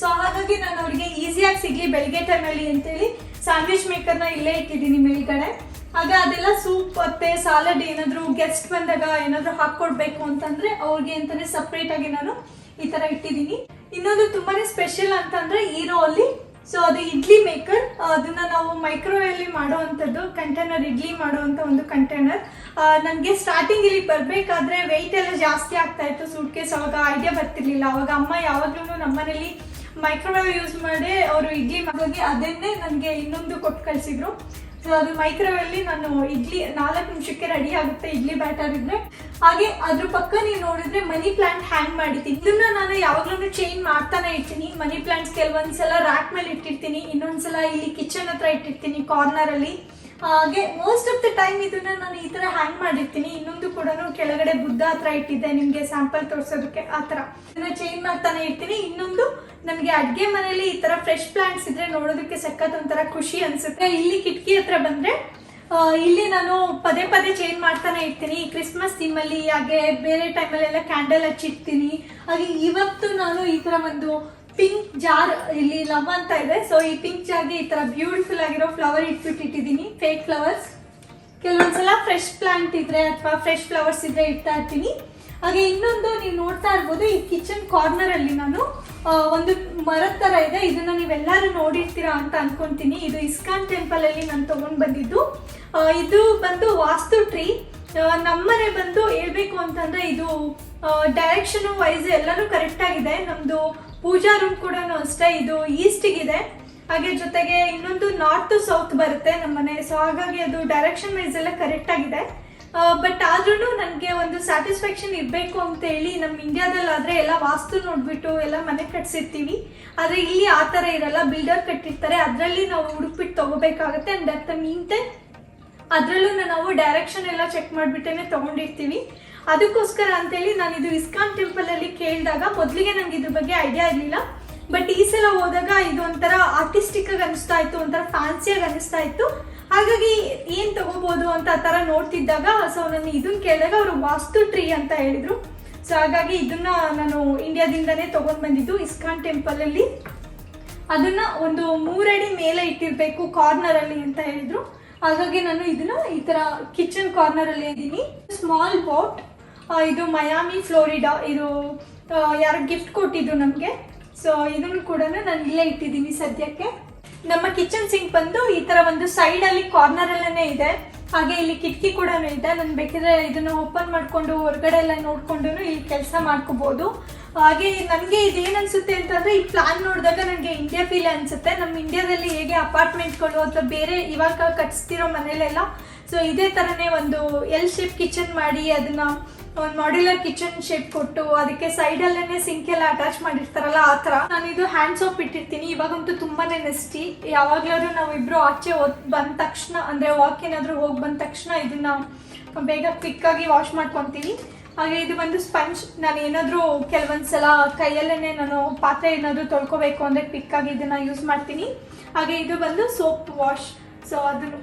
ಸೊ ಹಾಗಾಗಿ ನಾನು ಅವರಿಗೆ ಈಸಿಯಾಗಿ ಸಿಗಲಿ ಬೆಳಿಗ್ಗೆ ಟೈಮಲ್ಲಿ ಅಂತೇಳಿ ಸ್ಯಾಂಡ್ವಿಚ್ ಮೇಕರ್ನ ಇಲ್ಲೇ ಇಟ್ಟಿದ್ದೀನಿ ಮೇಲ್ಗಡೆ. ಹಾಗೆ ಅದೆಲ್ಲ ಸೂಪ್ ಮತ್ತೆ ಸಾಲಡ್ ಏನಾದರೂ ಗೆಸ್ಟ್ ಬಂದಾಗ ಏನಾದರೂ ಹಾಕ್ಕೊಡ್ಬೇಕು ಅಂತಂದರೆ ಅವ್ರಿಗೆ ಅಂತಲೇ ಸಪ್ರೇಟಾಗಿ ನಾನು ಈ ಥರ ಇಟ್ಟಿದ್ದೀನಿ. ಇನ್ನೊಂದು ತುಂಬಾ ಸ್ಪೆಷಲ್ ಅಂತಂದರೆ ಈ ರೋಲಿ. ಸೊ ಅದು ಇಡ್ಲಿ ಮೇಕರ್. ಅದನ್ನು ನಾವು ಮೈಕ್ರೋವೇವಲ್ಲಿ ಮಾಡೋವಂಥದ್ದು ಕಂಟೈನರ್, ಇಡ್ಲಿ ಮಾಡೋವಂಥ ಒಂದು ಕಂಟೈನರ್. ನನಗೆ ಸ್ಟಾರ್ಟಿಂಗ್ ಇಲ್ಲಿ ಬರಬೇಕಾದ್ರೆ ವೆಯ್ಟ್ ಎಲ್ಲ ಜಾಸ್ತಿ ಆಗ್ತಾ ಇತ್ತು ಸೂಟ್ ಕೇಸ್. ಅವಾಗ ಐಡಿಯಾ ಬರ್ತಿರ್ಲಿಲ್ಲ. ಅವಾಗ ಅಮ್ಮ ಯಾವಾಗಲೂ ನಮ್ಮನೇಲಿ ಮೈಕ್ರೋವೇವ್ ಯೂಸ್ ಮಾಡಿ ಅವರು ಇಡ್ಲಿ ಮಾಡೋಗಿ ಅದನ್ನೇ ನನಗೆ ಇನ್ನೊಂದು ಕೊಟ್ಟು ಕಳಿಸಿದ್ರು. ಸೊ ಅದು ಮೈಕ್ರೋವೇವಲ್ಲಿ ನಾನು ಇಡ್ಲಿ 4 ನಿಮಿಷಕ್ಕೆ ರೆಡಿ ಆಗುತ್ತೆ ಇಡ್ಲಿ ಬ್ಯಾಟರ್ ಇದ್ರೆ. ಹಾಗೆ ಅದ್ರ ಪಕ್ಕ ನೀವು ನೋಡಿದ್ರೆ ಮನಿ ಪ್ಲಾಂಟ್ ಹ್ಯಾಂಗ್ ಮಾಡಿದ್ದೀನಿ. ಇದನ್ನ ನಾನು ಯಾವಾಗ್ಲೂ ಚೇಂಜ್ ಮಾಡ್ತಾನೆ ಇರ್ತೀನಿ. ಮನಿ ಪ್ಲಾಂಟ್ಸ್ ಕೆಲವೊಂದ್ಸಲ ರ್ಯಾಕ್ ಮೇಲೆ ಇಟ್ಟಿರ್ತೀನಿ, ಇನ್ನೊಂದ್ಸಲ ಇಲ್ಲಿ ಕಿಚನ್ ಹತ್ರ ಇಟ್ಟಿರ್ತೀನಿ ಕಾರ್ನರ್ ಅಲ್ಲಿ. ಹಾಗೆ ಮೋಸ್ಟ್ ಆಫ್ ದ ಟೈಮ್ ಇದನ್ನ ನಾನು ಈ ತರ ಹ್ಯಾಂಗ್ ಮಾಡಿರ್ತೀನಿ. ಇನ್ನೊಂದು ಕೂಡ ಕೆಳಗಡೆ ಬುದ್ಧ ಹತ್ರ ಇಟ್ಟಿದ್ದೆ ನಿಮ್ಗೆ ಸ್ಯಾಂಪಲ್ ತೋರ್ಸೋದಕ್ಕೆ. ಆ ತರ ಇದನ್ನ ಚೇಂಜ್ ಮಾಡ್ತಾನೆ ಇರ್ತೀನಿ. ಇನ್ನೊಂದು ನನಗೆ ಅಡ್ಗೆ ಮನೆಯಲ್ಲಿ ಈ ತರ ಫ್ರೆಶ್ ಪ್ಲಾಂಟ್ಸ್ ಇದ್ರೆ ನೋಡೋದಕ್ಕೆ ಸಖತ್ ಒಂಥರ ಖುಷಿ ಅನ್ಸುತ್ತೆ. ಇಲ್ಲಿ ಕಿಟಕಿ ಹತ್ರ ಬಂದ್ರೆ ಇಲ್ಲಿ ನಾನು ಪದೇ ಪದೇ ಚೇಂಜ್ ಮಾಡ್ತಾನೆ ಇರ್ತೀನಿ. ಈ ಕ್ರಿಸ್ಮಸ್ ಥೀಮಲ್ಲಿ ಹಾಗೆ ಬೇರೆ ಟೈಮಲ್ಲೆಲ್ಲ ಕ್ಯಾಂಡಲ್ ಹಚ್ಚಿರ್ತೀನಿ. ಹಾಗೆ ಇವತ್ತು ನಾನು ಈ ತರ ಒಂದು ಪಿಂಕ್ ಜಾರ್ ಇಲ್ಲಿ ಲವ್ ಅಂತ ಇದೆ. ಸೊ ಈ ಪಿಂಕ್ ಜಾರ್ಗೆ ಈ ತರ ಬ್ಯೂಟಿಫುಲ್ ಆಗಿರೋ ಫ್ಲವರ್ ಇಟ್ಟಿದ್ದೀನಿ, ಫೇಕ್ ಫ್ಲವರ್ಸ್. ಕೆಲವೊಂದ್ಸಲ ಫ್ರೆಶ್ ಪ್ಲಾಂಟ್ ಇದ್ರೆ ಅಥವಾ ಫ್ರೆಶ್ ಫ್ಲವರ್ಸ್ ಇದ್ರೆ ಇಡ್ತಾ ಇರ್ತೀನಿ. ಹಾಗೆ ಇನ್ನೊಂದು ನೀವು ನೋಡ್ತಾ ಇರ್ಬೋದು, ಈ ಕಿಚನ್ ಕಾರ್ನರ್ ಅಲ್ಲಿ ನಾನು ಒಂದು ಮರದ ತರ ಇದೆ. ಇದನ್ನ ನೀವೆಲ್ಲರೂ ನೋಡಿರ್ತೀರಾ ಅಂತ ಅನ್ಕೊಂತೀನಿ. ಇದು ಇಸ್ಕಾನ್ ಟೆಂಪಲ್ ಅಲ್ಲಿ ನಾನು ತಗೊಂಡ್ ಬಂದಿದ್ದು. ಇದು ಬಂದು ವಾಸ್ತು ಟ್ರೀ. ನಮ್ಮನೆ ಬಂದು ಹೇಳ್ಬೇಕು ಅಂತಂದ್ರೆ ಇದು ಡೈರೆಕ್ಷನ್ ವೈಸ್ ಎಲ್ಲರೂ ಕರೆಕ್ಟ್ ಆಗಿದೆ. ನಮ್ದು ಪೂಜಾ ರೂಮ್ ಕೂಡ ಅಷ್ಟೇ ಇದು ಈಸ್ಟಿಗಿದೆ. ಹಾಗೆ ಜೊತೆಗೆ ಇನ್ನೊಂದು ನಾರ್ತ್ ಸೌತ್ ಬರುತ್ತೆ ನಮ್ಮ ಮನೆ. ಸೊ ಹಾಗಾಗಿ ಅದು ಡೈರೆಕ್ಷನ್ ವೈಸ್ ಎಲ್ಲ ಕರೆಕ್ಟ್ ಆಗಿದೆ. ಬಟ್ ಆದ್ರೂ ನನಗೆ ಒಂದು ಸ್ಯಾಟಿಸ್ಫ್ಯಾಕ್ಷನ್ ಇರಬೇಕು ಅಂತ ಹೇಳಿ ನಮ್ಮ ಇಂಡಿಯಾದಲ್ಲಾದರೆ ಎಲ್ಲ ವಾಸ್ತು ನೋಡ್ಬಿಟ್ಟು ಎಲ್ಲ ಮನೆ ಕಟ್ಸಿರ್ತೀವಿ. ಆದರೆ ಇಲ್ಲಿ ಆ ಥರ ಇರಲ್ಲ, ಬಿಲ್ಡರ್ ಕಟ್ಟಿರ್ತಾರೆ, ಅದರಲ್ಲಿ ನಾವು ಹುಡುಕ್ಬಿಟ್ಟು ತೊಗೋಬೇಕಾಗುತ್ತೆ. ಆ್ಯಂಡ್ ದಟ್ ಮೀನ್ತೆ ಅದರಲ್ಲೂ ನಾವು ಡೈರೆಕ್ಷನ್ ಎಲ್ಲ ಚೆಕ್ ಮಾಡಿಬಿಟ್ಟೇ ತೊಗೊಂಡಿರ್ತೀವಿ. ಅದಕ್ಕೋಸ್ಕರ ಅಂತೇಳಿ ನಾನು ಇದು ಇಸ್ಕಾನ್ ಟೆಂಪಲಲ್ಲಿ ಕೇಳಿದಾಗ ಮೊದಲಿಗೆ ನನಗೆ ಇದ್ರ ಬಗ್ಗೆ ಐಡಿಯಾ ಇರಲಿಲ್ಲ. ಬಟ್ ಈ ಸಲ ಹೋದಾಗ ಇದು ಒಂಥರ ಆರ್ಟಿಸ್ಟಿಕ್ ಆಗಿ ಅನಿಸ್ತಾ ಇತ್ತು, ಒಂಥರ ಫ್ಯಾನ್ಸಿಯಾಗಿ ಅನಿಸ್ತಾ ಇತ್ತು. ಹಾಗಾಗಿ ಏನು ತಗೋಬೋದು ಅಂತ ಆ ಥರ ನೋಡ್ತಿದ್ದಾಗ ಸೊ ನಾನು ಇದನ್ನ ಕೇಳಿದಾಗ ಅವರು ವಾಸ್ತು ಟ್ರೀ ಅಂತ ಹೇಳಿದರು. ಸೊ ಹಾಗಾಗಿ ಇದನ್ನ ನಾನು ಇಂಡಿಯಾದಿಂದನೇ ತೊಗೊಂಡು ಬಂದಿದ್ದು ಇಸ್ಕಾನ್ ಟೆಂಪಲಲ್ಲಿ. ಅದನ್ನು ಒಂದು 3 ಅಡಿ ಮೇಲೆ ಇಟ್ಟಿರಬೇಕು ಕಾರ್ನರಲ್ಲಿ ಅಂತ ಹೇಳಿದರು. ಹಾಗಾಗಿ ನಾನು ಇದನ್ನ ಈ ಥರ ಕಿಚನ್ ಕಾರ್ನರಲ್ಲಿ ಇದ್ದೀನಿ. ಸ್ಮಾಲ್ ಬಾಟ್, ಇದು ಮಯಾಮಿ ಫ್ಲೋರಿಡಾ, ಇದು ಯಾರು ಗಿಫ್ಟ್ ಕೊಟ್ಟಿದ್ದು ನಮಗೆ. ಸೊ ಇದನ್ನು ಕೂಡ ನಾನು ಇಲ್ಲೇ ಇಟ್ಟಿದ್ದೀನಿ ಸದ್ಯಕ್ಕೆ. ನಮ್ಮ ಕಿಚನ್ ಸಿಂಕ್ ಬಂದು ಈ ಥರ ಒಂದು ಸೈಡಲ್ಲಿ ಕಾರ್ನರಲ್ಲೇ ಇದೆ. ಹಾಗೆ ಇಲ್ಲಿ ಕಿಟಕಿ ಕೂಡ ಇದೆ. ನಾನು ಬೇಕಿದ್ರೆ ಇದನ್ನು ಓಪನ್ ಮಾಡಿಕೊಂಡು ಹೊರಗಡೆ ಎಲ್ಲ ನೋಡಿಕೊಂಡು ಇಲ್ಲಿ ಕೆಲಸ ಮಾಡ್ಕೋಬೋದು. ಹಾಗೆ ನನಗೆ ಇದೇನು ಅನಿಸುತ್ತೆ ಅಂತಂದರೆ ಈ ಪ್ಲಾನ್ ನೋಡಿದಾಗ ನನಗೆ ಇಂಡಿಯಾ ಫೀಲ್ ಅನಿಸುತ್ತೆ. ನಮ್ಮ ಇಂಡಿಯಾದಲ್ಲಿ ಹೇಗೆ ಅಪಾರ್ಟ್ಮೆಂಟ್ಗಳು ಅಥವಾ ಬೇರೆ ಇವಾಗ ಕಟ್ಸ್ತಿರೋ ಮನೇಲೆಲ್ಲ ಸೊ ಇದೇ ಥರನೇ ಒಂದು ಎಲ್ ಶೇಪ್ ಕಿಚನ್ ಮಾಡಿ ಅದನ್ನು ಒಂದು ಮಾಡ್ಯುಲರ್ ಕಿಚನ್ ಶೇಪ್ ಕೊಟ್ಟು ಅದಕ್ಕೆ ಸೈಡಲ್ಲೇ ಸಿಂಕ್ ಎಲ್ಲ ಅಟ್ಯಾಚ್ ಮಾಡಿರ್ತಾರಲ್ಲ ಆ ಥರ. ನಾನು ಇದು ಹ್ಯಾಂಡ್ ಸೋಪ್ ಇಟ್ಟಿರ್ತೀನಿ. ಇವಾಗಂತೂ ತುಂಬಾ ನೆಸ್ಟಿ. ಯಾವಾಗಲಾದ್ರೂ ನಾವಿಬ್ಬರು ಆಚೆ ಬಂದ ತಕ್ಷಣ ಅಂದರೆ ವಾಕ್ ಏನಾದರೂ ಹೋಗಿ ಬಂದ ತಕ್ಷಣ ಇದನ್ನು ಬೇಗ ಕ್ವಿಕ್ಕಾಗಿ ವಾಶ್ ಮಾಡ್ಕೊತೀವಿ. ಹಾಗೆ ಇದು ಬಂದು ಸ್ಪಂಜ್. ನಾನು ಏನಾದರೂ ಕೆಲವೊಂದ್ಸಲ ಕೈಯಲ್ಲೇ ನಾನು ಪಾತ್ರೆ ಏನಾದರೂ ತೊಳ್ಕೊಬೇಕು ಅಂದರೆ ಕ್ವಿಕ್ಕಾಗಿ ಇದನ್ನು ಯೂಸ್ ಮಾಡ್ತೀನಿ. ಹಾಗೆ ಇದು ಬಂದು ಸೋಪ್ ವಾಶ್. ಸೊ ಅದನ್ನು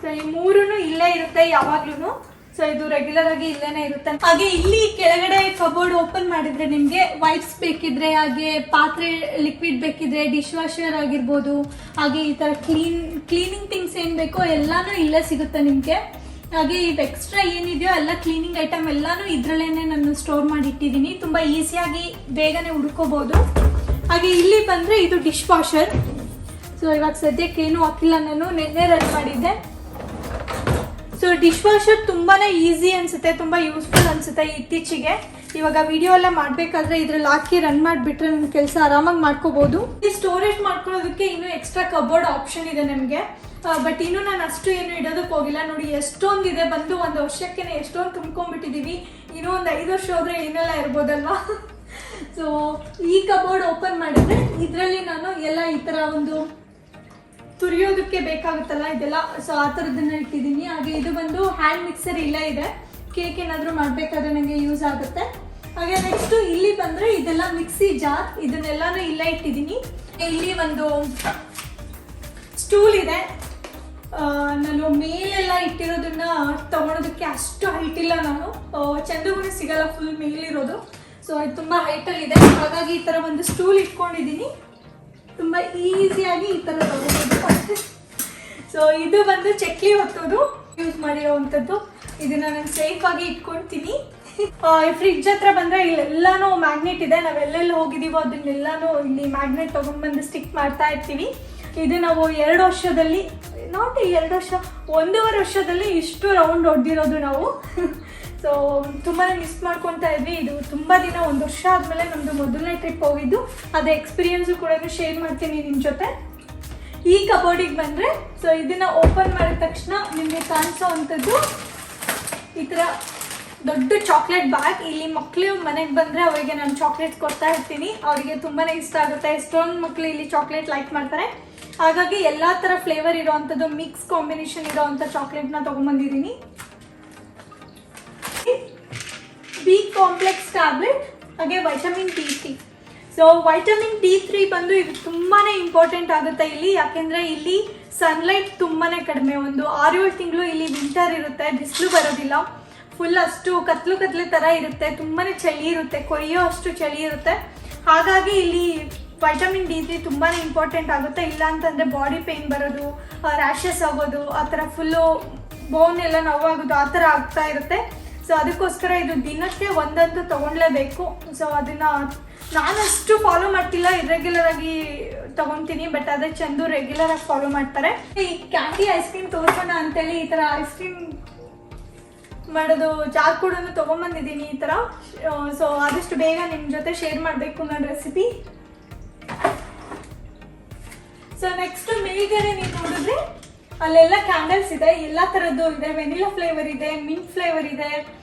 ಸೊ ಈ 3 ಇಲ್ಲೇ ಇರುತ್ತೆ ಯಾವಾಗ್ಲೂ. ಸೊ ಇದು ರೆಗ್ಯುಲರ್ ಆಗಿ ಇಲ್ಲೇನೆ ಇರುತ್ತೆ. ಹಾಗೆ ಇಲ್ಲಿ ಕೆಳಗಡೆ ಕಬೋರ್ಡ್ ಓಪನ್ ಮಾಡಿದ್ರೆ ನಿಮಗೆ ವೈಪ್ಸ್ ಬೇಕಿದ್ರೆ, ಹಾಗೆ ಪಾತ್ರೆ ಲಿಕ್ವಿಡ್ ಬೇಕಿದ್ರೆ, ಡಿಶ್ ವಾಷರ್ ಆಗಿರ್ಬೋದು, ಹಾಗೆ ಈ ಥರ ಕ್ಲೀನಿಂಗ್ ಥಿಂಗ್ಸ್ ಏನು ಬೇಕೋ ಎಲ್ಲಾನು ಇಲ್ಲೇ ಸಿಗುತ್ತೆ ನಿಮಗೆ. ಹಾಗೆ ಇದು ಎಕ್ಸ್ಟ್ರಾ ಏನಿದೆಯೋ ಎಲ್ಲ ಕ್ಲೀನಿಂಗ್ ಐಟಮ್ ಎಲ್ಲಾನು ಇದರಲ್ಲೇನೆ ನಾನು ಸ್ಟೋರ್ ಮಾಡಿ ಇಟ್ಟಿದ್ದೀನಿ. ತುಂಬ ಈಸಿಯಾಗಿ ಬೇಗನೆ ಹುಡ್ಕೋಬೋದು. ಹಾಗೆ ಇಲ್ಲಿ ಬಂದರೆ ಇದು ಡಿಶ್ ವಾಷರ್. ಸೊ ಇವಾಗ ಸದ್ಯಕ್ಕೆ ಏನೂ ಹಾಕಿಲ್ಲ, ನಾನು ನೆನ್ನೆ ರನ್ ಮಾಡಿದ್ದೆ. ಸೊ ಡಿಶ್ ವಾಷರ್ ತುಂಬಾ ಈಸಿ ಅನಿಸುತ್ತೆ, ತುಂಬ ಯೂಸ್ಫುಲ್ ಅನಿಸುತ್ತೆ ಇತ್ತೀಚೆಗೆ. ಇವಾಗ ವಿಡಿಯೋ ಎಲ್ಲ ಮಾಡಬೇಕಾದ್ರೆ ಇದ್ರಲ್ಲಿ ಹಾಕಿ ರನ್ ಮಾಡಿಬಿಟ್ರೆ ನನ್ನ ಕೆಲಸ ಆರಾಮಾಗಿ ಮಾಡ್ಕೋಬೋದು. ಈ ಸ್ಟೋರೇಜ್ ಮಾಡ್ಕೊಳ್ಳೋದಕ್ಕೆ ಇನ್ನೂ ಎಕ್ಸ್ಟ್ರಾ ಕಬೋರ್ಡ್ ಆಪ್ಷನ್ ಇದೆ ನಮಗೆ. ಬಟ್ ಇನ್ನೂ ನಾನು ಅಷ್ಟು ಏನು ಇಡೋದಕ್ಕೆ ಹೋಗಿಲ್ಲ. ನೋಡಿ ಎಷ್ಟೊಂದಿದೆ, ಬಂದು 1 ವರ್ಷಕ್ಕೆ ಎಷ್ಟೊಂದು ತುಂಬ್ಕೊಂಡ್ಬಿಟ್ಟಿದ್ದೀವಿ. ಇನ್ನೂ ಒಂದು 5 ವರ್ಷ ಹೋದರೆ ಏನೆಲ್ಲ ಇರ್ಬೋದಲ್ವಾ. ಸೊ ಈ ಕಬೋರ್ಡ್ ಓಪನ್ ಮಾಡಿದ್ರೆ ಇದರಲ್ಲಿ ನಾನು ಎಲ್ಲ ಈ ಥರ ಒಂದು ತುರಿಯೋದಕ್ಕೆ ಬೇಕಾಗುತ್ತಲ್ಲ ಇದೆಲ್ಲ, ಸೊ ಆ ಥರದನ್ನ ಇಟ್ಟಿದ್ದೀನಿ. ಹಾಗೆ ಇದು ಬಂದು ಹ್ಯಾಂಡ್ ಮಿಕ್ಸರ್ ಇಲ್ಲೇ ಇದೆ, ಕೇಕ್ ಏನಾದರೂ ಮಾಡಬೇಕಾದ್ರೆ ನನಗೆ ಯೂಸ್ ಆಗುತ್ತೆ. ಹಾಗೆ ನೆಕ್ಸ್ಟು ಇಲ್ಲಿ ಬಂದರೆ ಇದೆಲ್ಲ ಮಿಕ್ಸಿ ಜಾರ್, ಇದನ್ನೆಲ್ಲನೂ ಇಲ್ಲೇ ಇಟ್ಟಿದ್ದೀನಿ. ಇಲ್ಲಿ ಒಂದು ಸ್ಟೂಲ್ ಇದೆ. ನಾನು ಮೇಲೆಲ್ಲ ಇಟ್ಟಿರೋದನ್ನ ತೊಗೊಳೋದಕ್ಕೆ ಅಷ್ಟು ಹೈಟ್ ಇಲ್ಲ, ನಾನು ಚಂದಗೂ ಸಿಗಲ್ಲ, ಫುಲ್ ಮೇಲಿರೋದು. ಸೊ ಇದು ತುಂಬ ಹೈಟಲ್ಲಿದೆ. ಹಾಗಾಗಿ ಈ ಥರ ಒಂದು ಸ್ಟೂಲ್ ಇಟ್ಕೊಂಡಿದ್ದೀನಿ. ತುಂಬ ಈಸಿಯಾಗಿ ಈ ಥರ ತಗೋಬೋದು. ಸೊ ಇದು ಬಂದು ಚಕ್ಲಿ ಹೊತ್ತೋದು ಯೂಸ್ ಮಾಡಿರೋವಂಥದ್ದು. ಇದನ್ನು ನಾನು ಸೇಫಾಗಿ ಇಟ್ಕೊಳ್ತೀನಿ. ಫ್ರಿಡ್ಜ್ ಹತ್ರ ಬಂದರೆ ಇಲ್ಲೆಲ್ಲನೂ ಮ್ಯಾಗ್ನೆಟ್ ಇದೆ. ನಾವೆಲ್ಲೆಲ್ಲ ಹೋಗಿದ್ದೀವೋ ಅದನ್ನೆಲ್ಲನೂ ಇಲ್ಲಿ ಮ್ಯಾಗ್ನೆಟ್ ತೊಗೊಂಡ್ಬಂದು ಸ್ಟಿಕ್ ಮಾಡ್ತಾ ಇರ್ತೀವಿ. ಇದು ನಾವು 2 ವರ್ಷದಲ್ಲಿ, ನಾಟ್ 2 ವರ್ಷ, 1.5 ವರ್ಷದಲ್ಲಿ ಇಷ್ಟು ರೌಂಡ್ ಹೊಡೆದಿರೋದು ನಾವು. ಸೊ ತುಂಬಾ ಮಿಸ್ ಮಾಡ್ಕೊತಾ ಇದ್ವಿ. ಇದು ತುಂಬ ದಿನ, 1 ವರ್ಷ ಆದಮೇಲೆ ನಮ್ಮದು ಮೊದಲನೇ ಟ್ರಿಪ್ ಹೋಗಿದ್ದು. ಅದೇ ಎಕ್ಸ್ಪೀರಿಯನ್ಸು ಕೂಡ ಶೇರ್ ಮಾಡ್ತೀನಿ ನಿಮ್ಮ ಜೊತೆ. ಈ ಕಬೋರ್ಡಿಗೆ ಬಂದರೆ ಸೊ ಇದನ್ನು ಓಪನ್ ಮಾಡಿದ ತಕ್ಷಣ ನಿಮಗೆ ಕಾಣಿಸೋ ಅಂಥದ್ದು ಈ ಥರ ದೊಡ್ಡ ಚಾಕ್ಲೇಟ್ ಬ್ಯಾಗ್. ಇಲ್ಲಿ ಮಕ್ಕಳು ಮನೆಗೆ ಬಂದರೆ ಅವರಿಗೆ ನಾನು ಚಾಕ್ಲೇಟ್ಸ್ ಕೊಡ್ತಾ ಇರ್ತೀನಿ. ಅವರಿಗೆ ತುಂಬಾ ಇಷ್ಟ ಆಗುತ್ತೆ. ಎಷ್ಟೊಂದು ಮಕ್ಕಳು ಇಲ್ಲಿ ಚಾಕ್ಲೇಟ್ ಲೈಕ್ ಮಾಡ್ತಾರೆ. ಹಾಗಾಗಿ ಎಲ್ಲ ಥರ ಫ್ಲೇವರ್ ಇರೋವಂಥದ್ದು, ಮಿಕ್ಸ್ ಕಾಂಬಿನೇಷನ್ ಇರೋವಂಥ ಚಾಕ್ಲೇಟ್ನ ತೊಗೊಂಬಂದಿದ್ದೀನಿ. ಬಿ ಕಾಂಪ್ಲೆಕ್ಸ್ ಟ್ಯಾಬ್ಲೆಟ್, ಹಾಗೆ vitamin D3. So vitamin D3 ಬಂದು ಇದು ತುಂಬಾ ಇಂಪಾರ್ಟೆಂಟ್ ಆಗುತ್ತೆ ಇಲ್ಲಿ. ಯಾಕೆಂದರೆ ಇಲ್ಲಿ ಸನ್ಲೈಟ್ ತುಂಬಾ ಕಡಿಮೆ. ಒಂದು 6-7 ತಿಂಗಳು ಇಲ್ಲಿ ವಿಂಟರ್ ಇರುತ್ತೆ, ಬಿಸಿಲು ಬರೋದಿಲ್ಲ. ಫುಲ್ ಅಷ್ಟು ಕತ್ಲು ಥರ ಇರುತ್ತೆ. ತುಂಬಾ ಚಳಿ ಇರುತ್ತೆ, ಕೊಯ್ಯೋ ಅಷ್ಟು ಚಳಿ ಇರುತ್ತೆ. ಹಾಗಾಗಿ ಇಲ್ಲಿ ವೈಟಮಿನ್ D3 ತುಂಬಾ ಇಂಪಾರ್ಟೆಂಟ್ ಆಗುತ್ತೆ. ಇಲ್ಲ ಅಂತಂದರೆ ಬಾಡಿ ಪೇಯ್ನ್ ಬರೋದು, ರ್ಯಾಷಸ್ ಆಗೋದು, ಆ ಥರ ಫುಲ್ಲು ಬೋನ್ ಎಲ್ಲ ನೋವಾಗೋದು, ಆ ಥರ ಆಗ್ತಾ ಇರುತ್ತೆ. ಸೊ ಅದಕ್ಕೋಸ್ಕರ ಇದು ದಿನಕ್ಕೆ ಒಂದಂತೂ ತೊಗೊಳ್ಲೇಬೇಕು. ಸೊ ಅದನ್ನು ನಾನಷ್ಟು ಫಾಲೋ ಮಾಡ್ತಿಲ್ಲ, ಇರ್ರೆಗ್ಯುಲರ್ ಆಗಿ ತೊಗೊತೀನಿ. ಬಟ್ ಅದೇ ಚಂದು ರೆಗ್ಯುಲರ್ ಆಗಿ ಫಾಲೋ ಮಾಡ್ತಾರೆ. ಈ ಕ್ಯಾಂಡಿ ಐಸ್ ಕ್ರೀಮ್ ತೋರಿಸೋಣ ಅಂತೇಳಿ ಈ ಥರ ಐಸ್ ಕ್ರೀಮ್ ಮಾಡೋದು ಜಾರ್ ಕೂಡ ತೊಗೊಂಬಂದಿದ್ದೀನಿ ಈ ಥರ. ಸೊ ಆದಷ್ಟು ಬೇಗ ನಿಮ್ಮ ಜೊತೆ ಶೇರ್ ಮಾಡಬೇಕು ನನ್ನ ರೆಸಿಪಿ. ಸೊ ನೆಕ್ಸ್ಟ್ ಮೇಲ್ಗಡೆ ನೀವು ನೋಡಿದ್ರೆ ಅಲ್ಲೆಲ್ಲ ಕ್ಯಾಂಡಲ್ಸ್ ಇದೆ, ಎಲ್ಲ ಥರದ್ದು ಇದೆ. ವೆನಿಲಾ ಫ್ಲೇವರ್ ಇದೆ, ಮಿಂಟ್ ಫ್ಲೇವರ್ ಇದೆ,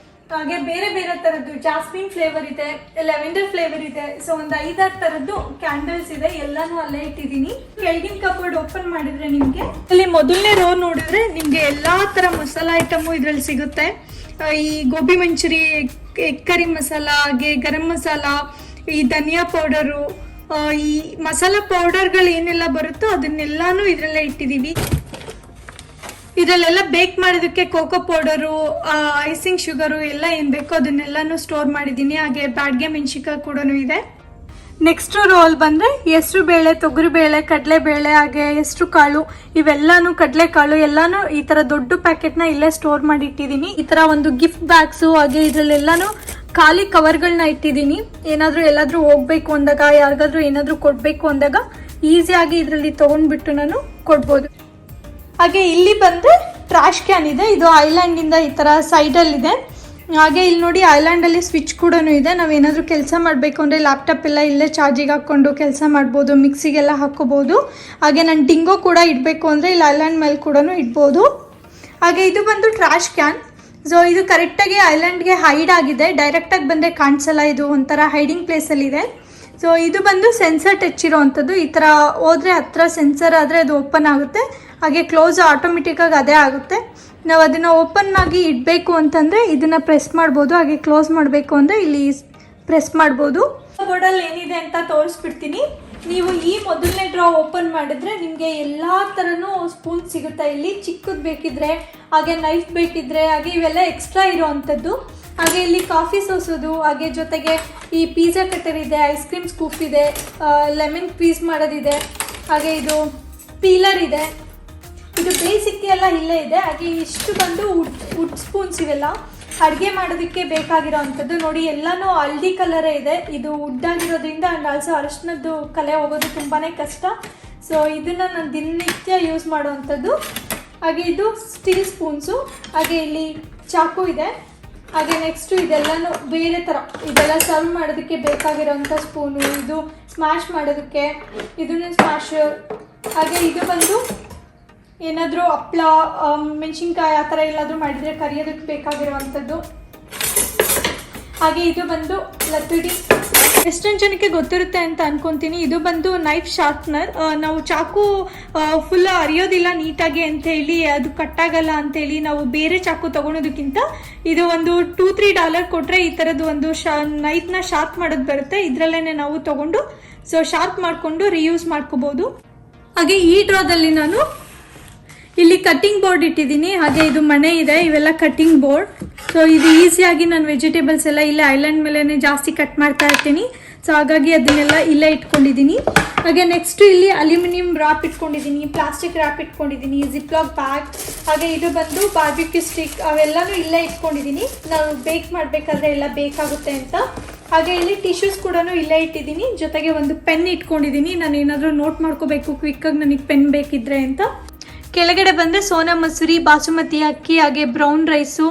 ಹಾಗೆ ಬೇರೆ ಬೇರೆ ಥರದ್ದು ಜಾಸ್ಮಿನ್ ಫ್ಲೇವರ್ ಇದೆ, ಲೆವೆಂಡರ್ ಫ್ಲೇವರ್ ಇದೆ. ಸೊ ಒಂದು 5-6 ಥರದ್ದು ಕ್ಯಾಂಡಲ್ಸ್ ಇದೆ, ಎಲ್ಲಾನು ಅಲ್ಲೇ ಇಟ್ಟಿದ್ದೀನಿ. ಕೆಳಗಿನ ಕಬೋರ್ಡ್ ಓಪನ್ ಮಾಡಿದ್ರೆ ನಿಮಗೆ ಅಲ್ಲಿ ಮೊದಲನೇ ರೋ ನೋಡಿದ್ರೆ ನಿಮಗೆ ಎಲ್ಲಾ ಥರ ಮಸಾಲ ಐಟಮು ಇದ್ರಲ್ಲಿ ಸಿಗುತ್ತೆ. ಈ ಗೋಬಿ ಮಂಚೂರಿ, ಎಗ್ ಕರಿ ಮಸಾಲ, ಹಾಗೆ ಗರಂ ಮಸಾಲ, ಈ ಧನಿಯಾ ಪೌಡರು, ಈ ಮಸಾಲ ಪೌಡರ್ಗಳು ಏನೆಲ್ಲ ಬರುತ್ತೋ ಅದನ್ನೆಲ್ಲಾನು ಇದರಲ್ಲೇ ಇಟ್ಟಿದ್ದೀವಿ. ಇದರಲ್ಲೆಲ್ಲ ಬೇಕ್ ಮಾಡೋದಕ್ಕೆ ಕೋಕೋ ಪೌಡರು, ಐಸಿಂಗ್ ಶುಗರು ಎಲ್ಲ ಏನು ಬೇಕೋ ಅದನ್ನೆಲ್ಲಾನು ಸ್ಟೋರ್ ಮಾಡಿದ್ದೀನಿ. ಹಾಗೆ ಬ್ಯಾಡ್ಗೆ ಮೆಣಸಿನ್ಕಾಯಿ ಕೂಡ ಇದೆ. ನೆಕ್ಸ್ಟ್ ರೋಲ್ ಬಂದರೆ ಹೆಸರು ಬೇಳೆ, ತೊಗರಿ ಬೇಳೆ, ಕಡಲೆಬೇಳೆ, ಹಾಗೆ ಹೆಸರು ಕಾಳು, ಇವೆಲ್ಲಾನು ಕಡಲೆಕಾಳು ಎಲ್ಲಾನು ಈ ಥರ ದೊಡ್ಡ ಪ್ಯಾಕೆಟ್ನ ಇಲ್ಲೇ ಸ್ಟೋರ್ ಮಾಡಿ ಇಟ್ಟಿದ್ದೀನಿ. ಈ ಥರ ಒಂದು ಗಿಫ್ಟ್ ಬ್ಯಾಗ್ಸು, ಹಾಗೆ ಇದರಲ್ಲೆಲ್ಲಾನು ಖಾಲಿ ಕವರ್ಗಳನ್ನ ಇಟ್ಟಿದ್ದೀನಿ. ಎಲ್ಲಾದ್ರೂ ಹೋಗ್ಬೇಕು ಅಂದಾಗ, ಯಾರಿಗಾದ್ರೂ ಏನಾದರೂ ಕೊಡಬೇಕು ಅಂದಾಗ ಈಸಿಯಾಗಿ ಇದರಲ್ಲಿ ತೊಗೊಂಡ್ಬಿಟ್ಟು ನಾನು ಕೊಡ್ಬೋದು. ಹಾಗೆ ಇಲ್ಲಿ ಬಂದರೆ ಟ್ರಾಶ್ ಕ್ಯಾನ್ ಇದೆ, ಇದು ಐಲ್ಯಾಂಡಿಂದ ಈ ಥರ ಸೈಡಲ್ಲಿದೆ. ಹಾಗೆ ಇಲ್ಲಿ ನೋಡಿ ಐಲ್ಯಾಂಡಲ್ಲಿ ಸ್ವಿಚ್ ಕೂಡ ಇದೆ. ನಾವೇನಾದರೂ ಕೆಲಸ ಮಾಡಬೇಕು ಅಂದರೆ ಲ್ಯಾಪ್ಟಾಪ್ ಎಲ್ಲ ಇಲ್ಲೇ ಚಾರ್ಜಿಗೆ ಹಾಕ್ಕೊಂಡು ಕೆಲಸ ಮಾಡ್ಬೋದು, ಮಿಕ್ಸಿಗೆಲ್ಲ ಹಾಕ್ಕೋಬೋದು. ಹಾಗೆ ನಾನು ಡಿಂಗೋ ಕೂಡ ಇಡಬೇಕು ಅಂದರೆ ಇಲ್ಲಿ ಐಲ್ಯಾಂಡ್ ಮೇಲೆ ಕೂಡ ಇಡ್ಬೋದು. ಹಾಗೆ ಇದು ಬಂದು ಟ್ರಾಶ್ ಕ್ಯಾನ್. ಸೊ ಇದು ಕರೆಕ್ಟಾಗಿ ಐಲ್ಯಾಂಡ್ಗೆ ಹೈಡ್ ಆಗಿದೆ, ಡೈರೆಕ್ಟಾಗಿ ಬಂದರೆ ಕಾಣಿಸಲ್ಲ, ಇದು ಒಂಥರ ಹೈಡಿಂಗ್ ಪ್ಲೇಸಲ್ಲಿದೆ. ಸೊ ಇದು ಬಂದು ಸೆನ್ಸರ್ ಟಚ್ ಇರೋವಂಥದ್ದು. ಈ ಥರ ಹೋದರೆ ಹತ್ರ ಸೆನ್ಸರ್ ಆದರೆ ಅದು ಓಪನ್ ಆಗುತ್ತೆ, ಹಾಗೆ ಕ್ಲೋಸ್ ಆಟೋಮೆಟಿಕ್ಕಾಗಿ ಅದೇ ಆಗುತ್ತೆ. ನಾವು ಅದನ್ನು ಓಪನ್ ಆಗಿ ಇಡಬೇಕು ಅಂತಂದರೆ ಇದನ್ನು ಪ್ರೆಸ್ ಮಾಡ್ಬೋದು, ಹಾಗೆ ಕ್ಲೋಸ್ ಮಾಡಬೇಕು ಅಂದರೆ ಇಲ್ಲಿ ಪ್ರೆಸ್ ಮಾಡ್ಬೋದು. ಬೋರ್ಡಲ್ಲಿ ಏನಿದೆ ಅಂತ ತೋರಿಸ್ಬಿಡ್ತೀನಿ. ನೀವು ಈ ಮೊದಲನೇ ಡ್ರಾ ಓಪನ್ ಮಾಡಿದ್ರೆ ನಿಮಗೆ ಎಲ್ಲ ಥರನೂ ಸ್ಪೂನ್ ಸಿಗುತ್ತೆ. ಇಲ್ಲಿ ಚಿಕ್ಕದು ಬೇಕಿದ್ರೆ, ಹಾಗೆ ನೈಫ್ ಬೇಕಿದ್ರೆ, ಹಾಗೆ ಇವೆಲ್ಲ ಎಕ್ಸ್ಟ್ರಾ ಇರೋವಂಥದ್ದು. ಹಾಗೆ ಇಲ್ಲಿ ಕಾಫಿ ಸೋಸೋದು, ಹಾಗೆ ಜೊತೆಗೆ ಈ ಪಿಜ್ಜಾ ಕಟ್ಟರ್ ಇದೆ, ಐಸ್ ಕ್ರೀಮ್ ಸ್ಕೂಪ್ ಇದೆ, ಲೆಮನ್ ಪೀಸ್ ಮಾಡೋದಿದೆ, ಹಾಗೆ ಇದು ಪೀಲರ್ ಇದೆ. ಇದು ಬೇಸಿಕ್ ಎಲ್ಲ ಇಲ್ಲೇ ಇದೆ. ಹಾಗೆ ಇಷ್ಟು ಬಂದು ವುಡ್ ಸ್ಪೂನ್ಸ್ ಇವೆಲ್ಲ ಅಡುಗೆ ಮಾಡೋದಕ್ಕೆ ಬೇಕಾಗಿರೋ ಅಂಥದ್ದು. ನೋಡಿ ಎಲ್ಲನೂ ಹಲ್ದಿ ಕಲರೇ ಇದೆ, ಇದು ವುಡ್ ಆಗಿರೋದ್ರಿಂದ ಆ್ಯಂಡ್ ಆಲ್ಸೋ ಅರಿಶಿನದ್ದು ಕಲೆ ಹೋಗೋದು ತುಂಬಾ ಕಷ್ಟ. ಸೊ ಇದನ್ನು ನಾನು ದಿನನಿತ್ಯ ಯೂಸ್ ಮಾಡುವಂಥದ್ದು. ಹಾಗೆ ಇದು ಸ್ಟೀಲ್ ಸ್ಪೂನ್ಸು, ಹಾಗೆ ಇಲ್ಲಿ ಚಾಕು ಇದೆ. ಹಾಗೆ ನೆಕ್ಸ್ಟು ಇದೆಲ್ಲನೂ ಬೇರೆ ಥರ, ಇದೆಲ್ಲ ಸರ್ವ್ ಮಾಡೋದಕ್ಕೆ ಬೇಕಾಗಿರೋಂಥ ಸ್ಪೂನು, ಇದು ಸ್ಮ್ಯಾಶ್ ಮಾಡೋದಕ್ಕೆ, ಇದನ್ನು ಸ್ಮ್ಯಾಶರ್. ಹಾಗೆ ಇದು ಬಂದು ಏನಾದರೂ ಹಪ್ಪಳ, ಮೆಣಸಿನ್ಕಾಯಿ ಆ ಥರ ಎಲ್ಲಾದರೂ ಮಾಡಿದರೆ ಕರಿಯೋದಕ್ಕೆ ಬೇಕಾಗಿರುವಂಥದ್ದು. ಹಾಗೆ ಇದು ಬಂದು ಲತ್ತಿಡಿ. ಎಷ್ಟೊಂದು ಜನಕ್ಕೆ ಗೊತ್ತಿರುತ್ತೆ ಅಂತ ಅನ್ಕೊತೀನಿ. ಇದು ಬಂದು ನೈಫ್ ಶಾರ್ಪ್ನರ್. ನಾವು ಚಾಕು ಫುಲ್ ಅರಿಯೋದಿಲ್ಲ ನೀಟಾಗಿ ಅಂಥೇಳಿ, ಅದು ಕಟ್ಟಾಗಲ್ಲ ಅಂಥೇಳಿ ನಾವು ಬೇರೆ ಚಾಕು ತೊಗೊಳೋದಕ್ಕಿಂತ ಇದು ಒಂದು $2-3 ಕೊಟ್ಟರೆ ಈ ಥರದ್ದು ಒಂದು ನೈಫ್ನ ಶಾರ್ಪ್ ಮಾಡೋದು ಬರುತ್ತೆ. ಇದರಲ್ಲೇ ನಾವು ತೊಗೊಂಡು ಶಾರ್ಪ್ ಮಾಡಿಕೊಂಡು ರಿಯೂಸ್ ಮಾಡ್ಕೋಬೋದು. ಹಾಗೆ ಈ ಡ್ರಾದಲ್ಲಿ ನಾನು ಇಲ್ಲಿ ಕಟ್ಟಿಂಗ್ ಬೋರ್ಡ್ ಇಟ್ಟಿದ್ದೀನಿ. ಹಾಗೆ ಇದು ಮಣೆ ಇದೆ, ಇವೆಲ್ಲ ಕಟ್ಟಿಂಗ್ ಬೋರ್ಡ್. ಸೊ ಇದು ಈಸಿಯಾಗಿ ನಾನು ವೆಜಿಟೇಬಲ್ಸ್ ಎಲ್ಲ ಇಲ್ಲೇ ಐಲ್ಯಾಂಡ್ ಮೇಲೇ ಜಾಸ್ತಿ ಕಟ್ ಮಾಡ್ತಾ ಇರ್ತೀನಿ. ಸೊ ಹಾಗಾಗಿ ಅದನ್ನೆಲ್ಲ ಇಲ್ಲೇ ಇಟ್ಕೊಂಡಿದ್ದೀನಿ. ಹಾಗೆ ನೆಕ್ಸ್ಟ್ ಇಲ್ಲಿ ಅಲ್ಯೂಮಿನಿಯಂ ರ್ಯಾಪ್ ಇಟ್ಕೊಂಡಿದ್ದೀನಿ, ಪ್ಲಾಸ್ಟಿಕ್ ರ್ಯಾಪ್ ಇಟ್ಕೊಂಡಿದ್ದೀನಿ, ಜಿಪ್ಲಾಕ್ ಬ್ಯಾಗ್. ಹಾಗೆ ಇದು ಬಂದು ಬಾರ್ಬಿಕ್ಯೂ ಸ್ಟಿಕ್, ಅವೆಲ್ಲನೂ ಇಲ್ಲೇ ಇಟ್ಕೊಂಡಿದ್ದೀನಿ. ನಾವು ಬೇಕ್ ಮಾಡಬೇಕಾದ್ರೆ ಎಲ್ಲ ಬೇಕಾಗುತ್ತೆ ಅಂತ. ಹಾಗೆ ಇಲ್ಲಿ ಟಿಶ್ಯೂಸ್ ಕೂಡ ಇಲ್ಲೇ ಇಟ್ಟಿದ್ದೀನಿ. ಜೊತೆಗೆ ಒಂದು ಪೆನ್ ಇಟ್ಕೊಂಡಿದ್ದೀನಿ, ನಾನು ಏನಾದರೂ ನೋಟ್ ಮಾಡ್ಕೋಬೇಕು ಕ್ವಿಕ್ಕಾಗಿ ನನಗೆ ಪೆನ್ ಬೇಕಿದ್ರೆ ಅಂತ. ಕೆಳಗಡೆ ಬಂದರೆ ಸೋನಾ ಮಸೂರಿ, ಬಾಸುಮತಿ ಅಕ್ಕಿ, ಹಾಗೆ ಬ್ರೌನ್ ರೈಸು,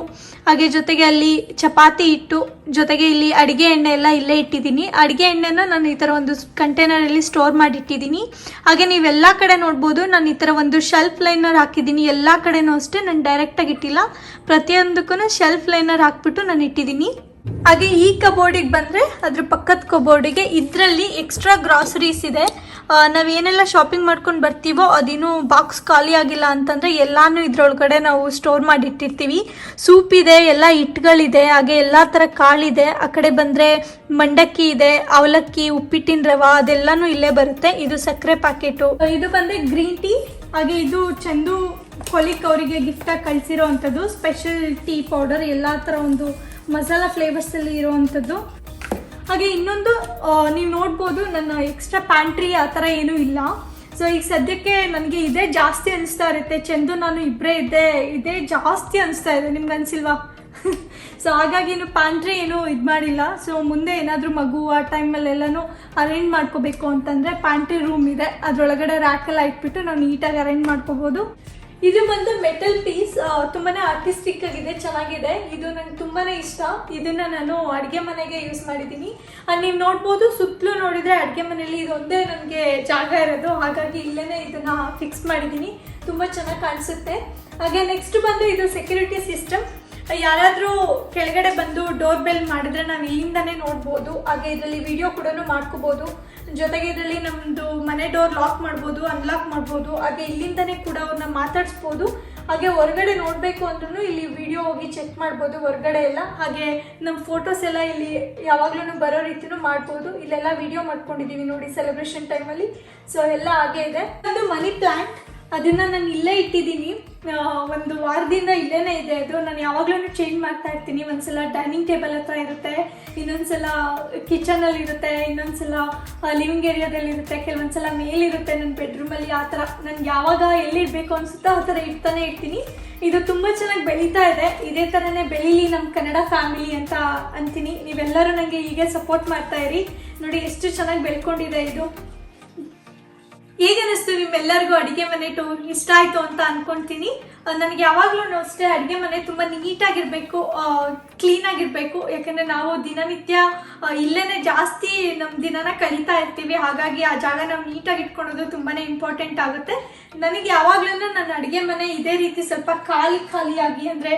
ಹಾಗೆ ಜೊತೆಗೆ ಅಲ್ಲಿ ಚಪಾತಿ ಹಿಟ್ಟು, ಜೊತೆಗೆ ಇಲ್ಲಿ ಅಡುಗೆ ಎಣ್ಣೆ ಎಲ್ಲ ಇಲ್ಲೇ ಇಟ್ಟಿದ್ದೀನಿ. ಅಡುಗೆ ಎಣ್ಣೆನ ನಾನು ಈ ಥರ ಒಂದು ಕಂಟೈನರಲ್ಲಿ ಸ್ಟೋರ್ ಮಾಡಿ ಇಟ್ಟಿದ್ದೀನಿ. ಹಾಗೆ ನೀವೆಲ್ಲ ಕಡೆ ನೋಡ್ಬೋದು, ನಾನು ಈ ಥರ ಒಂದು ಶೆಲ್ಫ್ ಲೈನರ್ ಹಾಕಿದ್ದೀನಿ. ಎಲ್ಲ ಕಡೆನೂ ಅಷ್ಟೇ, ನಾನು ಡೈರೆಕ್ಟಾಗಿ ಇಟ್ಟಿಲ್ಲ, ಪ್ರತಿಯೊಂದಕ್ಕೂ ಶೆಲ್ಫ್ ಲೈನರ್ ಹಾಕ್ಬಿಟ್ಟು ನಾನು ಇಟ್ಟಿದ್ದೀನಿ. ಹಾಗೆ ಈ ಕಬೋರ್ಡಿಗೆ ಬಂದರೆ ಅದ್ರ ಪಕ್ಕದ ಕಬೋರ್ಡಿಗೆ ಇದರಲ್ಲಿ ಎಕ್ಸ್ಟ್ರಾ ಗ್ರಾಸರೀಸ್ ಇದೆ. ನಾವೇನೆಲ್ಲ ಶಾಪಿಂಗ್ ಮಾಡ್ಕೊಂಡು ಬರ್ತೀವೋ ಅದಿನ್ನೂ ಬಾಕ್ಸ್ ಖಾಲಿ ಆಗಿಲ್ಲ ಅಂತಂದರೆ ಎಲ್ಲನೂ ಇದರೊಳಗಡೆ ನಾವು ಸ್ಟೋರ್ ಮಾಡಿ ಇಟ್ಟಿರ್ತೀವಿ. ಸೂಪ್ ಇದೆ, ಎಲ್ಲ ಹಿಟ್ಟುಗಳಿದೆ, ಹಾಗೆ ಎಲ್ಲ ಥರ ಕಾಳಿದೆ. ಆ ಕಡೆ ಬಂದರೆ ಮಂಡಕ್ಕಿ ಇದೆ, ಅವಲಕ್ಕಿ, ಉಪ್ಪಿಟ್ಟಿನ ರವೆ, ಅದೆಲ್ಲನೂ ಇಲ್ಲೇ ಬರುತ್ತೆ. ಇದು ಸಕ್ಕರೆ ಪ್ಯಾಕೆಟು. ಇದು ಬಂದರೆ ಗ್ರೀನ್ ಟೀ. ಹಾಗೆ ಇದು ಚಂದು ಕೊಲಿಕ್ ಅವರಿಗೆ ಗಿಫ್ಟಾಗಿ ಕಳಿಸಿರೋ ಅಂಥದ್ದು ಸ್ಪೆಷಲ್ ಟೀ ಪೌಡರ್, ಎಲ್ಲ ಥರ ಒಂದು ಮಸಾಲ ಫ್ಲೇವರ್ಸಲ್ಲಿ ಇರುವಂಥದ್ದು. ಹಾಗೆ ಇನ್ನೊಂದು ನೀವು ನೋಡ್ಬೋದು, ನನ್ನ ಎಕ್ಸ್ಟ್ರಾ ಪ್ಯಾಂಟ್ರಿ ಆ ಥರ ಏನೂ ಇಲ್ಲ. ಸೊ ಈಗ ಸದ್ಯಕ್ಕೆ ನನಗೆ ಇದೇ ಜಾಸ್ತಿ ಅನಿಸ್ತಾ ಇರುತ್ತೆ. ಚಂದು ನಾನು ಇಬ್ಬರೇ ಇದೇ ಜಾಸ್ತಿ ಅನಿಸ್ತಾ ಇದೆ, ನಿಮ್ಗೆ ಅನಿಸಿಲ್ವಾ? ಸೊ ಹಾಗಾಗಿ ಪ್ಯಾಂಟ್ರಿ ಏನೂ ಇದು ಮಾಡಿಲ್ಲ. ಸೊ ಮುಂದೆ ಏನಾದರೂ ಮಗು ಆ ಟೈಮಲ್ಲೆಲ್ಲನೂ ಅರೇಂಜ್ ಮಾಡ್ಕೋಬೇಕು ಅಂತಂದರೆ ಪ್ಯಾಂಟ್ರಿ ರೂಮ್ ಇದೆ, ಅದರೊಳಗಡೆ ರ್ಯಾಕೆಲ್ಲ ಇಟ್ಬಿಟ್ಟು ನಾವು ನೀಟಾಗಿ ಅರೇಂಜ್ ಮಾಡ್ಕೋಬೋದು. ಇದು ಬಂದು ಮೆಟಲ್ ಪೀಸ್, ತುಂಬಾನೇ ಆರ್ಟಿಸ್ಟಿಕ್ ಆಗಿದೆ, ಚೆನ್ನಾಗಿದೆ. ಇದು ನಂಗೆ ತುಂಬಾನೇ ಇಷ್ಟ. ಇದನ್ನ ನಾನು ಅಡುಗೆ ಮನೆಗೆ ಯೂಸ್ ಮಾಡಿದ್ದೀನಿ. ನೀವು ನೋಡ್ಬೋದು, ಸುತ್ತಲೂ ನೋಡಿದ್ರೆ ಅಡುಗೆ ಮನೆಯಲ್ಲಿ ಇದೊಂದೇ ನನಗೆ ಜಾಗ ಇರೋದು, ಹಾಗಾಗಿ ಇಲ್ಲೇನೆ ಇದನ್ನ ಫಿಕ್ಸ್ ಮಾಡಿದ್ದೀನಿ. ತುಂಬಾ ಚೆನ್ನಾಗಿ ಕಾಣಿಸುತ್ತೆ. ಹಾಗೆ ನೆಕ್ಸ್ಟ್ ಬಂದು ಇದು ಸೆಕ್ಯೂರಿಟಿ ಸಿಸ್ಟಮ್. ಯಾರಾದರೂ ಕೆಳಗಡೆ ಬಂದು ಡೋರ್ ಬೆಲ್ ಮಾಡಿದ್ರೆ ನಾವು ಇಲ್ಲಿಂದಾನೇ ನೋಡ್ಬೋದು. ಹಾಗೆ ಇದರಲ್ಲಿ ವಿಡಿಯೋ ಕೂಡ ಮಾಡ್ಕೋಬೋದು. ಜೊತೆಗೆ ಇದರಲ್ಲಿ ನಮ್ಮದು ಮನೆ ಡೋರ್ ಲಾಕ್ ಮಾಡ್ಬೋದು, ಅನ್ಲಾಕ್ ಮಾಡ್ಬೋದು. ಹಾಗೆ ಇಲ್ಲಿಂದಾನೇ ಕೂಡ ಅವ್ರನ್ನ ಮಾತಾಡಿಸ್ಬೋದು. ಹಾಗೆ ಹೊರಗಡೆ ನೋಡಬೇಕು ಅಂದ್ರೂ ಇಲ್ಲಿ ವಿಡಿಯೋ ಹೋಗಿ ಚೆಕ್ ಮಾಡ್ಬೋದು ಹೊರಗಡೆ ಎಲ್ಲ. ಹಾಗೆ ನಮ್ಮ ಫೋಟೋಸ್ ಎಲ್ಲ ಇಲ್ಲಿ ಯಾವಾಗ್ಲೂ ಬರೋ ರೀತಿನೂ ಮಾಡ್ಬೋದು. ಇಲ್ಲೆಲ್ಲ ವಿಡಿಯೋ ಮಾಡ್ಕೊಂಡಿದ್ದೀವಿ ನೋಡಿ ಸೆಲೆಬ್ರೇಷನ್ ಟೈಮಲ್ಲಿ. ಸೊ ಎಲ್ಲ ಹಾಗೆ ಇದೆ. ಒಂದು ಮನಿ ಪ್ಲಾಂಟ್, ಅದನ್ನ ನಾನು ಇಲ್ಲೇ ಇಟ್ಟಿದ್ದೀನಿ. ಒಂದು ವಾರದಿಂದ ಇಲ್ಲೇನೆ ಇದೆ ಅದು. ನಾನು ಯಾವಾಗ್ಲೂ ಚೇಂಜ್ ಮಾಡ್ತಾ ಇರ್ತೀನಿ. ಒಂದ್ಸಲ ಡೈನಿಂಗ್ ಟೇಬಲ್ ಹತ್ರ ಇರುತ್ತೆ, ಇನ್ನೊಂದ್ಸಲ ಕಿಚನಲ್ಲಿ ಇರುತ್ತೆ, ಇನ್ನೊಂದ್ಸಲ ಲಿವಿಂಗ್ ಏರಿಯಾದಲ್ಲಿ ಇರುತ್ತೆ, ಕೆಲವೊಂದ್ಸಲ ಮೇಲಿರುತ್ತೆ ನನ್ನ ಬೆಡ್ರೂಮಲ್ಲಿ. ಆ ಥರ ನನ್ಗೆ ಯಾವಾಗ ಎಲ್ಲಿಡಬೇಕು ಅನ್ಸುತ್ತೋ ಆ ಥರ ಇಡ್ತಾನೆ ಇರ್ತೀನಿ. ಇದು ತುಂಬ ಚೆನ್ನಾಗಿ ಬೆಳೀತಾ ಇದೆ. ಇದೇ ಥರನೇ ಬೆಳೀಲಿ ನಮ್ಮ ಕನ್ನಡ ಫ್ಯಾಮಿಲಿ ಅಂತ ಅಂತೀನಿ. ನೀವೆಲ್ಲರೂ ನನಗೆ ಹೀಗೆ ಸಪೋರ್ಟ್ ಮಾಡ್ತಾ ಇರಿ. ನೋಡಿ ಎಷ್ಟು ಚೆನ್ನಾಗಿ ಬೆಳ್ಕೊಂಡಿದೆ ಇದು. ಹೇಗನ್ನಿಸ್ತು ನಿಮ್ಮೆಲ್ಲರಿಗೂ ಅಡುಗೆ ಮನೆ ಟೂರ್? ಇಷ್ಟ ಆಯಿತು ಅಂತ ಅಂದ್ಕೊಳ್ತೀನಿ. ನನಗೆ ಯಾವಾಗಲೂ ಅಷ್ಟೇ ಅಡುಗೆ ಮನೆ ತುಂಬ ನೀಟಾಗಿರಬೇಕು, ಕ್ಲೀನಾಗಿರಬೇಕು. ಯಾಕೆಂದರೆ ನಾವು ದಿನನಿತ್ಯ ಇಲ್ಲೇ ಜಾಸ್ತಿ ನಮ್ಮ ದಿನನ ಕಳೀತಾ ಇರ್ತೀವಿ. ಹಾಗಾಗಿ ಆ ಜಾಗ ನಾವು ನೀಟಾಗಿ ಇಟ್ಕೊಳ್ಳೋದು ತುಂಬಾ ಇಂಪಾರ್ಟೆಂಟ್ ಆಗುತ್ತೆ. ನನಗೆ ಯಾವಾಗಲೂ ನನ್ನ ಅಡುಗೆ ಮನೆ ಇದೇ ರೀತಿ ಸ್ವಲ್ಪ ಖಾಲಿಯಾಗಿ, ಅಂದರೆ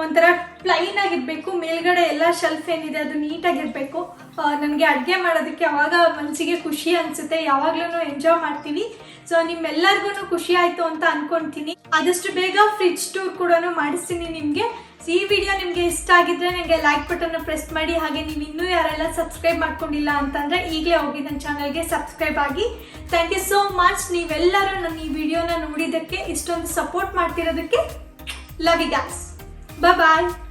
ಒಂಥರ ಪ್ಲೈನ್ ಆಗಿರಬೇಕು. ಮೇಲ್ಗಡೆ ಎಲ್ಲ ಶೆಲ್ಫ್ ಏನಿದೆ ಅದು ನೀಟಾಗಿರಬೇಕು. ನನಗೆ ಅಡುಗೆ ಮಾಡೋದಕ್ಕೆ ಅವಾಗ ಮನಸ್ಸಿಗೆ ಖುಷಿ ಅನಿಸುತ್ತೆ. ಯಾವಾಗಲೂ ಎಂಜಾಯ್ ಮಾಡ್ತೀವಿ. ಸೊ ನಿಮ್ಮೆಲ್ಲರಿಗೂ ಖುಷಿ ಆಯಿತು ಅಂತ ಅಂದ್ಕೊಳ್ತೀನಿ. ಆದಷ್ಟು ಬೇಗ ಫ್ರಿಡ್ಜ್ ಟೂರ್ ಕೂಡ ಮಾಡಿಸ್ತೀನಿ ನಿಮಗೆ. ಈ ವಿಡಿಯೋ ನಿಮಗೆ ಇಷ್ಟ ಆಗಿದ್ರೆ ನನಗೆ ಲೈಕ್ ಬಟನ್ನ ಪ್ರೆಸ್ ಮಾಡಿ. ಹಾಗೆ ನೀವು ಇನ್ನೂ ಯಾರೆಲ್ಲ ಸಬ್ಸ್ಕ್ರೈಬ್ ಮಾಡ್ಕೊಂಡಿಲ್ಲ ಅಂತಂದರೆ ಈಗಲೇ ಹೋಗಿ ನನ್ನ ಚಾನಲ್ಗೆ ಸಬ್ಸ್ಕ್ರೈಬ್ ಆಗಿ. Thank you so much. ನೀವೆಲ್ಲರೂ ನನ್ನ ಈ ವಿಡಿಯೋನ ನೋಡಿದ್ದಕ್ಕೆ, ಇಷ್ಟೊಂದು ಸಪೋರ್ಟ್ ಮಾಡ್ತಿರೋದಕ್ಕೆ. Love you guys. Bye bye.